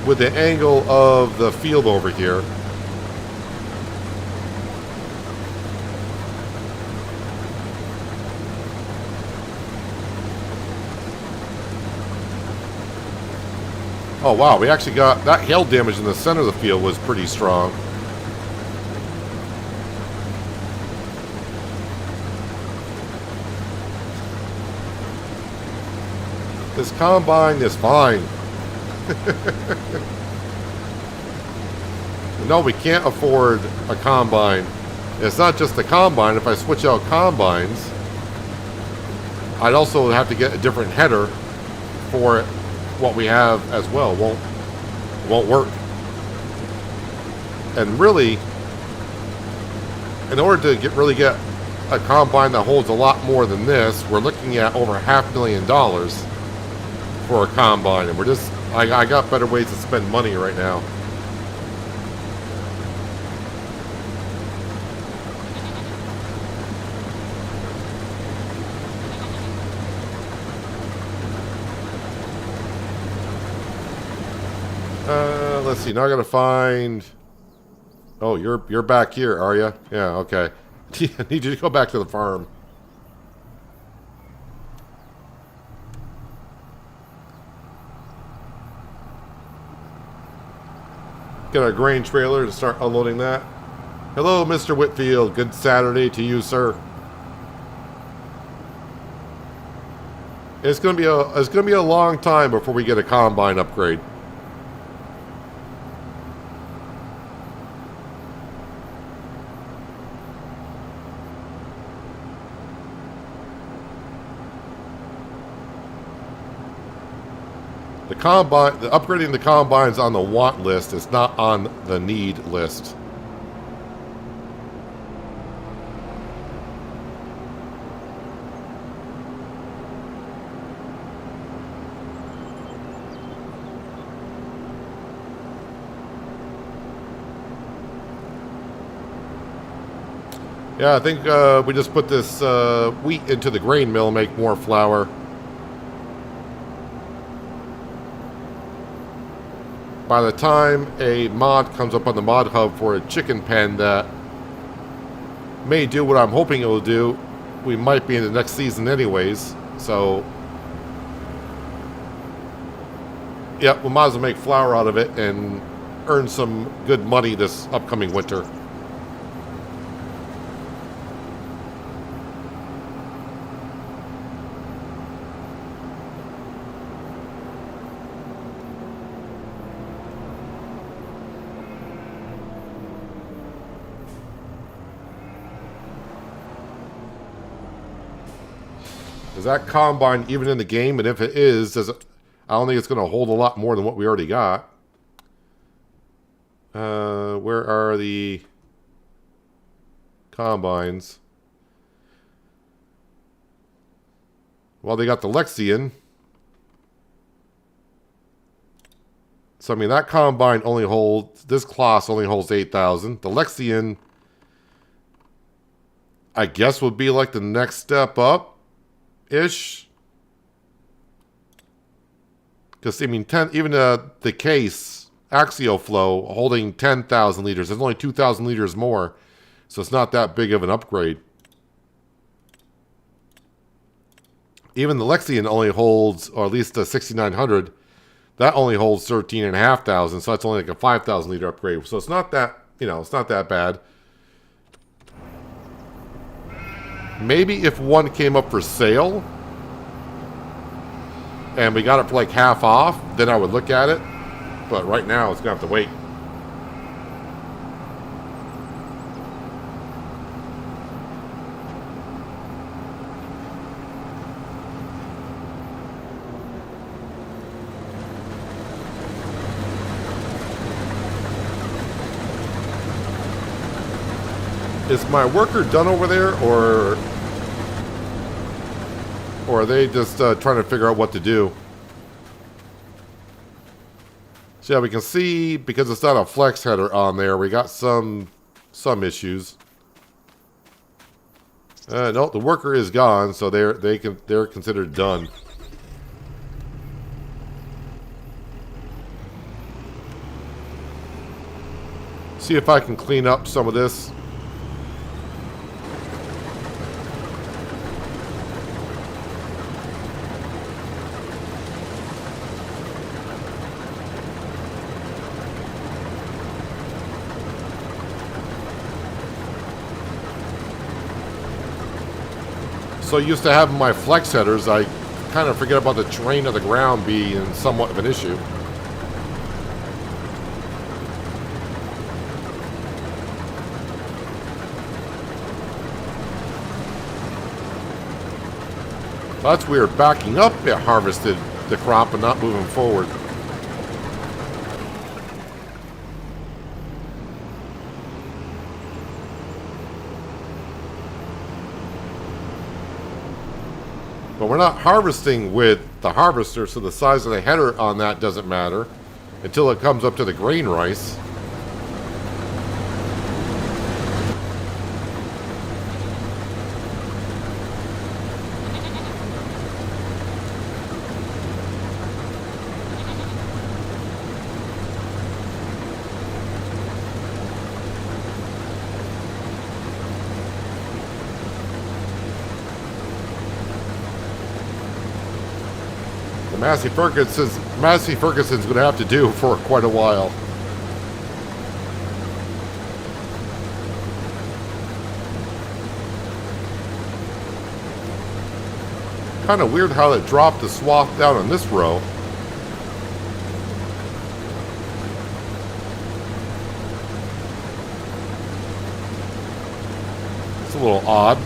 A: with the angle of the field over here. Oh wow, we actually got that hail damage in the center of the field was pretty strong. This combine is fine. No, we can't afford a combine. It's not just the combine. If I switch out combines, I'd also have to get a different header for what we have as well. Won't work. And really, in order to really get a combine that holds a lot more than this, we're looking at over $500,000 for a combine, and we're just I got better ways to spend money right now. Let's see. Now I gotta find. Oh, you're back here, are you? Yeah. Okay. I need you to go back to the farm. Get our grain trailer to start unloading that. Hello, Mr. Whitfield. Good Saturday to you, sir. It's gonna be a long time before we get a combine upgrade. Upgrading the combines on the want list is not on the need list. Yeah, I think we just put this wheat into the grain mill and make more flour. By the time a mod comes up on the mod hub for a chicken pen that may do what I'm hoping it will do, we might be in the next season anyways. So, yeah, we might as well make flour out of it and earn some good money this upcoming winter. Is that combine even in the game? And if it is, I don't think it's going to hold a lot more than what we already got. Where are the combines? Well, they got the Lexion. So, I mean, that combine only holds, this class only holds 8,000. The Lexion, I guess, would be like the next step up. Ish, because I mean, even the case Axio Flow holding 10,000 liters. There's only 2,000 liters more, so it's not that big of an upgrade. Even the Lexion only holds, or at least the 6900, that only holds 13,500. So that's only like a 5,000 liter upgrade. So it's not that, it's not that bad. Maybe if one came up for sale and we got it for like half off, then I would look at it. But right now, it's going to have to wait. Is my worker done over there, or are they just trying to figure out what to do? So yeah, we can see, because it's not a flex header on there, we got some issues. No, the worker is gone, so they're considered done. See if I can clean up some of this. So used to having my flex headers, I kind of forget about the terrain of the ground being somewhat of an issue. That's weird. Backing up, it harvested the crop and not moving forward. But we're not harvesting with the harvester, so the size of the header on that doesn't matter until it comes up to the grain rice. Massey Ferguson's going to have to do for quite a while. Kind of weird how it dropped the swath down on this row. It's a little odd.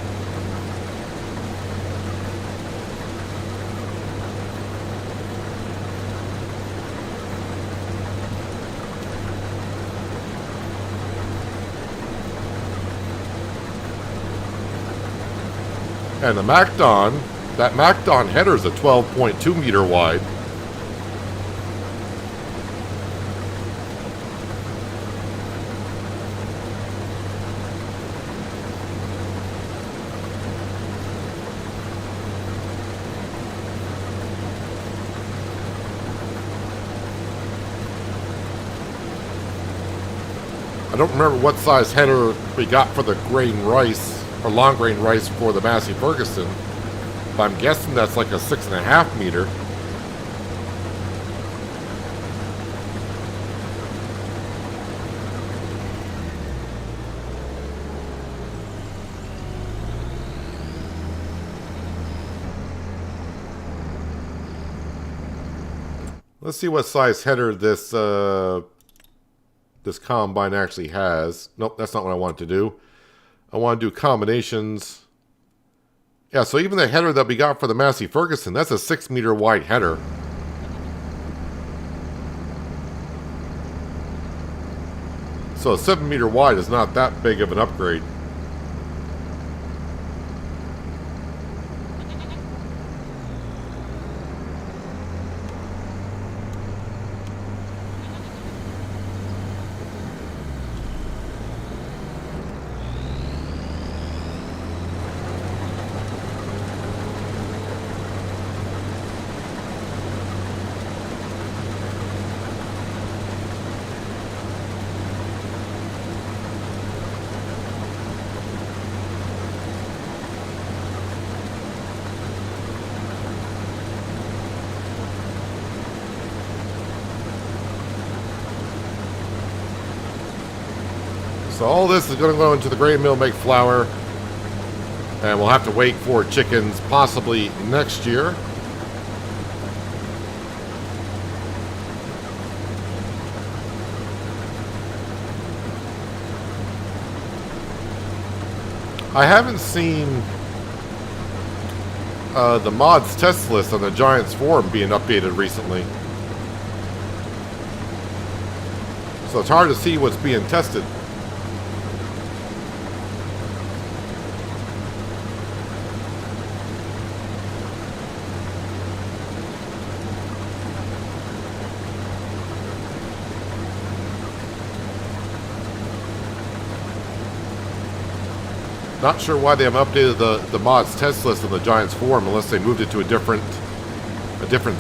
A: And the McDon, that McDon header is a 12.2 meter wide. I don't remember what size header we got for the grain rice, or long grain rice for the Massey Ferguson, but I'm guessing that's like a 6.5 meter. Let's see what size header this this combine actually has. Nope, that's not what I want to do. I want to do combinations. Yeah, so even the header that we got for the Massey Ferguson, that's a 6 meter wide header. So a 7 meter wide is not that big of an upgrade. So all this is going to go into the grain mill, make flour, and we'll have to wait for chickens possibly next year. I haven't seen the mods test list on the Giants forum being updated recently. So it's hard to see what's being tested. Not sure why they haven't updated the mods test list on the Giants forum unless they moved it to a different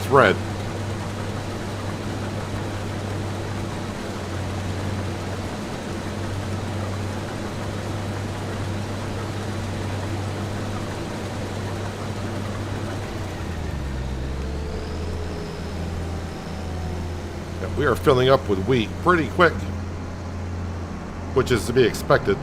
A: thread. We are filling up with wheat pretty quick, which is to be expected.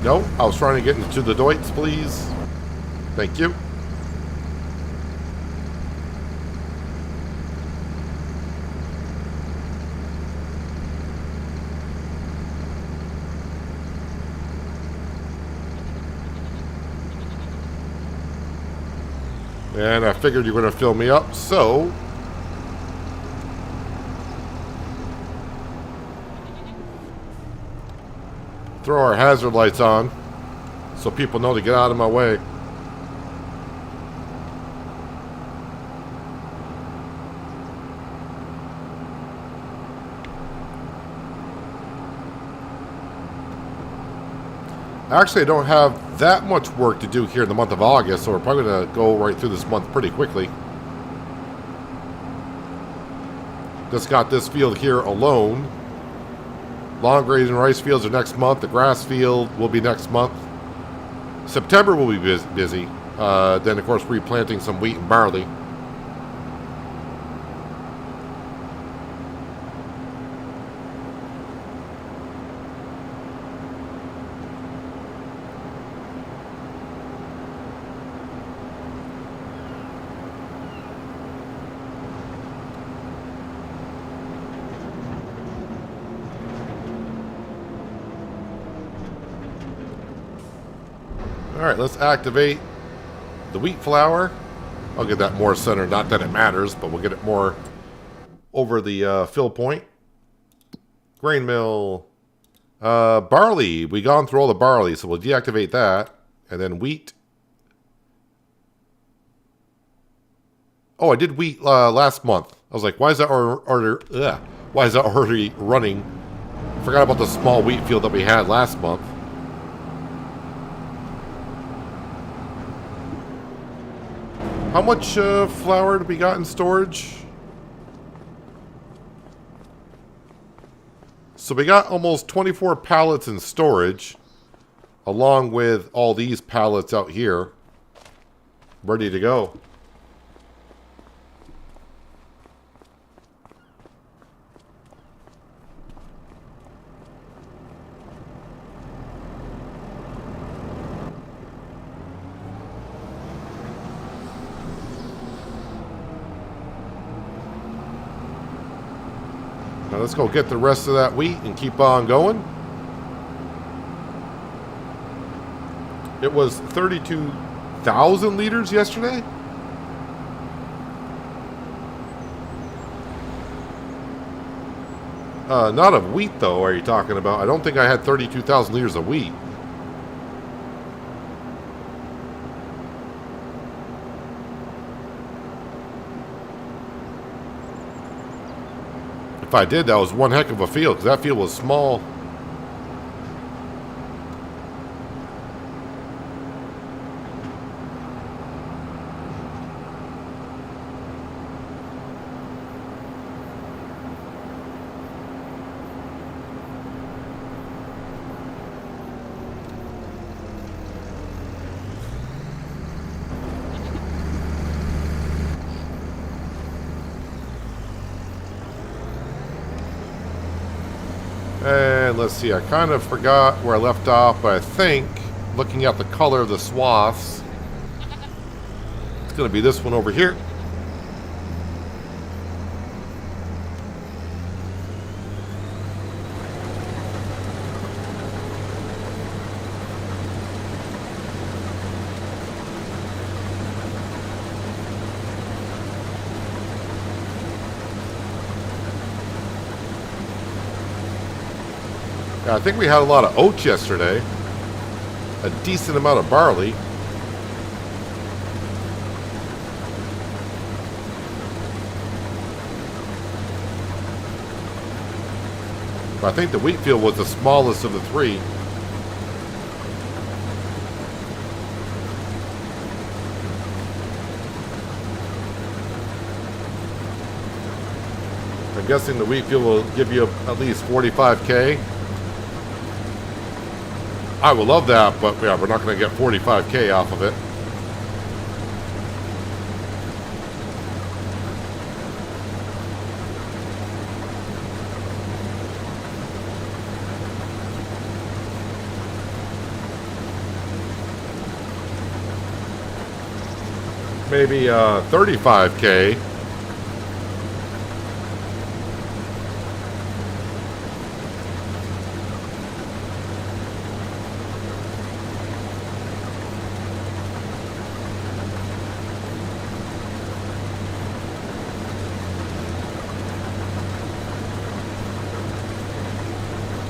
A: No, I was trying to get into the Deutz, please. Thank you. And I figured you were going to fill me up, so throw our hazard lights on so people know to get out of my way. Actually, I don't have that much work to do here in the month of August, so we're probably going to go right through this month pretty quickly. Just got this field here alone. Long grazing rice fields are next month. The grass field will be next month. September will be busy. Then, of course, replanting some wheat and barley. Alright, let's activate the wheat flour. I'll get that more centered. Not that it matters, but we'll get it more over the fill point. Grain mill. Barley. We've gone through all the barley, so we'll deactivate that. And then wheat. Oh, I did wheat last month. I was like, why is that why is that already running? Forgot about the small wheat field that we had last month. How much flour did we got in storage? So we got almost 24 pallets in storage, along with all these pallets out here, ready to go. Now let's go get the rest of that wheat and keep on going. It was 32,000 liters yesterday. Not of wheat, though, are you talking about? I don't think I had 32,000 liters of wheat. If I did, that was one heck of a field, because that field was small. And let's see, I kind of forgot where I left off, but I think, looking at the color of the swaths, it's going to be this one over here. I think we had a lot of oats yesterday. A decent amount of barley. But I think the wheat field was the smallest of the three. I'm guessing the wheat field will give you at least 45K. I would love that, but yeah, we're not going to get 45K off of it. Maybe 35K.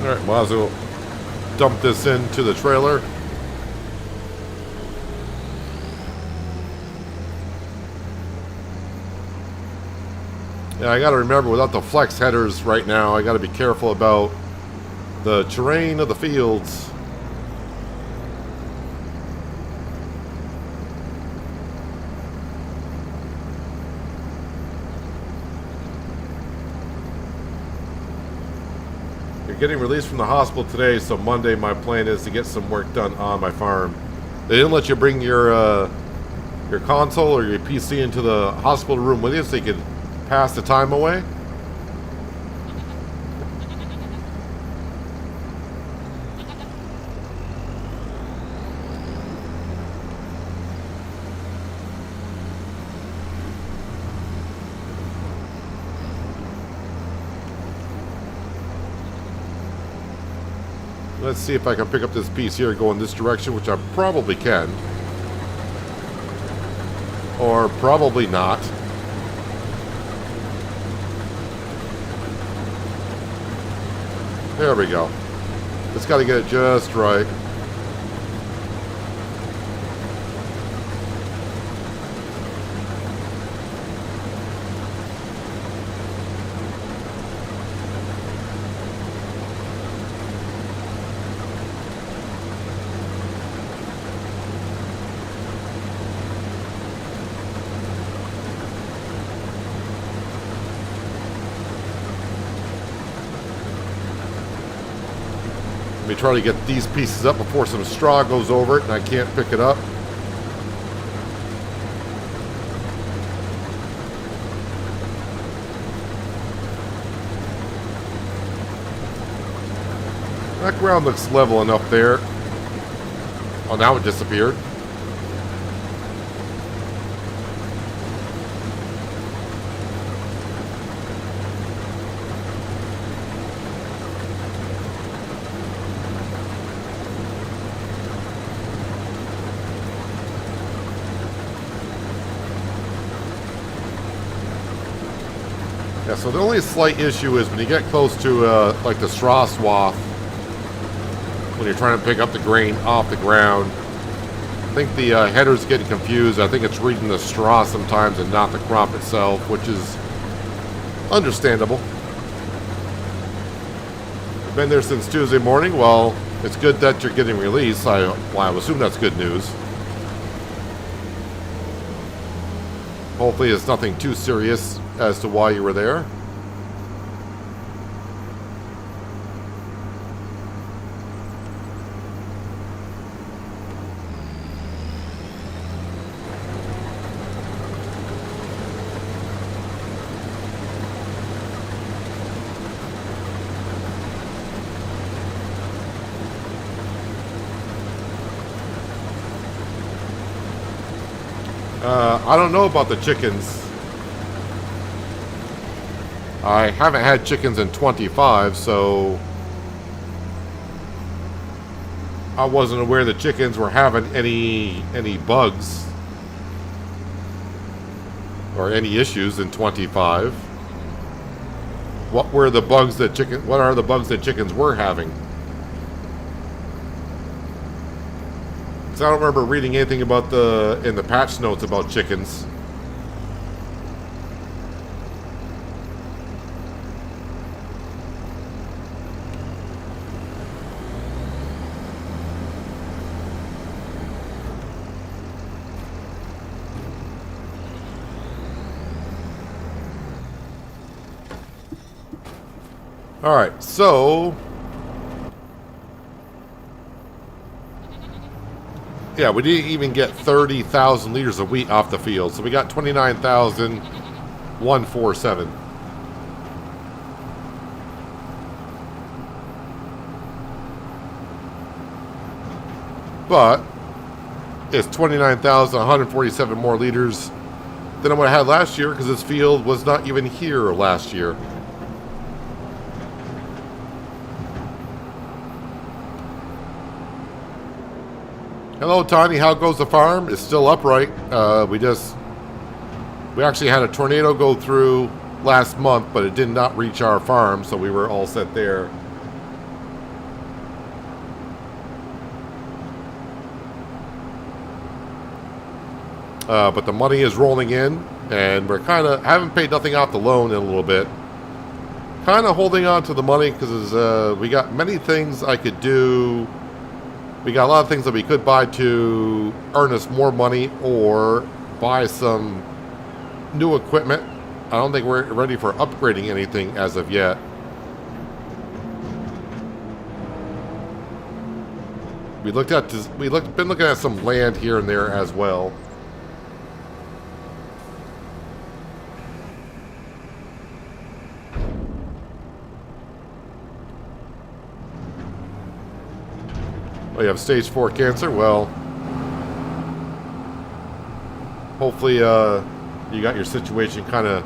A: Alright, might as well dump this into the trailer. Yeah, I gotta remember, without the flex headers right now, I gotta be careful about the terrain of the fields. You're getting released from the hospital today, so Monday my plan is to get some work done on my farm. They didn't let you bring your console or your PC into the hospital room with you so you could pass the time away. Let's see if I can pick up this piece here and go in this direction, which I probably can. Or probably not. There we go. Just got to get it just right. Let me try to get these pieces up before some straw goes over it and I can't pick it up. That ground looks level enough there. Oh, now it disappeared. Yeah, so the only slight issue is when you get close to like the straw swath, when you're trying to pick up the grain off the ground, I think the header's getting confused. I think it's reading the straw sometimes and not the crop itself, which is understandable. I've been there since Tuesday morning. Well, it's good that you're getting released. I assume that's good news. Hopefully it's nothing too serious as to why you were there. I don't know about the chickens. I haven't had chickens in 25, so I wasn't aware the chickens were having any bugs or any issues in 25. What are the bugs that chickens were having? I don't remember reading anything about in the patch notes about chickens. Alright, so... yeah, we didn't even get 30,000 liters of wheat off the field. So we got 29,147. But it's 29,147 more liters than what I had last year because this field was not even here last year. Hello, Tony. How goes the farm? It's still upright. We actually had a tornado go through last month, but it did not reach our farm, so we were all set there. But the money is rolling in, and we're kind of haven't paid nothing off the loan in a little bit. Kind of holding on to the money because we got many things I could do. We got a lot of things that we could buy to earn us more money or buy some new equipment. I don't think we're ready for upgrading anything as of yet. Been looking at some land here and there as well. Oh, you have stage 4 cancer? Well, hopefully you got your situation kind of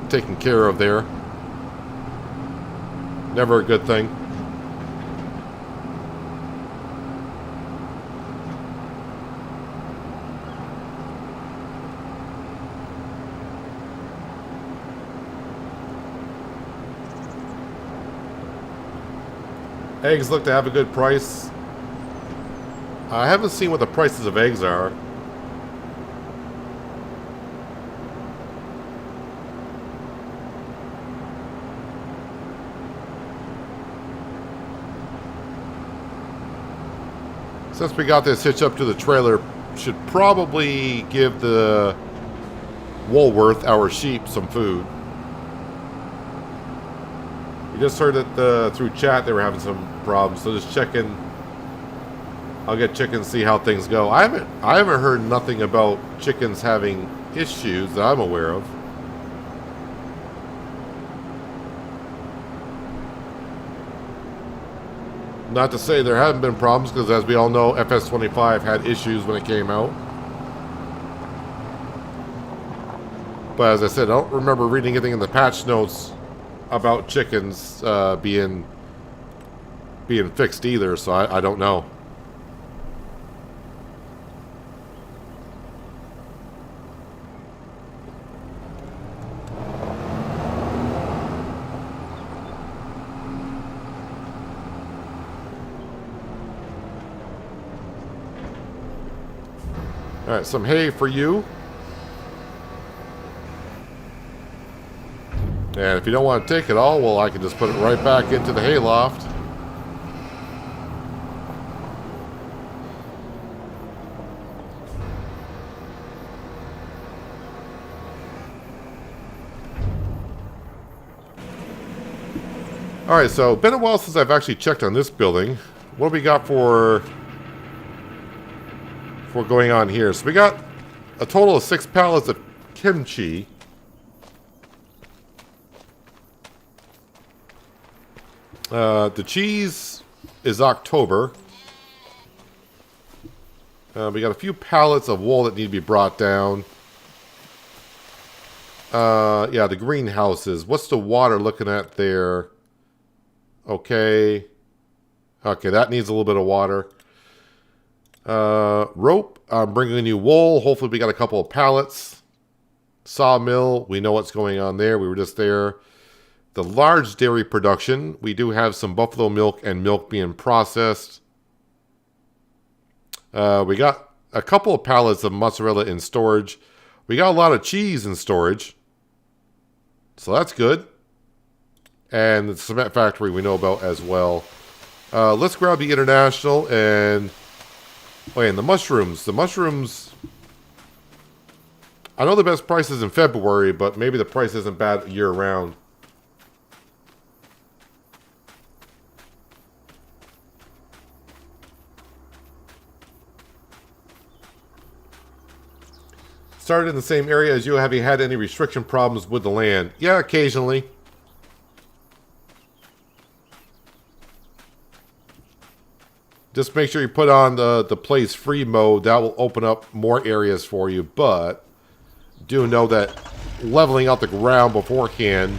A: taken care of there. Never a good thing. Eggs look to have a good price. I haven't seen what the prices of eggs are. Since we got this hitch up to the trailer, should probably give the Woolworth, our sheep, some food. We just heard that through chat they were having some problems, so just checking. I'll get chickens, see how things go. I haven't heard nothing about chickens having issues that I'm aware of. Not to say there haven't been problems, because as we all know, FS25 had issues when it came out. But as I said, I don't remember reading anything in the patch notes about chickens being fixed either, so I don't know. Alright, some hay for you. And if you don't want to take it all, well, I can just put it right back into the hay loft. Alright, so been a while since I've actually checked on this building. What do we got for going on here? So we got a total of 6 pallets of kimchi. The cheese is October. We got a few pallets of wool that need to be brought down. Yeah, the greenhouses. What's the water looking at there? Okay. Okay, that needs a little bit of water. Rope. I'm bringing you wool. Hopefully we got a couple of pallets. Sawmill. We know what's going on there. We were just there. The large dairy production. We do have some buffalo milk and milk being processed. We got a couple of pallets of mozzarella in storage. We got a lot of cheese in storage. So that's good. And the cement factory we know about as well. Let's grab the international and... oh, and the mushrooms. The mushrooms... I know the best price is in February, but maybe the price isn't bad year-round. started in the same area as you. Have you had any restriction problems with the land? Yeah, occasionally. Just make sure you put on the place free mode. That will open up more areas for you. But do know that leveling out the ground beforehand,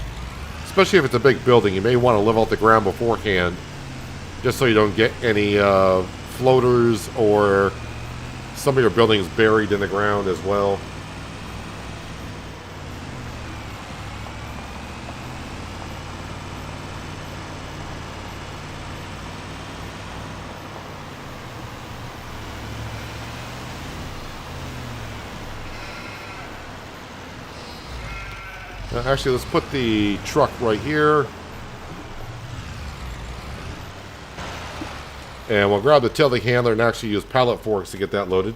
A: especially if it's a big building, you may want to level out the ground beforehand, just so you don't get any floaters or some of your buildings buried in the ground as well. Actually, let's put the truck right here. And we'll grab the telehandler and actually use pallet forks to get that loaded.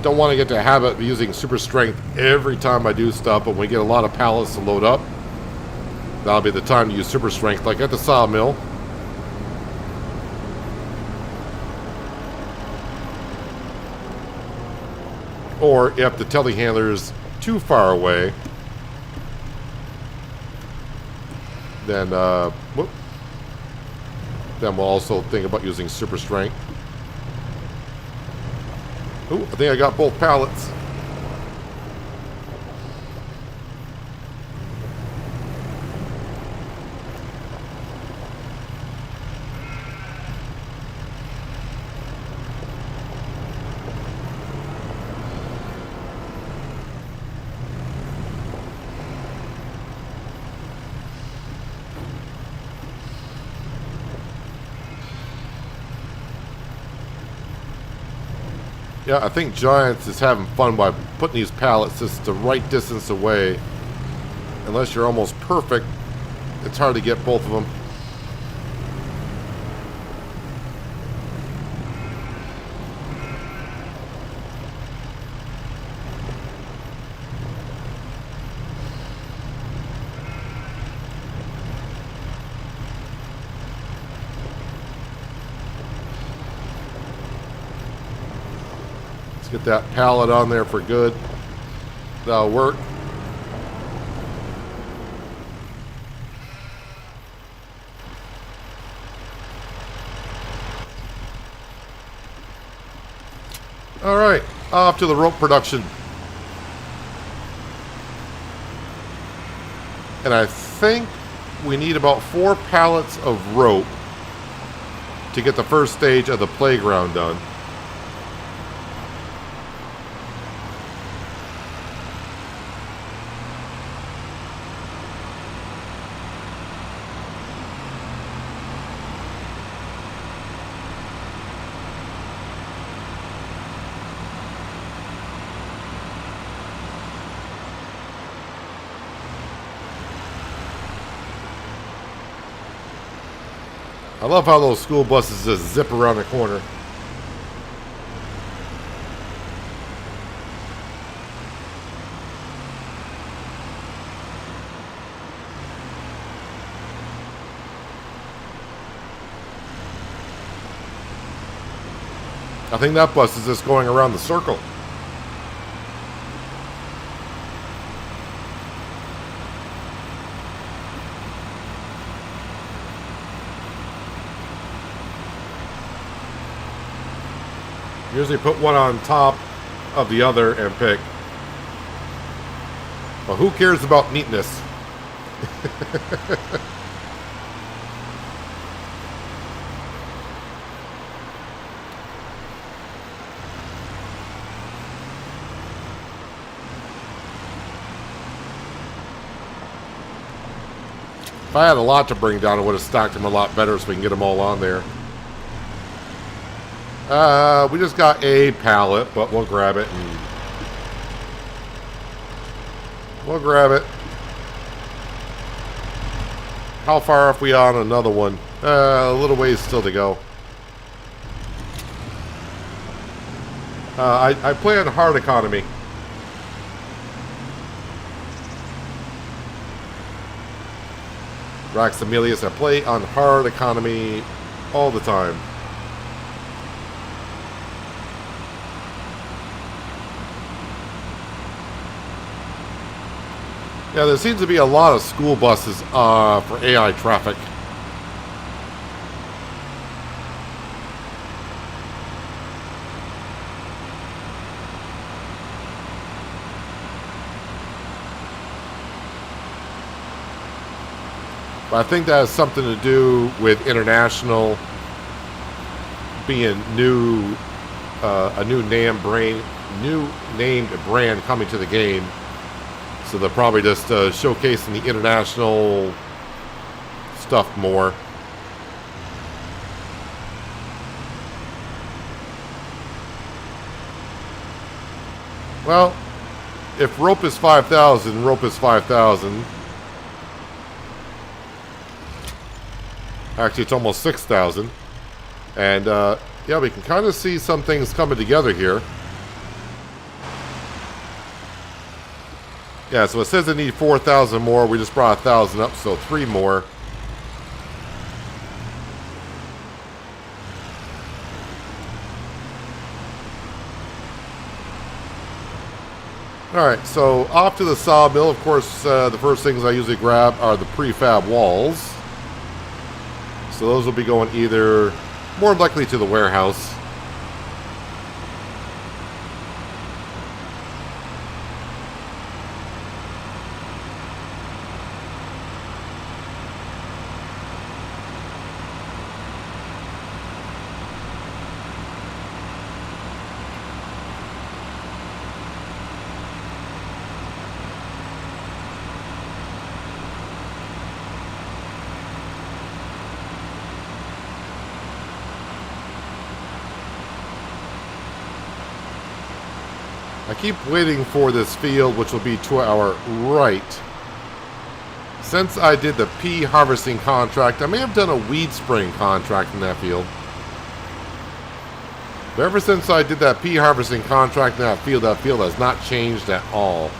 A: Don't want to get the habit of using super strength every time I do stuff, but when we get a lot of pallets to load up, that'll be the time to use super strength, like at the sawmill. Or if the telehandler is too far away, then then we'll also think about using super strength. Ooh, I think I got both pallets. Yeah, I think Giants is having fun by putting these pallets just the right distance away. Unless you're almost perfect, it's hard to get both of them. Get that pallet on there for good. That'll work. All right, off to the rope production. And I think we need about 4 pallets of rope to get the first stage of the playground done. I love how those school buses just zip around the corner. I think that bus is just going around the circle. Usually put one on top of the other and pick. But who cares about neatness? If I had a lot to bring down, I would have stacked them a lot better so we can get them all on there. We just got a pallet, but we'll grab it and we'll grab it. How far off we on another one? A little ways still to go. I play on hard economy. Raxamelius, I play on hard economy all the time. Yeah, there seems to be a lot of school buses for AI traffic. But I think that has something to do with international being new, a new named brand coming to the game. So they're probably just showcasing the international stuff more. Well, if rope is 5,000, rope is 5,000. Actually, it's almost 6,000. And, yeah, we can kind of see some things coming together here. Yeah, so it says I need 4,000 more. We just brought 1,000 up, so 3 more. Alright, so off to the sawmill. Of course, the first things I usually grab are the prefab walls. So those will be going either more likely to the warehouse. I keep waiting for this field, which will be to our right. Since I did the pea harvesting contract, I may have done a weed spraying contract in that field. But ever since I did that pea harvesting contract in that field has not changed at all.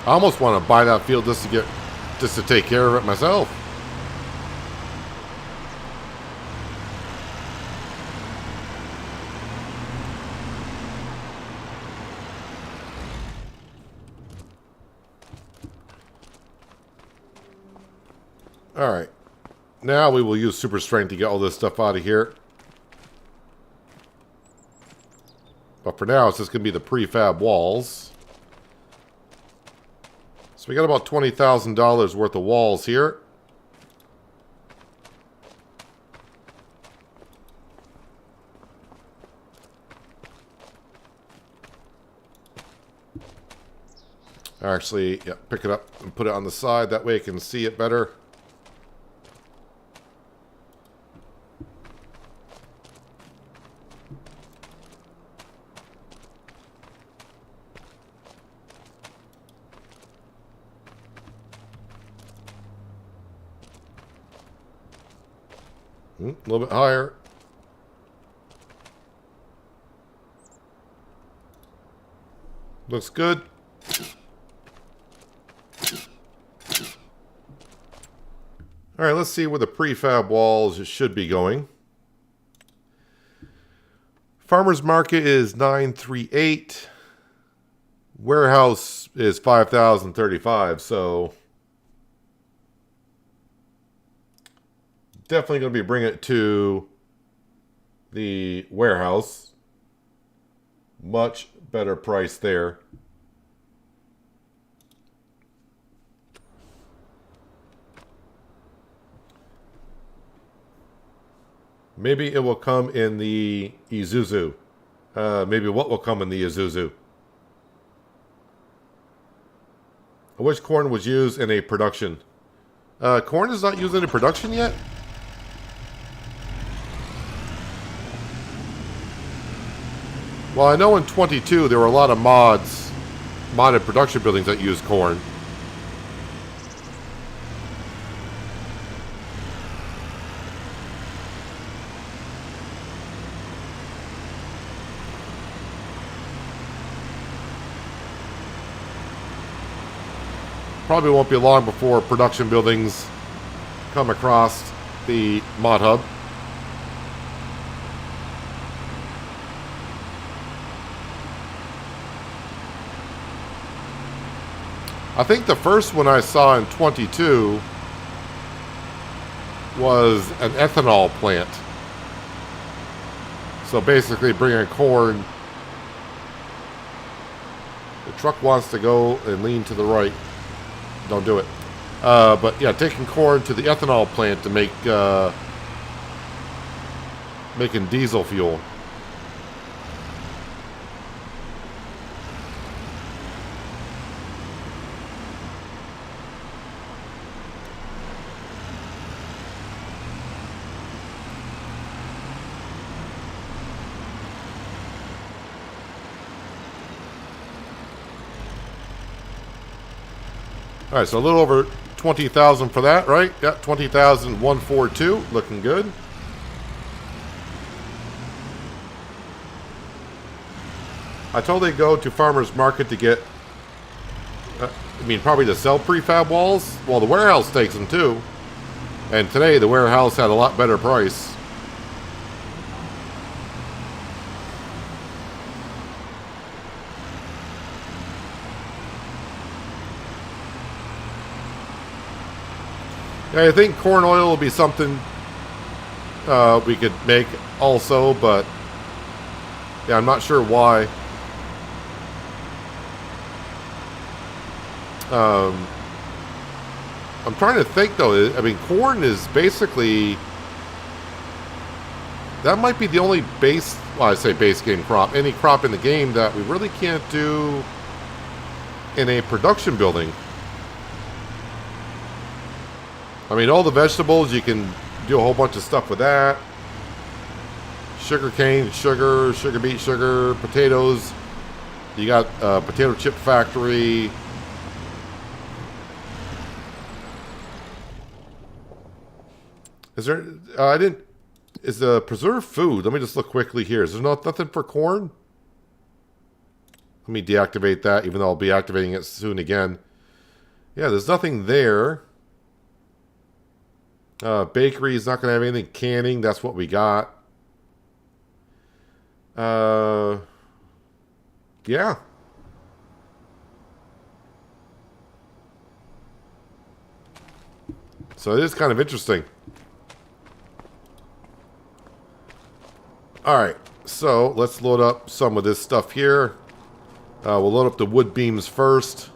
A: I almost want to buy that field just to take care of it myself. All right. Now we will use super strength to get all this stuff out of here. But for now, it's just going to be the prefab walls. So we got about $20,000 worth of walls here. Actually, yeah, pick it up and put it on the side. That way I can see it better. A little bit higher. Looks good. All right, let's see where the prefab walls should be going. Farmer's market is 938. Warehouse is 5,035, so definitely going to be bringing it to the warehouse. Much better price there. Maybe it will come in the Isuzu. Maybe what will come in the Isuzu. Which corn was used in a production? Corn is not used in a production yet? Well, I know in 22 there were a lot of mods modded production buildings that use corn. Probably won't be long before production buildings come across the mod hub. I think the first one I saw in 22 was an ethanol plant. So basically bringing corn. The truck wants to go and lean to the right. Don't do it. But yeah, taking corn to the ethanol plant to make making diesel fuel. All right, so a little over 20,000 for that, right? Yeah, 20,142, looking good. I totally go to farmer's market to get, probably to sell prefab walls. Well, the warehouse takes them too. And today the warehouse had a lot better price. Yeah, I think corn oil will be something we could make also, but yeah, I'm not sure why. I'm trying to think though. I mean, corn is basically, that might be the only base, well, I say base game crop, any crop in the game that we really can't do in a production building. I mean, all the vegetables, you can do a whole bunch of stuff with that. Sugar cane, sugar, sugar beet, sugar, potatoes. You got a potato chip factory. Is there, is the preserved food, let me just look quickly here. Is there nothing for corn? Let me deactivate that, even though I'll be activating it soon again. Yeah, there's nothing there. Bakery is not going to have anything. Canning, that's what we got. Yeah. So it is kind of interesting. Alright, so let's load up some of this stuff here. We'll load up the wood beams first.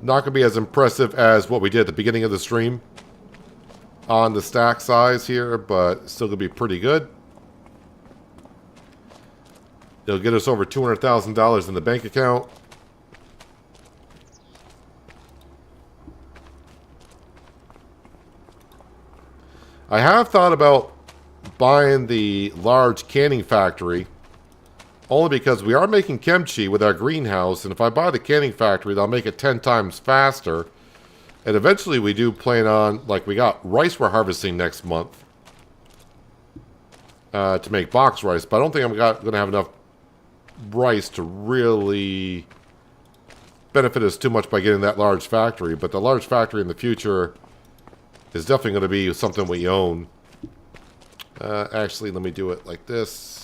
A: Not going to be as impressive as what we did at the beginning of the stream on the stack size here, but still going to be pretty good. It'll get us over $200,000 in the bank account. I have thought about buying the large canning factory, only because we are making kimchi with our greenhouse, and if I buy the canning factory, they'll make it 10 times faster. And eventually we do plan on, like, we got rice we're harvesting next month to make box rice, but I don't think I'm going to have enough rice to really benefit us too much by getting that large factory. But the large factory in the future is definitely going to be something we own. Actually, let me do it like this.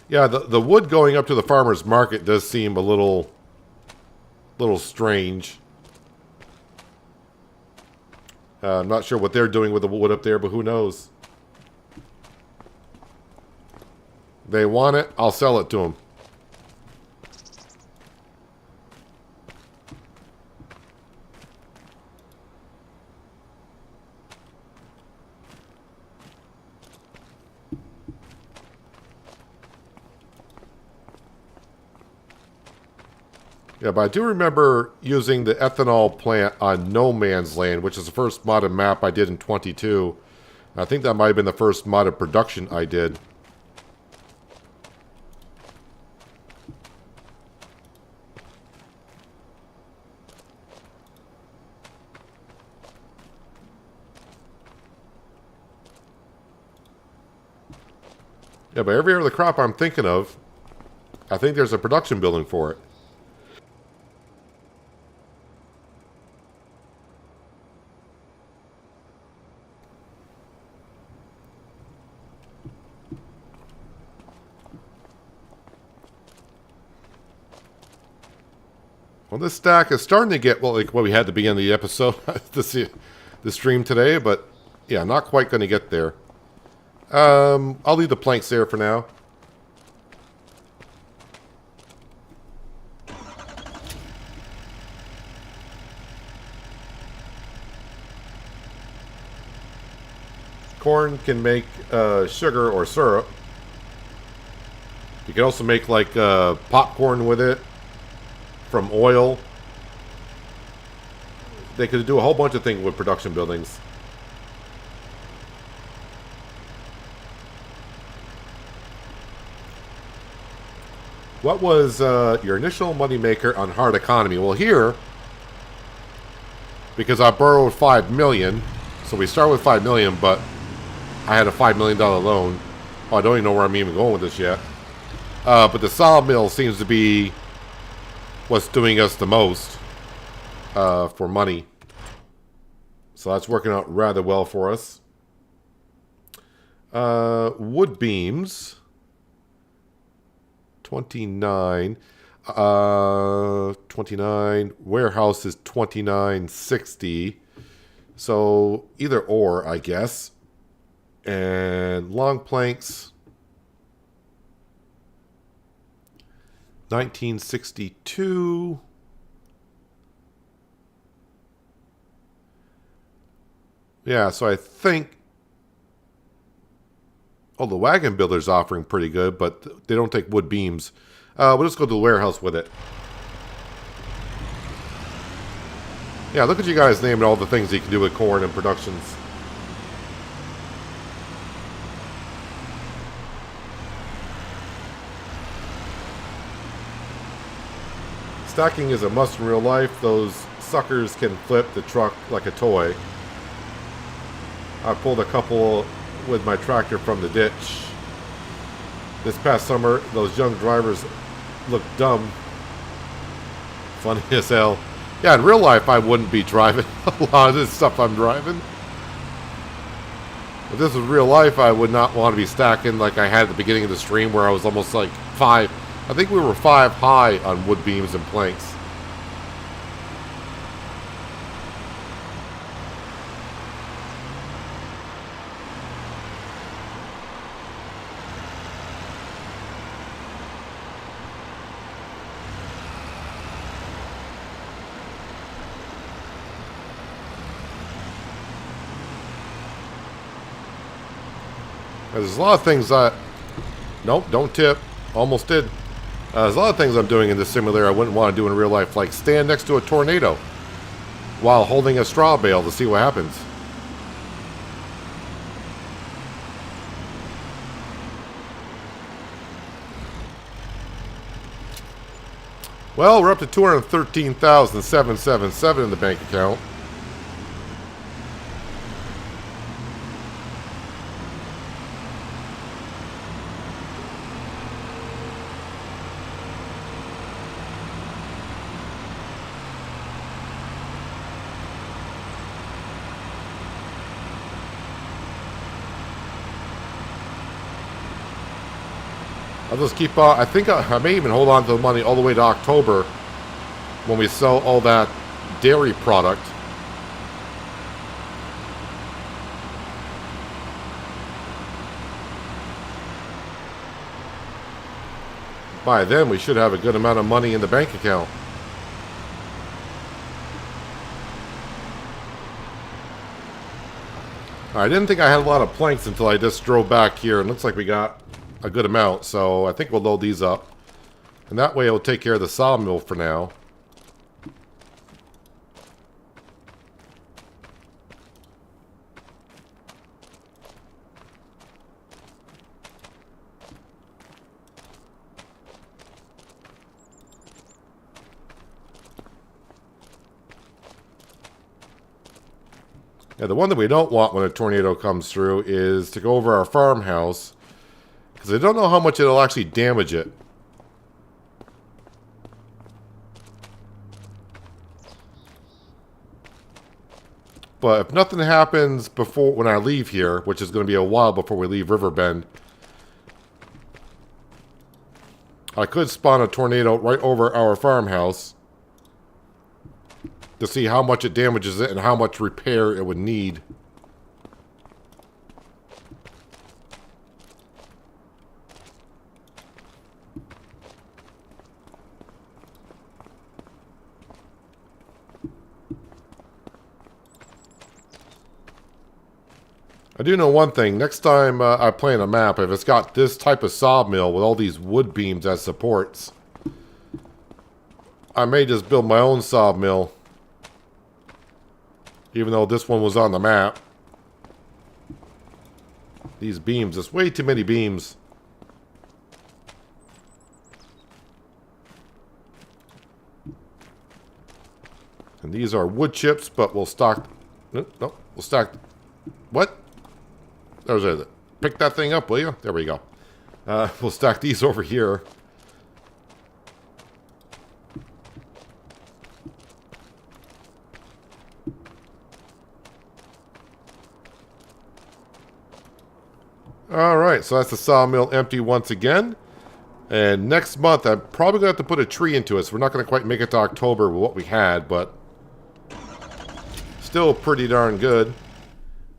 A: Yeah, the wood going up to the farmer's market does seem a little strange. I'm not sure what they're doing with the wood up there, but who knows? They want it, I'll sell it to them. Yeah, but I do remember using the ethanol plant on No Man's Land, which is the first modded map I did in 22. I think that might have been the first modded production I did. Yeah, but every other crop I'm thinking of, I think there's a production building for it. Well, this stack is starting to get, well, like what we had at the beginning of the episode, the stream today, but yeah, not quite going to get there. I'll leave the planks there for now. Corn can make sugar or syrup. You can also make like popcorn with it from oil. They could do a whole bunch of things with production buildings. What was your initial moneymaker on hard economy? Well, here, because I borrowed $5 million, so we start with $5 million, but I had a $5 million loan. Oh, I don't even know where I'm even going with this yet. But the Sawmill seems to be what's doing us the most for money. So that's working out rather well for us. Wood beams. 29. 29. Warehouse is 2960. So either or, I guess. And long planks. 1962. Yeah, so I think... Oh, the wagon builder's offering pretty good, but they don't take wood beams. We'll just go to the warehouse with it. Yeah, look at you guys naming all the things you can do with corn and productions. Stacking is a must in real life. Those suckers can flip the truck like a toy. I pulled a couple with my tractor from the ditch. This past summer, those young drivers looked dumb. Funny as hell. Yeah, in real life, I wouldn't be driving a lot of this stuff I'm driving. If this was real life, I would not want to be stacking like I had at the beginning of the stream where I was almost like 5. I think we were 5 high on wood beams and planks. There's a lot of things that... Nope, don't tip. Almost did. There's a lot of things I'm doing in this simulator I wouldn't want to do in real life, like stand next to a tornado while holding a straw bale to see what happens. Well, we're up to $213,777 in the bank account. I'll just keep on. I think I may even hold on to the money all the way to October when we sell all that dairy product. By then, we should have a good amount of money in the bank account. I didn't think I had a lot of planks until I just drove back here. It looks like we got a good amount, so I think we'll load these up. And that way it'll take care of the sawmill for now. Yeah, the one that we don't want when a tornado comes through is to go over our farmhouse, because I don't know how much it'll actually damage it. But if nothing happens before when I leave here, which is going to be a while before we leave Riverbend, I could spawn a tornado right over our farmhouse to see how much it damages it and how much repair it would need. I do know one thing. Next time I plan a map, if it's got this type of sawmill with all these wood beams as supports, I may just build my own sawmill. Even though this one was on the map. These beams, there's way too many beams. And these are wood chips, but we'll stock... No, we'll stack... What? There's a... Pick that thing up, will you? There we go. We'll stack these over here. Alright, so that's the sawmill empty once again. And next month, I'm probably going to have to put a tree into it. So we're not going to quite make it to October with what we had, but still pretty darn good.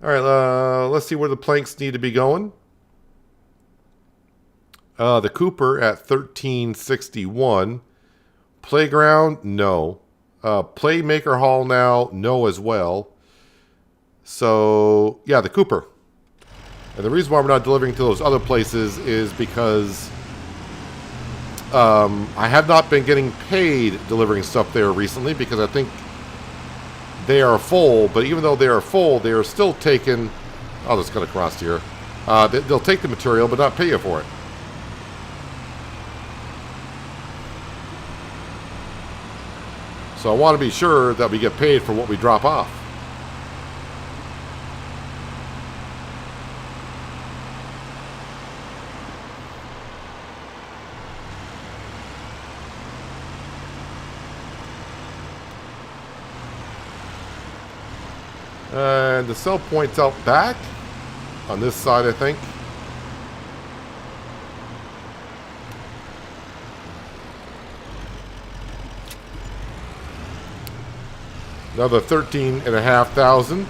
A: Alright, let's see where the planks need to be going. The Cooper at 1361. Playground, no. Playmaker Hall now, no as well. So, yeah, the Cooper. And the reason why we're not delivering to those other places is because I have not been getting paid delivering stuff there recently because I think they are full. But even though they are full, they are still taking... I'll just cut across here. They'll take the material but not pay you for it. So I want to be sure that we get paid for what we drop off. And the sell point's out back on this side, I think. Another 13,500.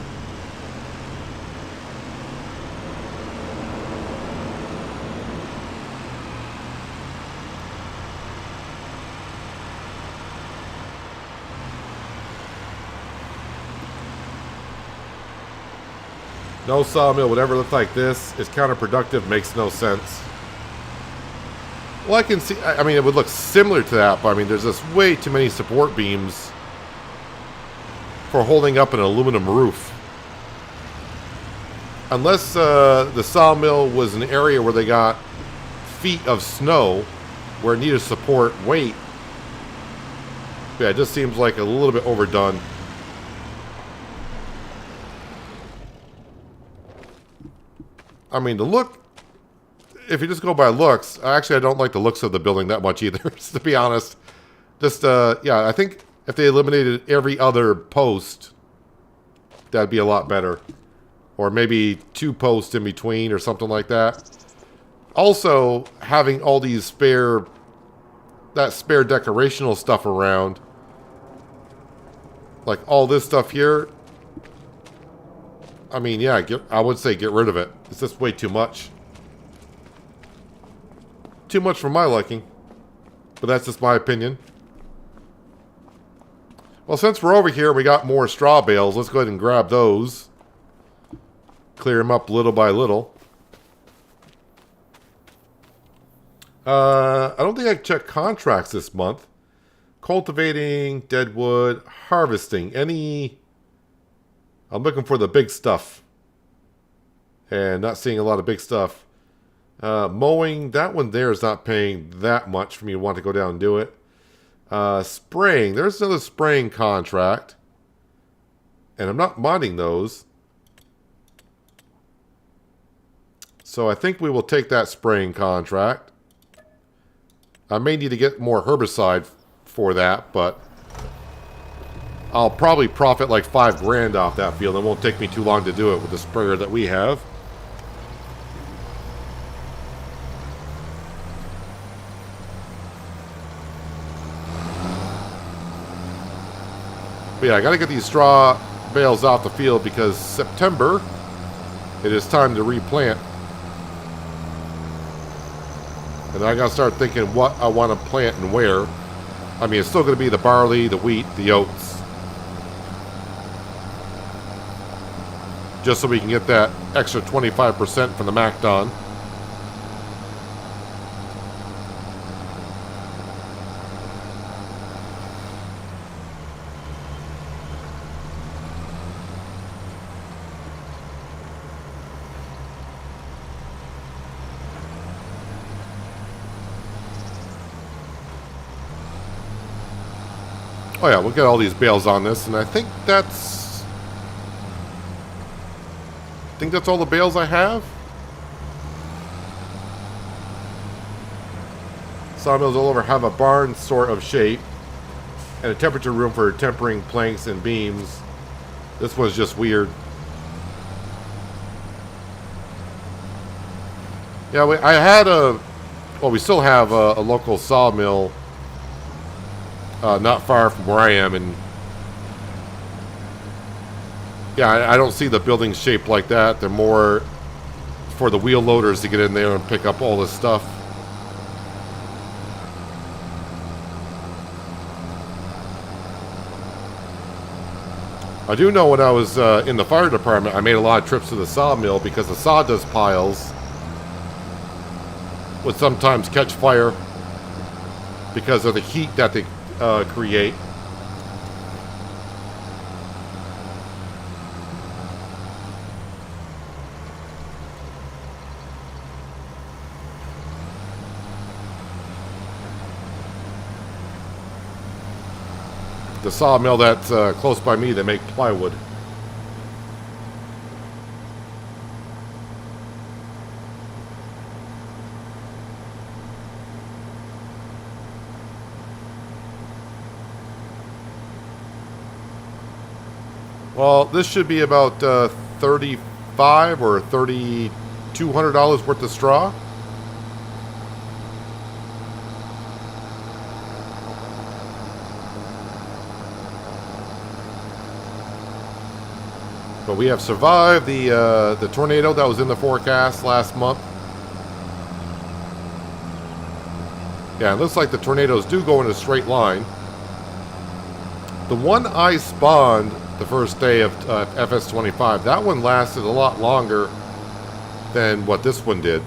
A: No sawmill would ever look like this. It's counterproductive, makes no sense. Well, I can see, I mean, it would look similar to that, but I mean, there's just way too many support beams for holding up an aluminum roof. Unless the sawmill was an area where they got feet of snow, where it needed support weight. Yeah, it just seems like a little bit overdone. I mean, the look, if you just go by looks, actually I don't like the looks of the building that much either, to be honest. Just, yeah, I think if they eliminated every other post, that'd be a lot better. Or maybe 2 posts in between or something like that. Also, having all these spare decorational stuff around, like all this stuff here, I mean, yeah, I would say get rid of it. It's just way too much. Too much for my liking. But that's just my opinion. Well, since we're over here, we got more straw bales. Let's go ahead and grab those. Clear them up little by little. I don't think I checked contracts this month. Cultivating, deadwood, harvesting. Any... I'm looking for the big stuff. And not seeing a lot of big stuff. Mowing, that one there is not paying that much for me to want to go down and do it. Spraying, there's another spraying contract. And I'm not minding those. So I think we will take that spraying contract. I may need to get more herbicide for that, but I'll probably profit like $5 grand off that field. It won't take me too long to do it with the sprayer that we have. But yeah, I got to get these straw bales off the field because September, it is time to replant. And I got to start thinking what I want to plant and where. I mean, it's still going to be the barley, the wheat, the oats. Just so we can get that extra 25% from the McDon. Oh yeah, we'll get all these bales on this, and I think that's all the bales I have. Sawmills all over have a barn sort of shape and a temperature room for tempering planks and beams. This one's just weird. Yeah, we still have a local sawmill not far from where I am, and yeah, I don't see the buildings shaped like that. They're more for the wheel loaders to get in there and pick up all this stuff. I do know when I was in the fire department, I made a lot of trips to the sawmill because the sawdust piles would sometimes catch fire because of the heat that they create. The sawmill that's close by me, they make plywood. Well, this should be about $35 or $3,200 worth of straw. But we have survived the tornado that was in the forecast last month. Yeah, it looks like the tornadoes do go in a straight line. The one I spawned the first day of FS25, that one lasted a lot longer than what this one did.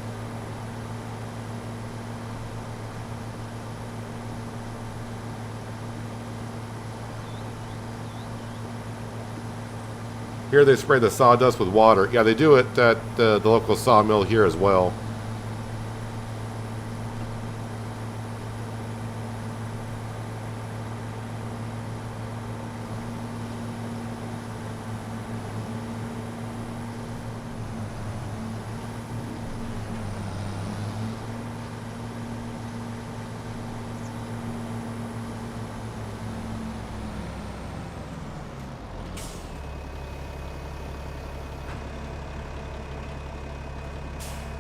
A: Here they spray the sawdust with water. Yeah, they do it at the local sawmill here as well.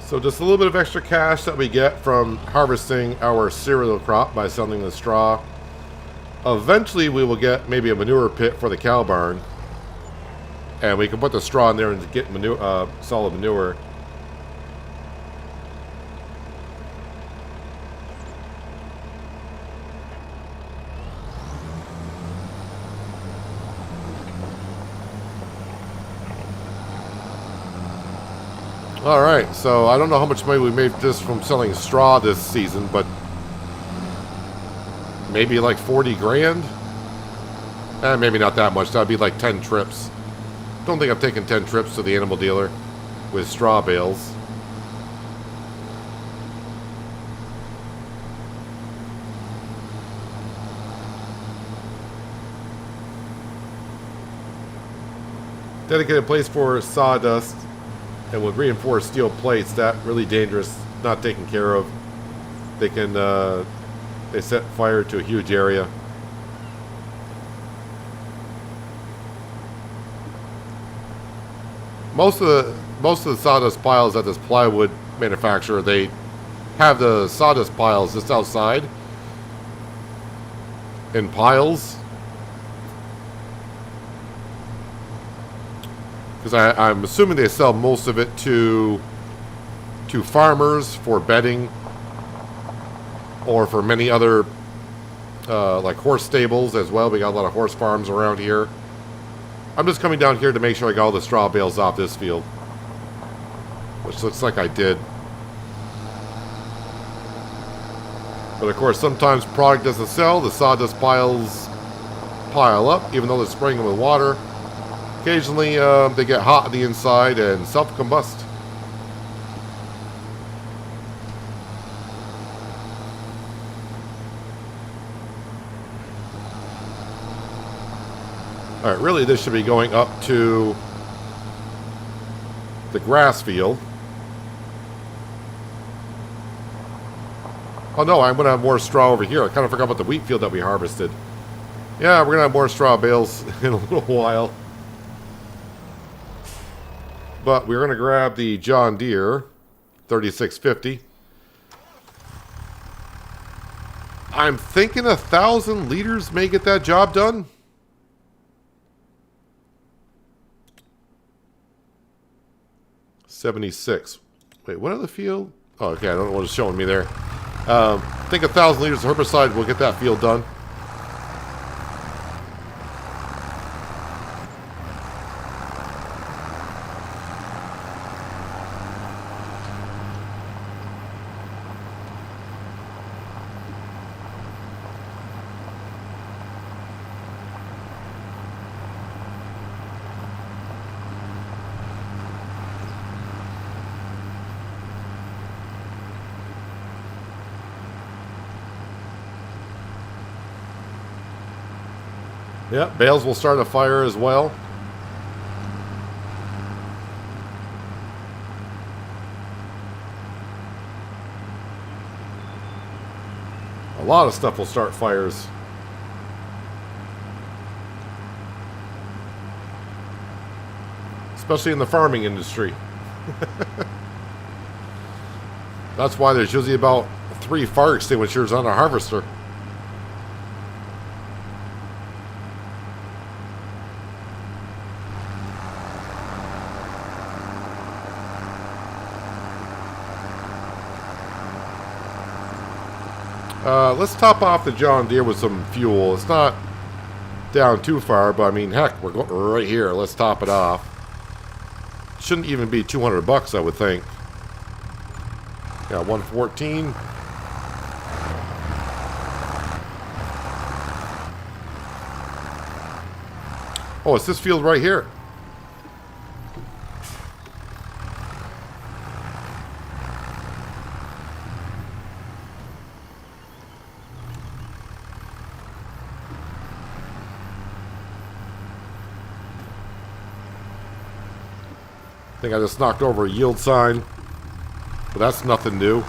A: So just a little bit of extra cash that we get from harvesting our cereal crop by selling the straw. Eventually we will get maybe a manure pit for the cow barn. And we can put the straw in there and get manure, solid manure. Alright, so I don't know how much money we made just from selling straw this season, but maybe like 40 grand? Maybe not that much. That'd be like 10 trips. Don't think I've taken 10 trips to the animal dealer with straw bales. Dedicated place for sawdust. And with reinforced steel plates, that really dangerous, not taken care of. They can, they set fire to a huge area. Most of the sawdust piles at this plywood manufacturer, they have the sawdust piles just outside in piles. Because I'm assuming they sell most of it to farmers for bedding, or for many other like horse stables as well. We got a lot of horse farms around here. I'm just coming down here to make sure I got all the straw bales off this field, which looks like I did. But of course, sometimes product doesn't sell. The sawdust piles pile up, even though they're spraying them with water. Occasionally, they get hot on the inside and self-combust. Alright, really this should be going up to the grass field. Oh no, I'm going to have more straw over here. I kind of forgot about the wheat field that we harvested. Yeah, we're going to have more straw bales in a little while. But we're going to grab the John Deere 3650. I'm thinking 1,000 liters may get that job done. $76. Wait, what other field? Oh, okay, I don't know what it's showing me there. I think 1,000 liters of herbicide will get that field done. Yeah, bales will start a fire as well. A lot of stuff will start fires. Especially in the farming industry. That's why there's usually about 3 fire extinguishers on a harvester. Let's top off the John Deere with some fuel. It's not down too far, but I mean, heck, we're going right here. Let's top it off. Shouldn't even be 200 bucks, I would think. Yeah, 114. Oh, it's this field right here. I think I just knocked over a yield sign, but that's nothing new.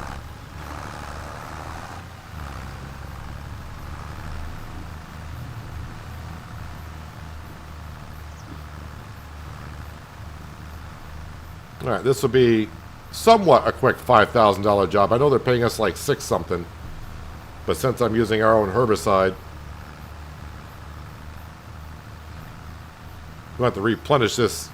A: Alright, this will be somewhat a quick $5,000 job. I know they're paying us like 6 something, but since I'm using our own herbicide, we'll have to replenish this.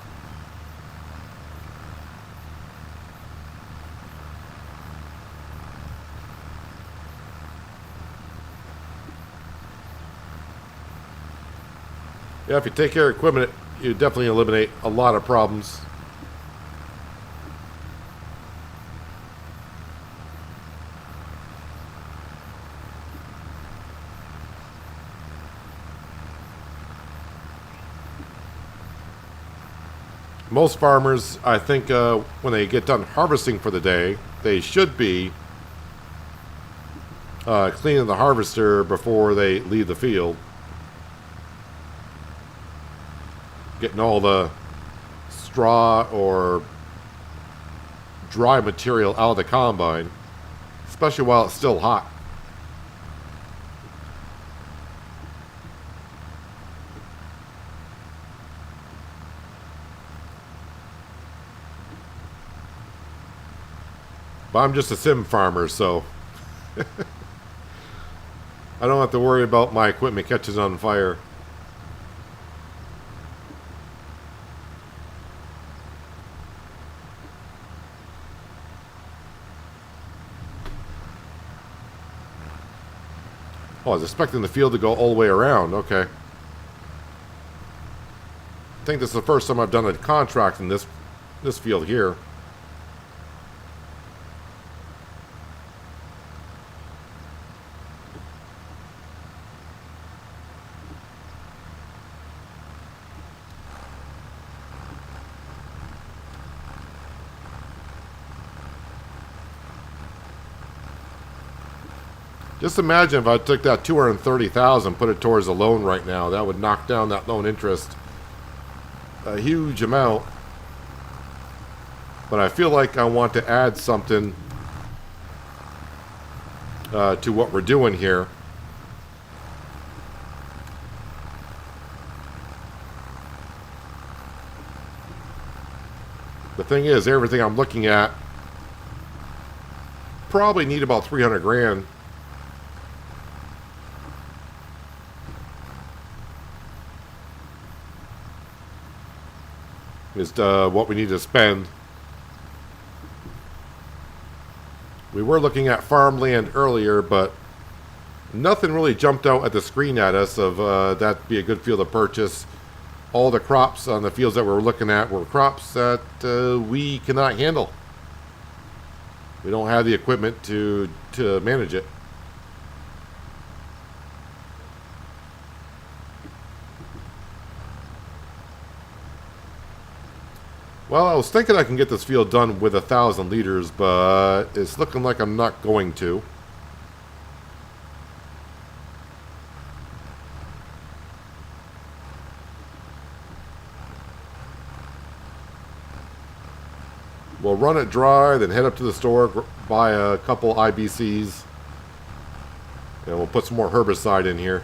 A: Yeah, if you take care of equipment, you definitely eliminate a lot of problems. Most farmers, I think, when they get done harvesting for the day, they should be cleaning the harvester before they leave the field. Getting all the straw or dry material out of the combine, especially while it's still hot. But I'm just a sim farmer, so I don't have to worry about my equipment catching on fire. Oh, I was expecting the field to go all the way around. Okay. I think this is the first time I've done a contract in this field here. Just imagine if I took that $230,000, put it towards a loan right now. That would knock down that loan interest a huge amount. But I feel like I want to add something to what we're doing here. The thing is, everything I'm looking at probably need about 300 grand. Is what we need to spend. We were looking at farmland earlier, but nothing really jumped out at the screen at us of that'd be a good field to purchase. All the crops on the fields that we were looking at were crops that we cannot handle. We don't have the equipment to manage it. Well, I was thinking I can get this field done with 1,000 liters, but it's looking like I'm not going to. We'll run it dry, then head up to the store, buy a couple IBCs, and we'll put some more herbicide in here.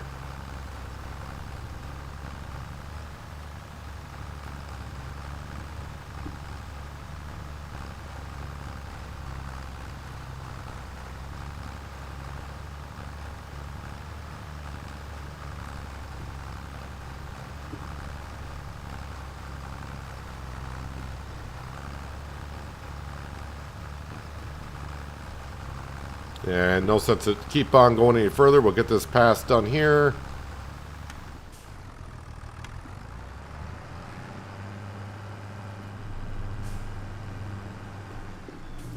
A: And no sense to keep on going any further. We'll get this pass done here.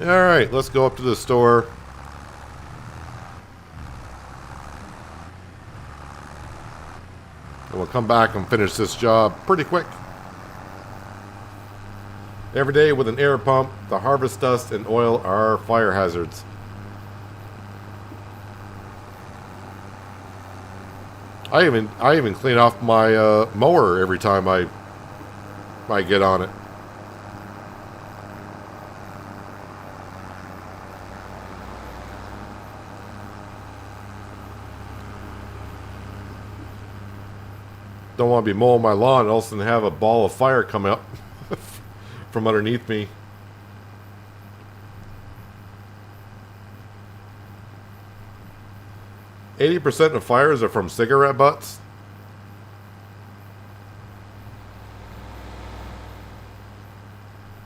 A: Alright, let's go up to the store. And we'll come back and finish this job pretty quick. Every day with an air pump, the harvest dust and oil are fire hazards. I even clean off my mower every time I get on it. Don't want to be mowing my lawn and all of a sudden have a ball of fire come up from underneath me. %, of fires are from cigarette butts.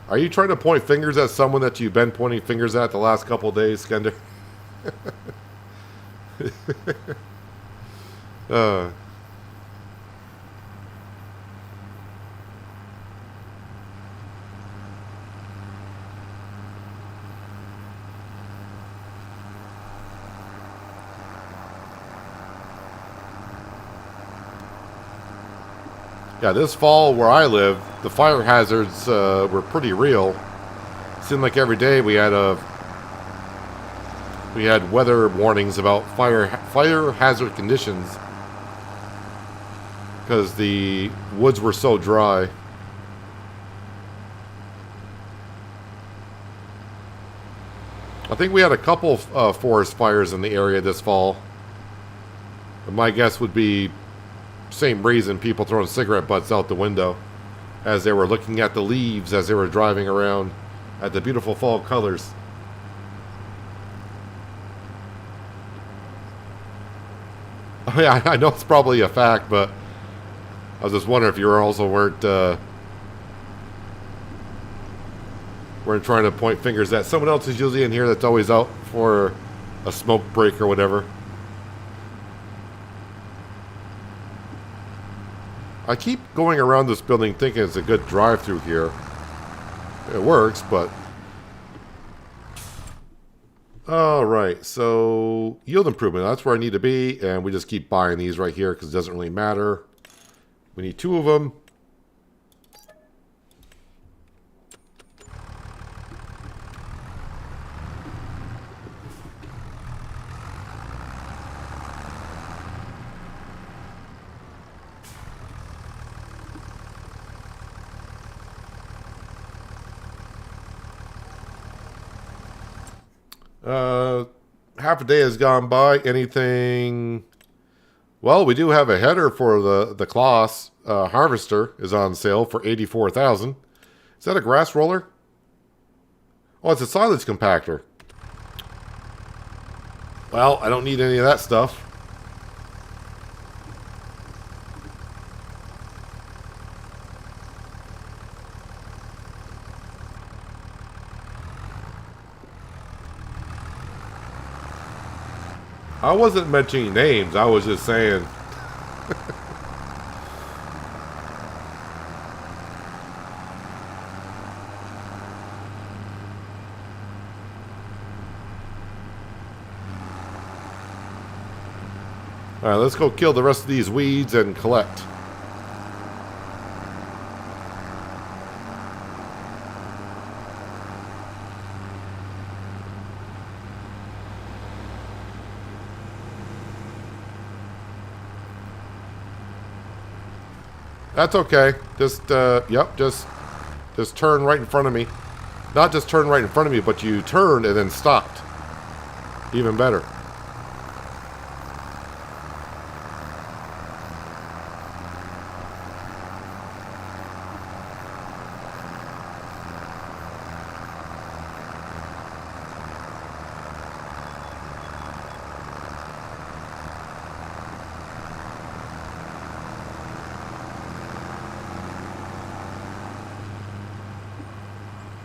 A: Are you trying to point fingers at someone that you've been pointing fingers at the last couple of days, Skender? Yeah, this fall where I live, the fire hazards were pretty real. Seemed like every day we had weather warnings about fire hazard conditions because the woods were so dry. I think we had a couple forest fires in the area this fall. And my guess would be same reason, people throwing cigarette butts out the window as they were looking at the leaves as they were driving around at the beautiful fall colors. Oh, yeah, I know it's probably a fact, but I was just wondering if you weren't trying to point fingers at someone else who's usually in here that's always out for a smoke break or whatever. I keep going around this building thinking it's a good drive-through here. It works, but... Alright, so yield improvement, that's where I need to be, and we just keep buying these right here because it doesn't really matter. We need 2 of them. Half a day has gone by. Anything? Well, we do have a header for the Kloss harvester is on sale for $84,000. Is that a grass roller? Oh, it's a silage compactor. Well, I don't need any of that stuff. I wasn't mentioning names, I was just saying. Alright, let's go kill the rest of these weeds and collect. That's okay. Just, yep, just turn right in front of me. Not just turn right in front of me, but you turned and then stopped. Even better.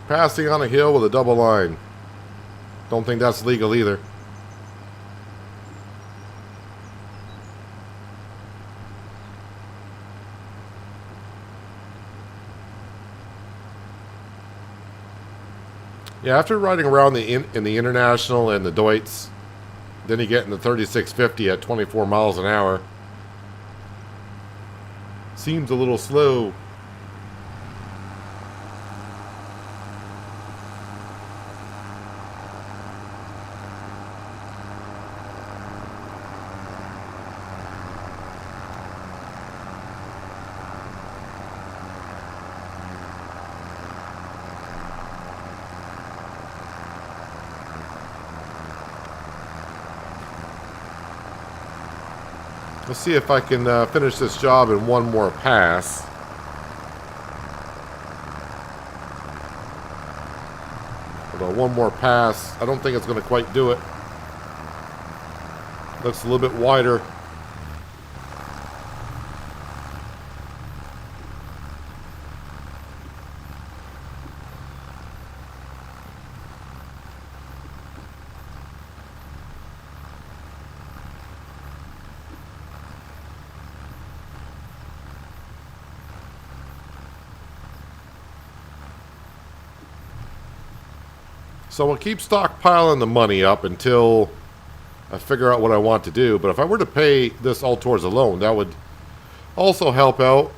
A: Passing on a hill with a double line. Don't think that's legal either. Yeah, after riding around in the International and the Deutz, then you get in the 3650 at 24 miles an hour. Seems a little slow. Let's see if I can finish this job in one more pass. Although one more pass, I don't think it's going to quite do it. Looks a little bit wider. So we'll keep stockpiling the money up until I figure out what I want to do. But if I were to pay this all towards a loan, that would also help out.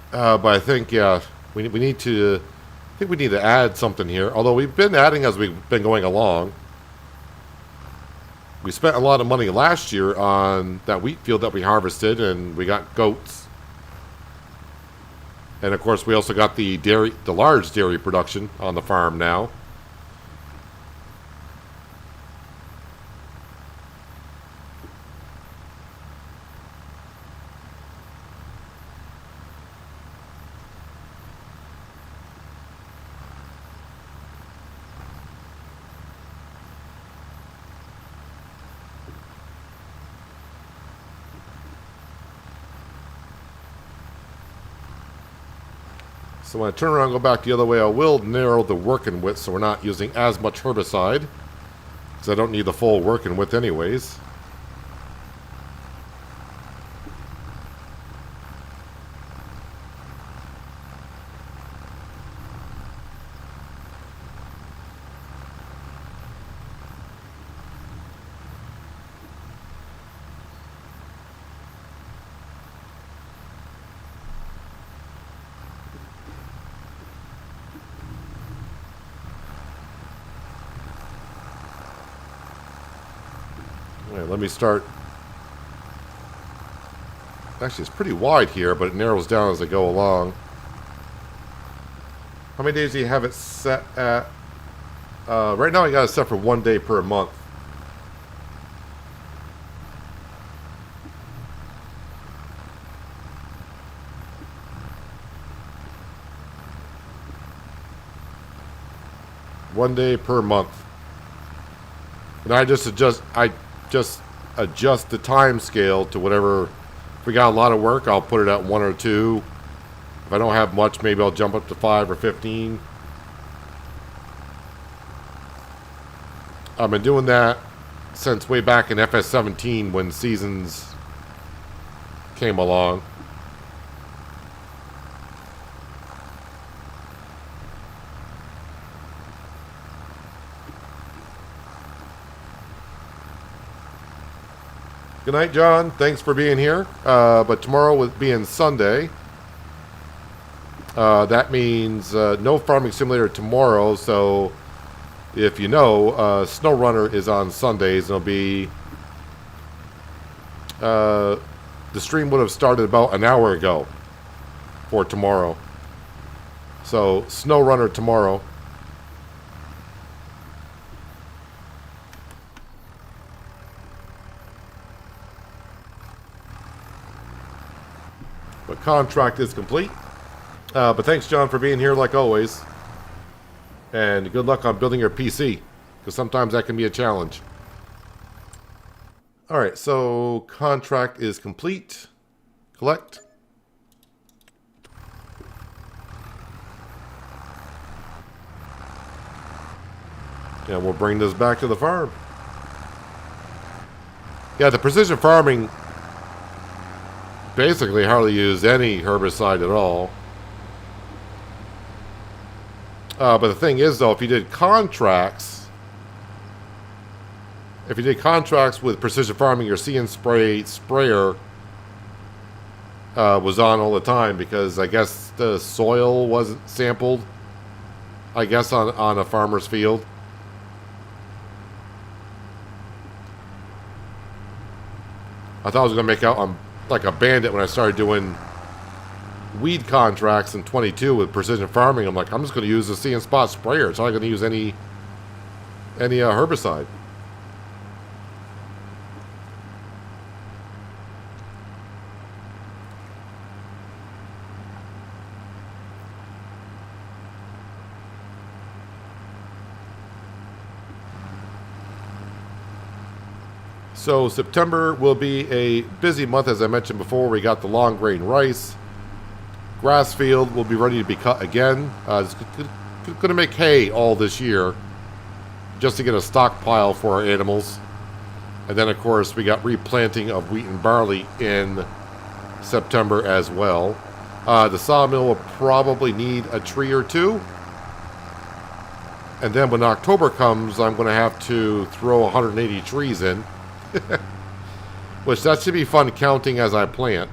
A: But I think, yeah, we need to. I think we need to add something here. Although we've been adding as we've been going along. We spent a lot of money last year on that wheat field that we harvested, and we got goats. And of course, we also got the large dairy production on the farm now. So when I turn around and go back the other way, I will narrow the working width so we're not using as much herbicide. Because I don't need the full working width anyways. Let me start. Actually, it's pretty wide here, but it narrows down as I go along. How many days do you have it set at? Right now I got it set for 1 day per month. One day per month. And I just adjust the time scale to whatever. If we got a lot of work, I'll put it at 1 or 2. If I don't have much, maybe I'll jump up to 5 or 15. I've been doing that since way back in FS17 when seasons came along. Good night, John. Thanks for being here. But tomorrow, with being Sunday, that means no Farming Simulator tomorrow. So, if you know, Snow Runner is on Sundays. It'll be the stream would have started about an hour ago for tomorrow. So, Snow Runner tomorrow. Contract is complete. But thanks, John, for being here like always. And good luck on building your PC, because sometimes that can be a challenge. Alright, so contract is complete. Collect. And we'll bring this back to the farm. Yeah, the precision farming basically hardly use any herbicide at all. But the thing is, though, if you did contracts with precision farming, your See and Spray sprayer was on all the time, because I guess the soil wasn't sampled, I guess, on a farmer's field. I thought I was going to make out on like a bandit when I started doing weed contracts in 22 with precision farming. I'm like, I'm just going to use the See and Spot sprayer. It's not going to use any herbicide. So September will be a busy month, as I mentioned before. We got the long grain rice. Grass field will be ready to be cut again. It's going to make hay all this year, just to get a stockpile for our animals. And then, of course, we got replanting of wheat and barley in September as well. The sawmill will probably need a tree or two. And then when October comes, I'm going to have to throw 180 trees in. Which that should be fun counting as I plant.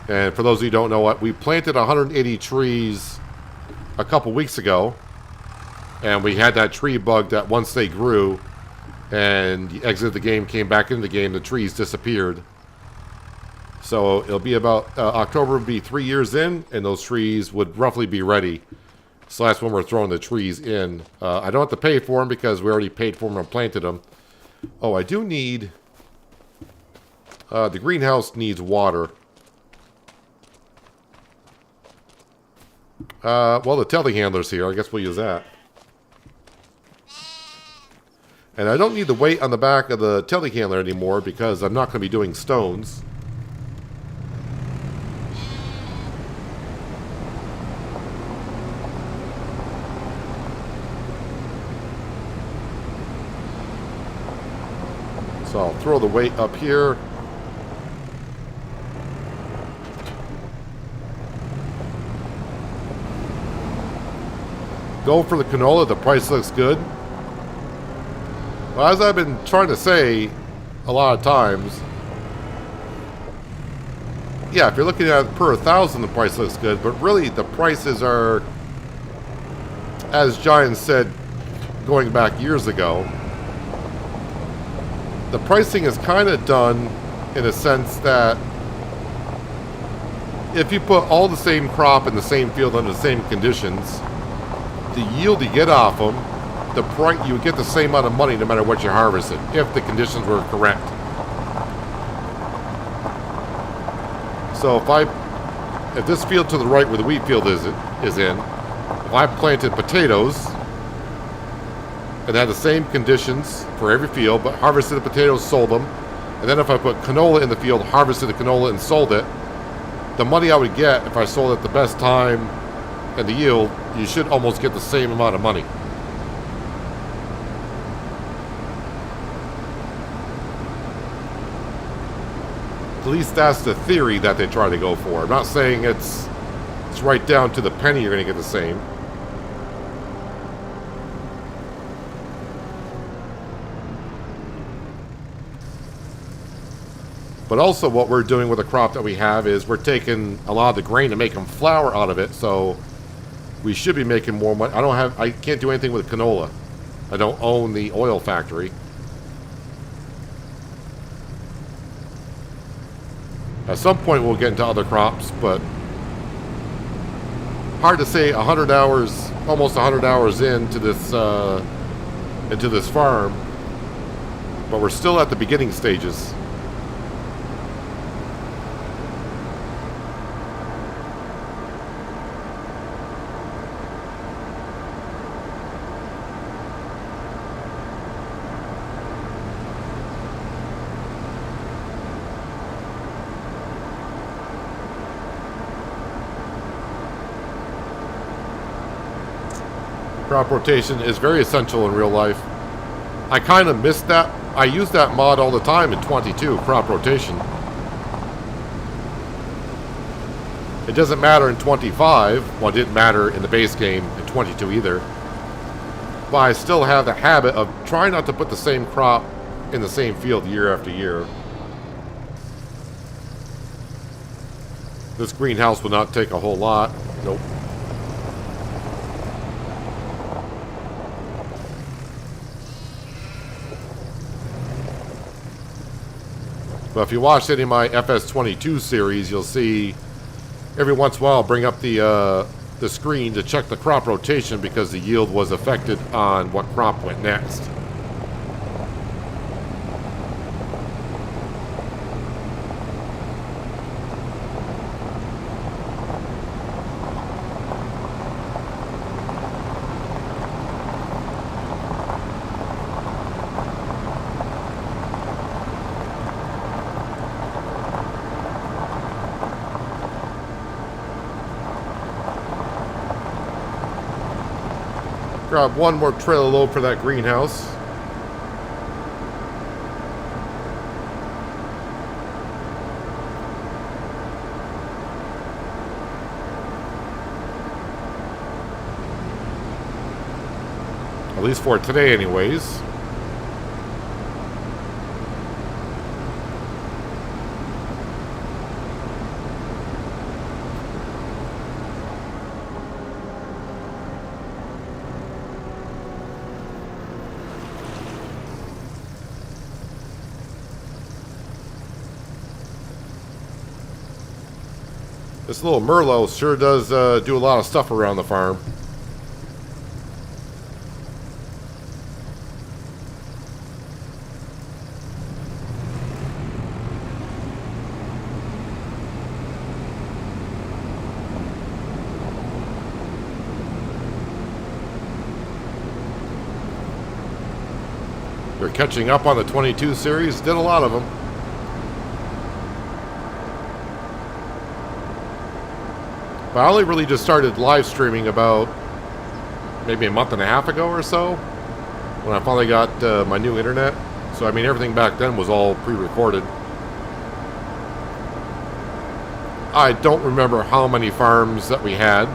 A: And for those of you who don't know what, we planted 180 trees a couple weeks ago, and we had that tree bug that once they grew and you exited the game, came back into the game, the trees disappeared. So it'll be about October would be 3 years in, and those trees would roughly be ready. So that's when we're throwing the trees in. I don't have to pay for them because we already paid for them and planted them. Oh, I do need... the greenhouse needs water. Well, the telehandler's here. I guess we'll use that. And I don't need the weight on the back of the telehandler anymore because I'm not going to be doing stones. So I'll throw the weight up here. Go for the canola. The price looks good. Well, as I've been trying to say a lot of times, yeah, if you're looking at it per 1,000, the price looks good, but really the prices are, as Giant said going back years ago, the pricing is kind of done in a sense that if you put all the same crop in the same field under the same conditions, the yield you get off them, the price, you would get the same amount of money no matter what you harvested, if the conditions were correct. So if this field to the right where the wheat field is in, if I planted potatoes and had the same conditions for every field, but harvested the potatoes, sold them, and then if I put canola in the field, harvested the canola and sold it, the money I would get if I sold it at the best time and the yield, you should almost get the same amount of money. At least that's the theory that they try to go for. I'm not saying it's right down to the penny you're going to get the same. But also what we're doing with the crop that we have is we're taking a lot of the grain and making flour out of it, so we should be making more money. I can't do anything with canola. I don't own the oil factory. At some point we'll get into other crops, but hard to say 100 hours, almost 100 hours into this farm, but we're still at the beginning stages. Crop rotation is very essential in real life. I kind of missed that. I use that mod all the time in 22, crop rotation. It doesn't matter in 25. Well, it didn't matter in the base game in 22 either. But I still have the habit of trying not to put the same crop in the same field year after year. This greenhouse will not take a whole lot. Nope. But if you watched any of my FS22 series, you'll see every once in a while I'll bring up the screen to check the crop rotation because the yield was affected on what crop went next. Grab one more trailer load for that greenhouse. At least for today anyways. This little Merlot sure does do a lot of stuff around the farm. They're catching up on the 22 series, did a lot of them. But I only really just started live streaming about maybe a month and a half ago or so, when I finally got my new internet. So, I mean, everything back then was all pre-recorded. I don't remember how many farms that we had,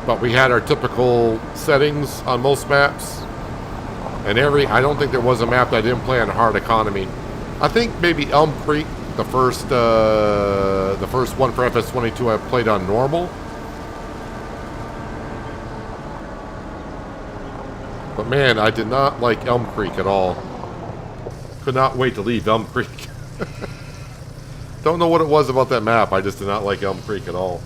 A: but we had our typical settings on most maps. And I don't think there was a map that I didn't play on hard economy. I think maybe Elm Creek, the first one for FS22 I played on normal. But man, I did not like Elm Creek at all. Could not wait to leave Elm Creek. Don't know what it was about that map. I just did not like Elm Creek at all.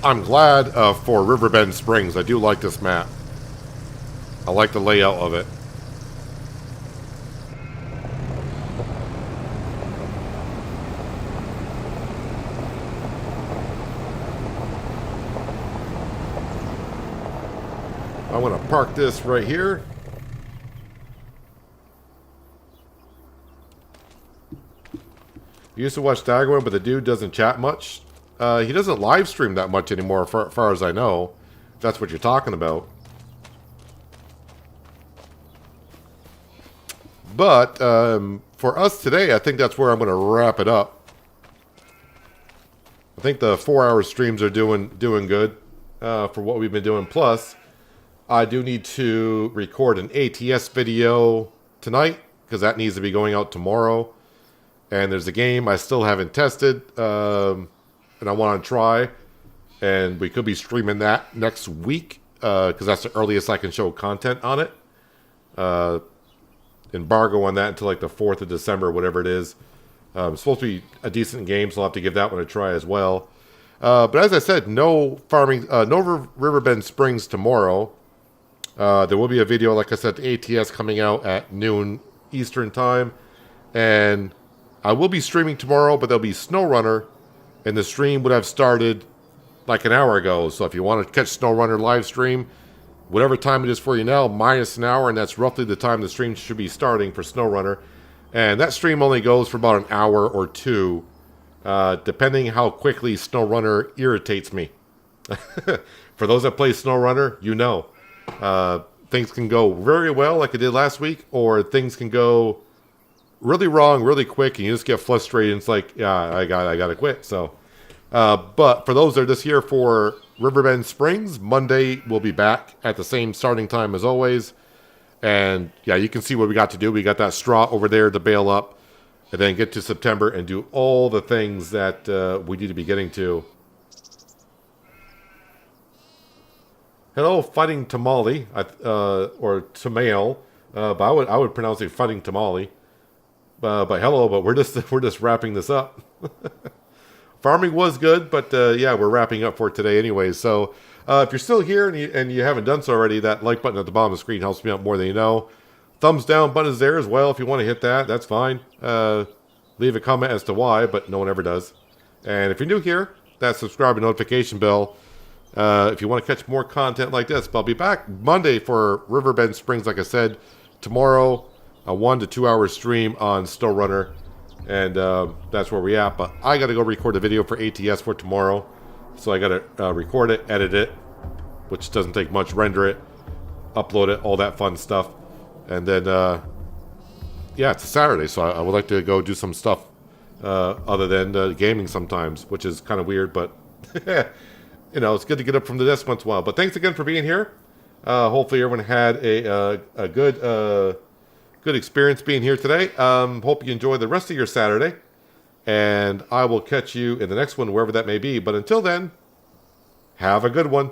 A: I'm glad for Riverbend Springs. I do like this map. I like the layout of it. I'm going to park this right here. Used to watch Dagwood, but the dude doesn't chat much. He doesn't live stream that much anymore, as far as I know. If that's what you're talking about. But for us today, I think that's where I'm going to wrap it up. I think the 4-hour streams are doing good for what we've been doing. Plus, I do need to record an ATS video tonight because that needs to be going out tomorrow. And there's a game I still haven't tested, and I want to try. And we could be streaming that next week, because that's the earliest I can show content on it. Embargo on that until like the 4th of December, whatever it is. It's supposed to be a decent game, so I'll have to give that one a try as well. But as I said, no Riverbend Springs tomorrow. There will be a video, like I said, ATS coming out at noon Eastern time. And I will be streaming tomorrow, but there'll be SnowRunner, and the stream would have started like an hour ago. So if you want to catch SnowRunner live stream, whatever time it is for you now, minus an hour, and that's roughly the time the stream should be starting for SnowRunner. And that stream only goes for about an hour or two, depending how quickly SnowRunner irritates me. For those that play SnowRunner, you know. Things can go very well like it did last week, or things can go really wrong really quick and you just get frustrated and it's like, yeah, I gotta quit. So but for those that are just here for Riverbend Springs, Monday we'll be back at the same starting time as always. And yeah, you can see what we got to do. We got that straw over there to bale up, and then get to September and do all the things that we need to be getting to. Hello, Fighting Tamale, or Tamail, but I would pronounce it Fighting Tamale. But hello, but we're just wrapping this up. Farming was good, but yeah, we're wrapping up for today anyway. So if you're still here and you haven't done so already, that like button at the bottom of the screen helps me out more than you know. Thumbs down button is there as well if you want to hit that. That's fine. Leave a comment as to why, but no one ever does. And if you're new here, that subscribe and notification bell. If you want to catch more content like this, but I'll be back Monday for Riverbend Springs, like I said. Tomorrow, a 1 to 2 hour stream on SnowRunner, and that's where we're at. But I got to go record a video for ATS for tomorrow, so I got to record it, edit it, which doesn't take much, render it, upload it, all that fun stuff. And then, yeah, it's a Saturday, so I would like to go do some stuff other than gaming sometimes, which is kind of weird, but you know, it's good to get up from the desk once in a while. But thanks again for being here. Hopefully everyone had a good experience being here today. Hope you enjoy the rest of your Saturday. And I will catch you in the next one, wherever that may be. But until then, have a good one.